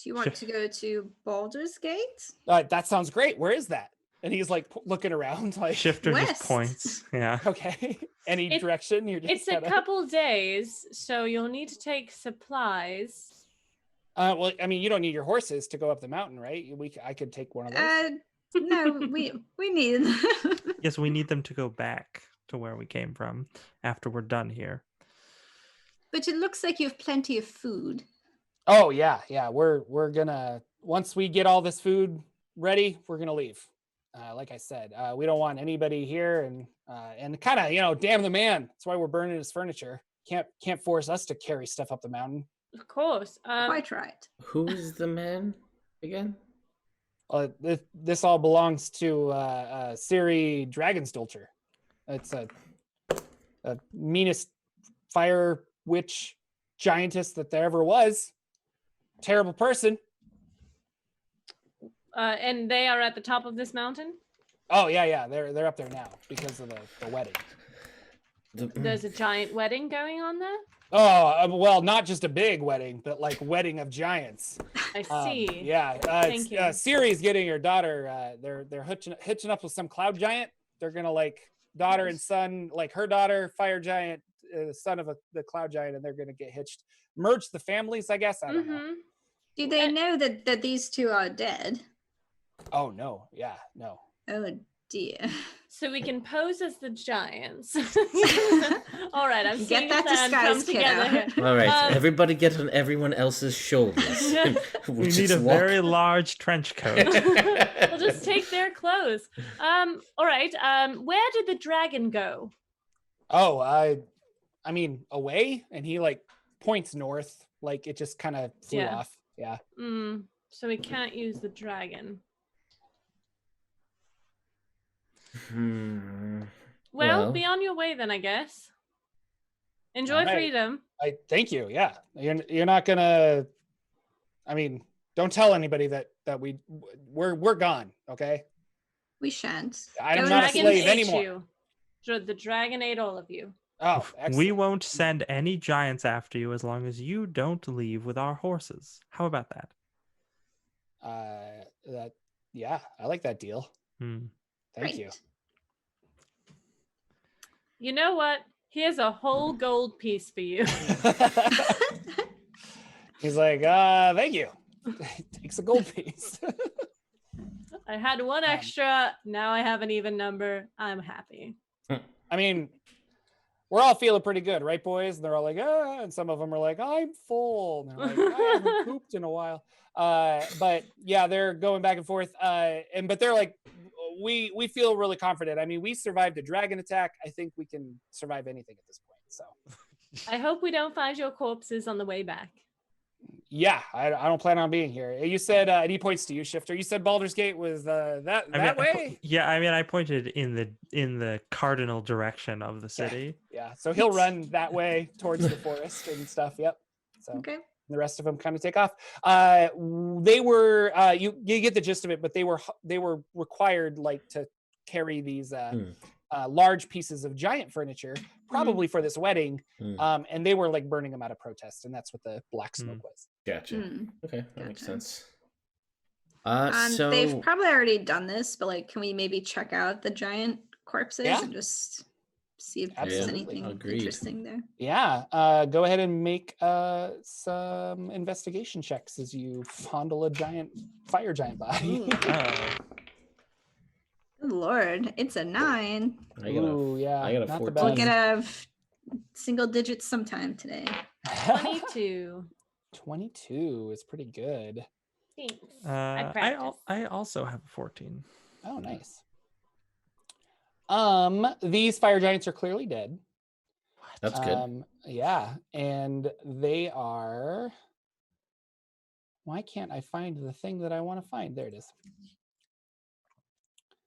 Do you want to go to Baldur's Gate? That sounds great. Where is that? And he's like looking around, like Shifter just West. points. Yeah. okay, any direction. You're just It's a kinda... couple days, so you'll need to take supplies. Well, I mean, you don't need your horses to go up the mountain, right? I could take one of those. No, we need them. Yes, we need them to go back to where we came from after we're done here. But it looks like you have plenty of food. Oh yeah. We're gonna once we get all this food ready, we're gonna leave. Like I said, we don't want anybody here, and kind of damn the man. That's why we're burning his furniture. Can't force us to carry stuff up the mountain. Of course. Quite right. Who's the man again? This all belongs to Ciri Dragonstolcher. It's a meanest fire witch giantess that there ever was. Terrible person. And they are at the top of this mountain? Oh yeah. They're up there now because of the wedding. There's a giant wedding going on there? Oh, well, not just a big wedding, but like wedding of giants. I see. Yeah. Thank you. Ciri's getting her daughter. They're hitching up with some cloud giant. They're gonna like daughter and son, like her daughter, fire giant, son of the cloud giant, and they're gonna get hitched. Merge the families, I guess. I don't know. Do they know that these two are dead? Oh no. Yeah. No. Oh dear. So we can pose as the giants. All right, I'm seeing Get that the plan come disguise kit together out. here. All right, everybody get on everyone else's shoulders. We need a very large trench coat. We'll just take their clothes. All right. Where did the dragon go? Oh, I mean, away, and he like points north, like it just kind of flew off. Yeah. So we can't use the dragon. Well, be on your way then, I guess. Enjoy freedom. I thank you. Yeah, you're not gonna. I mean, don't tell anybody that we're gone. Okay. We shan't. I'm The not a dragon slave ate anymore. you. The dragon ate all of you. Oh, excellent. We won't send any giants after you as long as you don't leave with our horses. How about that? Yeah, I like that deal. Thank you. You know what? Here's a whole gold piece for you. He's like, thank you. Takes a gold piece. I had one extra. Now I have an even number. I'm happy. I mean, we're all feeling pretty good, right, boys? And they're all like, and some of them are like, I'm full. And they're like, I haven't pooped in a while. But yeah, they're going back and forth. But they're like, we feel really confident. I mean, we survived a dragon attack. I think we can survive anything at this point. So I hope we don't find your corpses on the way back. Yeah, I don't plan on being here. You said, and he points to you, Shifter. You said Baldur's Gate was that way. I pointed in the cardinal direction of the city. Yeah, so he'll run that way towards the forest and stuff. Yep. So Okay. the rest of them kind of take off. They were you get the gist of it, but they were required like to carry these large pieces of giant furniture, probably for this wedding. And they were like burning them out of protest, and that's what the black smoke was. Gotcha. Okay, that makes sense. So they've probably already done this, but like, can we maybe check out the giant corpses and just see if there's anything interesting there? Yeah, go ahead and make some investigation checks as you fondle a fire giant body. Good Lord, it's a 9. I got a 14. We'll get a single digits sometime today. 22. 22 is pretty good. Thanks. I also have 14. Oh, nice. These fire giants are clearly dead. That's good. Yeah, and they are. Why can't I find the thing that I want to find? There it is.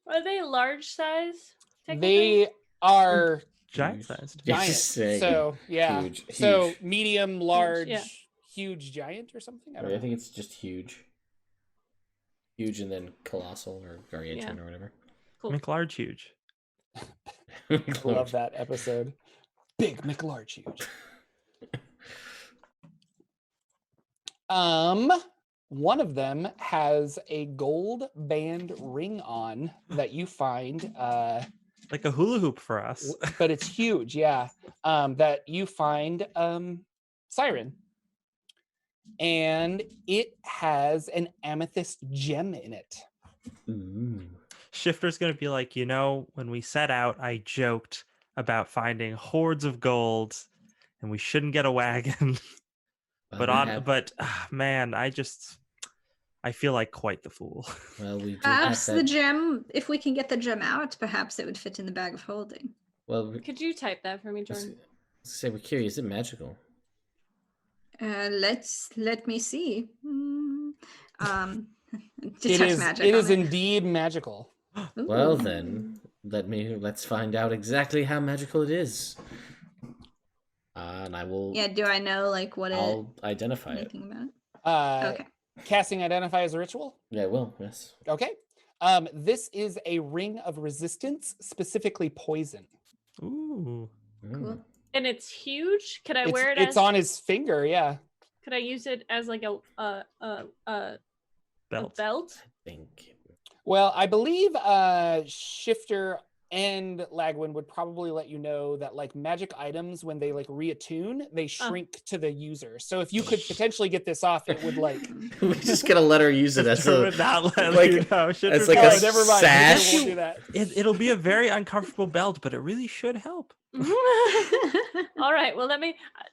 Are they large size? They are giant sized. Giant. So huge. So medium, large, huge, giant, or something. I think it's just huge. Huge and then colossal or gargantuan or whatever. Cool. McLarge huge. Love that episode. Big McLarge huge. One of them has a gold band ring on that you find like a hula hoop for us. But it's huge, that you find Siren. And it has an amethyst gem in it. Shifter's gonna be like, when we set out, I joked about finding hordes of gold and we shouldn't get a wagon. Man, I feel like quite the fool. Well, we do perhaps the gem, if we can get the gem out, perhaps it would fit in the bag of holding. Well, could you type that for me, Jordan? Say we're curious. Is it magical? Let me see. It is indeed magical. Well then, let's find out exactly how magical it is. And I will. Yeah. Do I know I'll identify anything it. About it? Okay. Casting identify as a ritual? Yeah, I will. Yes. Okay. This is a ring of resistance, specifically poison. Ooh. Cool. And it's huge. Could I wear it? It's on his finger. Yeah. Could I use it as like a belt? I think. Well, I believe Shifter and Lagwin would probably let you know that like magic items, when they like reattune, they shrink to the user. So if you could potentially get this off, it would like. We just gotta let her use it as a it's like a never mind. sash. We'll do that. It'll be a very uncomfortable belt, but it really should help. All right. Well,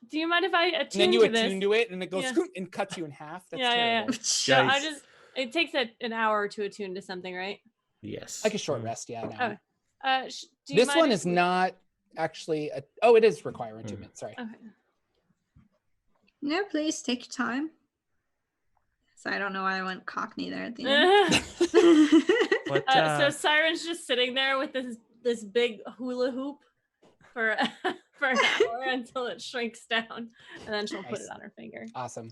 do you mind if I attune to this? And then you attune to it, and it goes and cuts you in half. That's terrible. Yeah. So it takes an hour to attune to something, right? Yes. Like a short rest. Yeah. No. This one is not actually. It is requiring 2 minutes. Sorry. Okay. No, please take your time. So I don't know why I went Cockney there at the end. So Siren's just sitting there with this big hula hoop for an hour until it shrinks down, and then she'll put it on her finger. Awesome.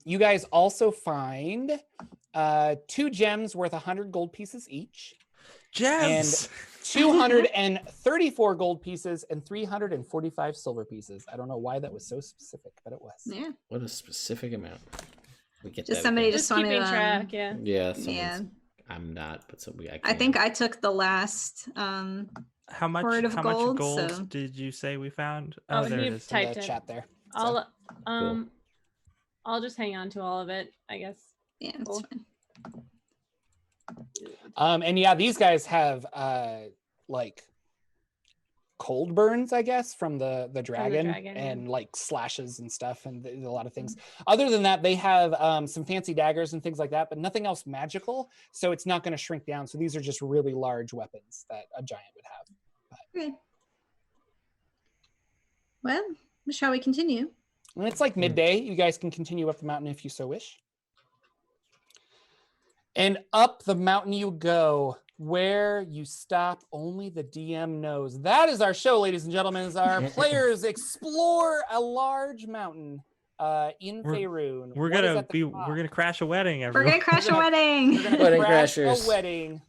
You guys also find 2 gems worth 100 gold pieces each. Gems. And 234 gold pieces and 345 silver pieces. I don't know why that was so specific, but it was. Yeah. What a specific amount. We get just that somebody again. just wanted keeping track. Yeah. I'm not, but I think I took the last how much gold did you say we found? Oh, there it you've is. typed in the chat there. So. Cool. I'll just hang on to all of it, I guess. Yeah, that's fine. And these guys have like cold burns, I guess, from the dragon, and like slashes and stuff, and a lot of things. Other than that, they have some fancy daggers and things like that, but nothing else magical, so it's not going to shrink down. So these are just really large weapons that a giant would have. Okay. Well, shall we continue? And it's like midday. You guys can continue up the mountain if you so wish. And up the mountain you go. Where you stop, only the DM knows. That is our show, ladies and gentlemen, as our players explore a large mountain in Faerun. We're gonna crash a wedding, everyone. We're gonna crash a wedding. We're gonna Wedding crash crashers. a wedding.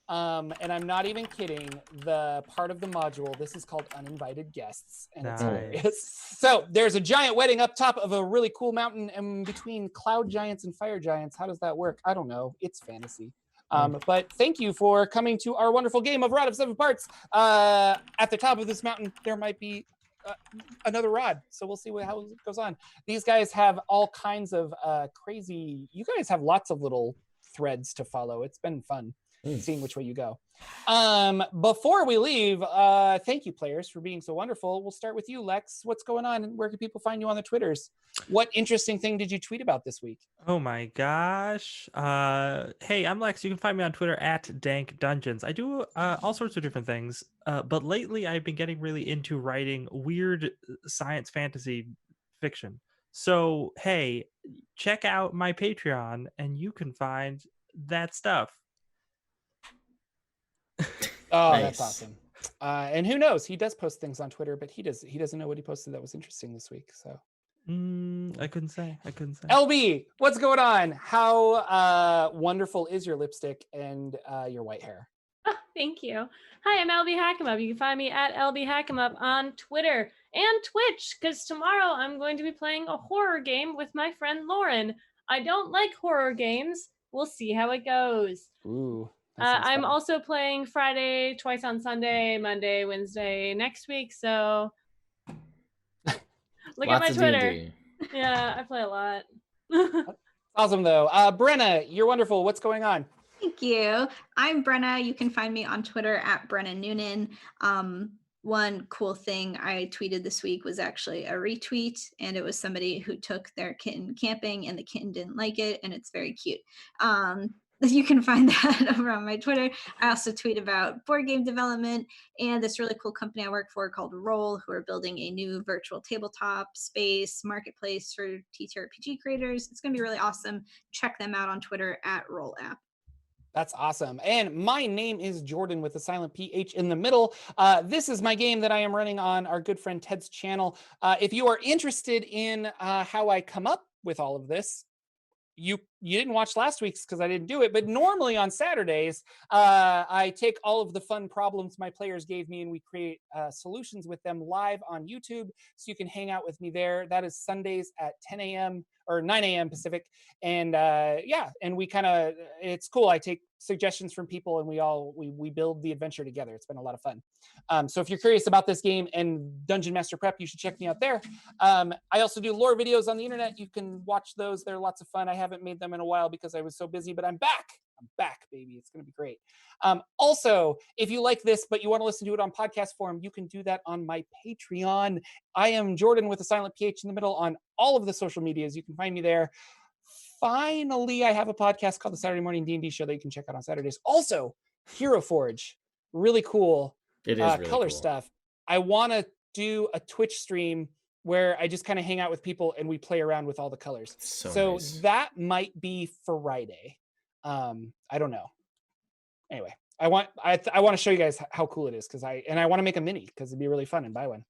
And I'm not even kidding. The part of the module, this is called Uninvited Guests, and it's hilarious. So there's a giant wedding up top of a really cool mountain, and between cloud giants and fire giants. How does that work? I don't know. It's fantasy. But thank you for coming to our wonderful game of Rod of Seven Parts. At the top of this mountain, there might be another rod. So we'll see how it goes on. These guys have all kinds of crazy... You guys have lots of little threads to follow. It's been fun seeing which way you go. Before we leave, thank you, players, for being so wonderful. We'll start with you, Lex. What's going on? Where can people find you on the Twitters? What interesting thing did you tweet about this week? Oh my gosh. Hey, I'm Lex. You can find me on Twitter at Dank Dungeons. I do all sorts of different things, but lately I've been getting really into writing weird science fantasy fiction. So, hey, check out my Patreon and you can find that stuff. Oh, Nice. That's awesome. And who knows? He does post things on Twitter, but he doesn't know what he posted that was interesting this week. So I couldn't say. LB, what's going on? How wonderful is your lipstick and your white hair? Oh, thank you. Hi, I'm LB Hackemup. You can find me at LB Hackemup on Twitter and Twitch, because tomorrow I'm going to be playing a horror game with my friend Lauren. I don't like horror games. We'll see how it goes. Ooh. I'm also playing Friday, twice on Sunday, Monday, Wednesday next week. So look at my Twitter. D&D. Yeah, I play a lot. Awesome, though. Brenna, you're wonderful. What's going on? Thank you. I'm Brenna. You can find me on Twitter at Brenna Noonan. One cool thing I tweeted this week was actually a retweet, and it was somebody who took their kitten camping and the kitten didn't like it, and it's very cute. You can find that over on my Twitter. I also tweet about board game development and this really cool company I work for called Roll, who are building a new virtual tabletop space marketplace for TTRPG creators. It's going to be really awesome. Check them out on Twitter at Roll App. That's awesome. And my name is Jordan with a silent PH in the middle. This is my game that I am running on our good friend Ted's channel. If you are interested in how I come up with all of this, you didn't watch last week's because I didn't do it, but normally on Saturdays, I take all of the fun problems my players gave me and we create solutions with them live on YouTube. So you can hang out with me there. That is Sundays at 10 a.m. or 9 a.m. Pacific. And and we it's cool. I take suggestions from people and we build the adventure together. It's been a lot of fun. So if you're curious about this game and Dungeon Master Prep, you should check me out there. I also do lore videos on the internet. You can watch those. They're lots of fun. I haven't made them in a while because I was so busy, but I'm back. I'm back, baby. It's going to be great. Also, if you like this, but you want to listen to it on podcast form, you can do that on my Patreon. I am Jordan with a silent PH in the middle on all of the social medias. You can find me there. Finally, I have a podcast called the Saturday Morning D&D Show that you can check out on Saturdays. Also, Hero Forge, really cool. It is really color cool. stuff. I want to do a Twitch stream where I just kind of hang out with people and we play around with all the colors. So nice. that might be Friday. I don't know. Anyway, I want to show you guys how cool it is because I want to make a mini because it'd be really fun and buy one.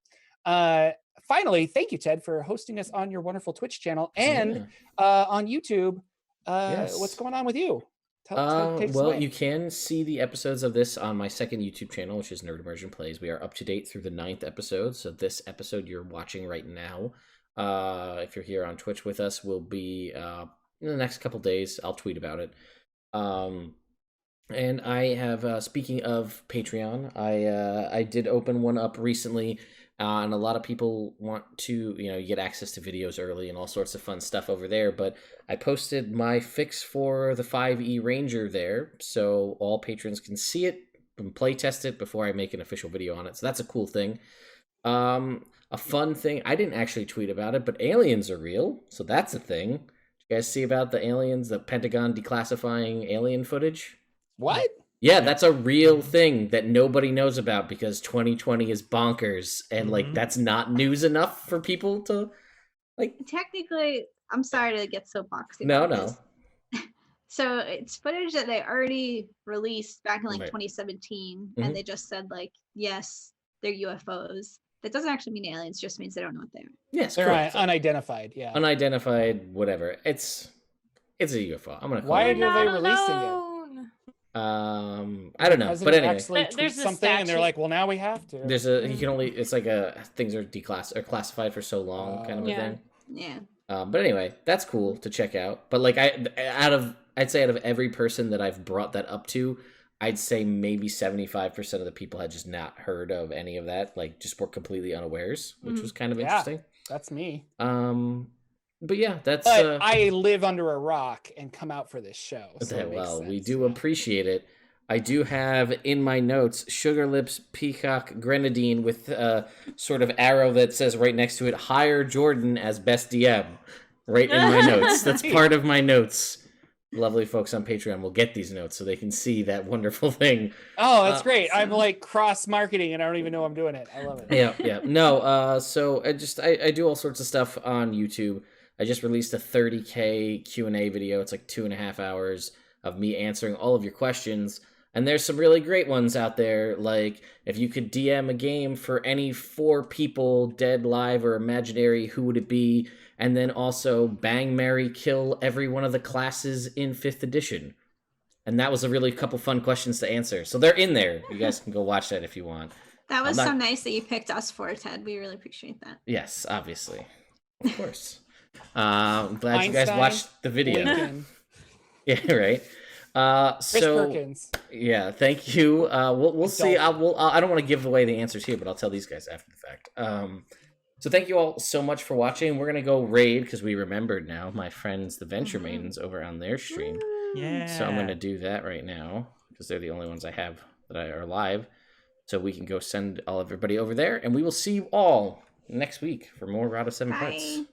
Finally, thank you, Ted, for hosting us on your wonderful Twitch channel and on YouTube. Yes. What's going on with you? Take us Well, away. you can see the episodes of this on my second YouTube channel, which is Nerd Immersion Plays. We are up to date through the 9th episode. So this episode you're watching right now, if you're here on Twitch with us, will be in the next couple days. I'll tweet about it. And I have, speaking of Patreon, I did open one up recently. And a lot of people want to, you get access to videos early and all sorts of fun stuff over there. But I posted my fix for the 5e Ranger there, so all patrons can see it and play test it before I make an official video on it. So that's a cool thing. A fun thing, I didn't actually tweet about it, but aliens are real, so that's a thing. Did you guys see about the aliens, the Pentagon declassifying alien footage? What? Yeah, that's a real thing that nobody knows about because 2020 is bonkers, and that's not news enough for people to Like, Technically, I'm sorry to get soapboxy. no, about no. this. So it's footage that they already released back in like Right. 2017, Mhm. and they just said like, yes, they're UFOs. That doesn't actually mean aliens; just means they don't know what they are. Yes, They're correct. unidentified. Yeah. Unidentified, whatever. It's a UFO. I'm gonna call Why it. are a they UFO. releasing it? alone. I don't know, President but anyway, actually There's tweets a something, and they're statute. like, "Well, now we have to." there's a you can only. It's like things are classified for so long, kind of a Yeah. thing. Yeah. But anyway, that's cool to check out. But like I'd say out of every person that I've brought that up to, I'd say maybe 75% of the people had just not heard of any of that, like just were completely unawares, which was kind of Yeah. interesting. That's me. But yeah, that's But I live under a rock and come out for this show. So it makes well, we sense, do yeah. appreciate it. I do have in my notes Sugar Lips Peacock Grenadine with sort of arrow that says right next to it, hire Jordan as best DM. Right in my notes. That's part of my notes. Lovely folks on Patreon will get these notes so they can see that wonderful thing. Oh, that's great. I'm like cross marketing and I don't even know I'm doing it. I love it. Yeah. No, so I do all sorts of stuff on YouTube. I just released a 30K Q&A video. It's like 2.5 hours of me answering all of your questions. And there's some really great ones out there, like if you could DM a game for any 4 people, dead, live, or imaginary, who would it be? And then also bang, marry, kill every one of the classes in 5th edition. And that was a really couple fun questions to answer. So they're in there. You guys can go watch that if you want. That was so nice that you picked us for it, Ted. We really appreciate that. Yes, obviously. Of course. I'm glad you guys watched the video. Lincoln, Yeah, right. Chris Perkins. Yeah, thank you. We'll see. I don't want to give away the answers here, but I'll tell these guys after the fact. So thank you all so much for watching. We're gonna go raid because we remembered now my friends, the Venture Maidens, over on their stream. Yeah. So I'm gonna do that right now because they're the only ones I have that are live. So we can go send everybody over there, and we will see you all next week for more Rod of 7 Parts. Bye.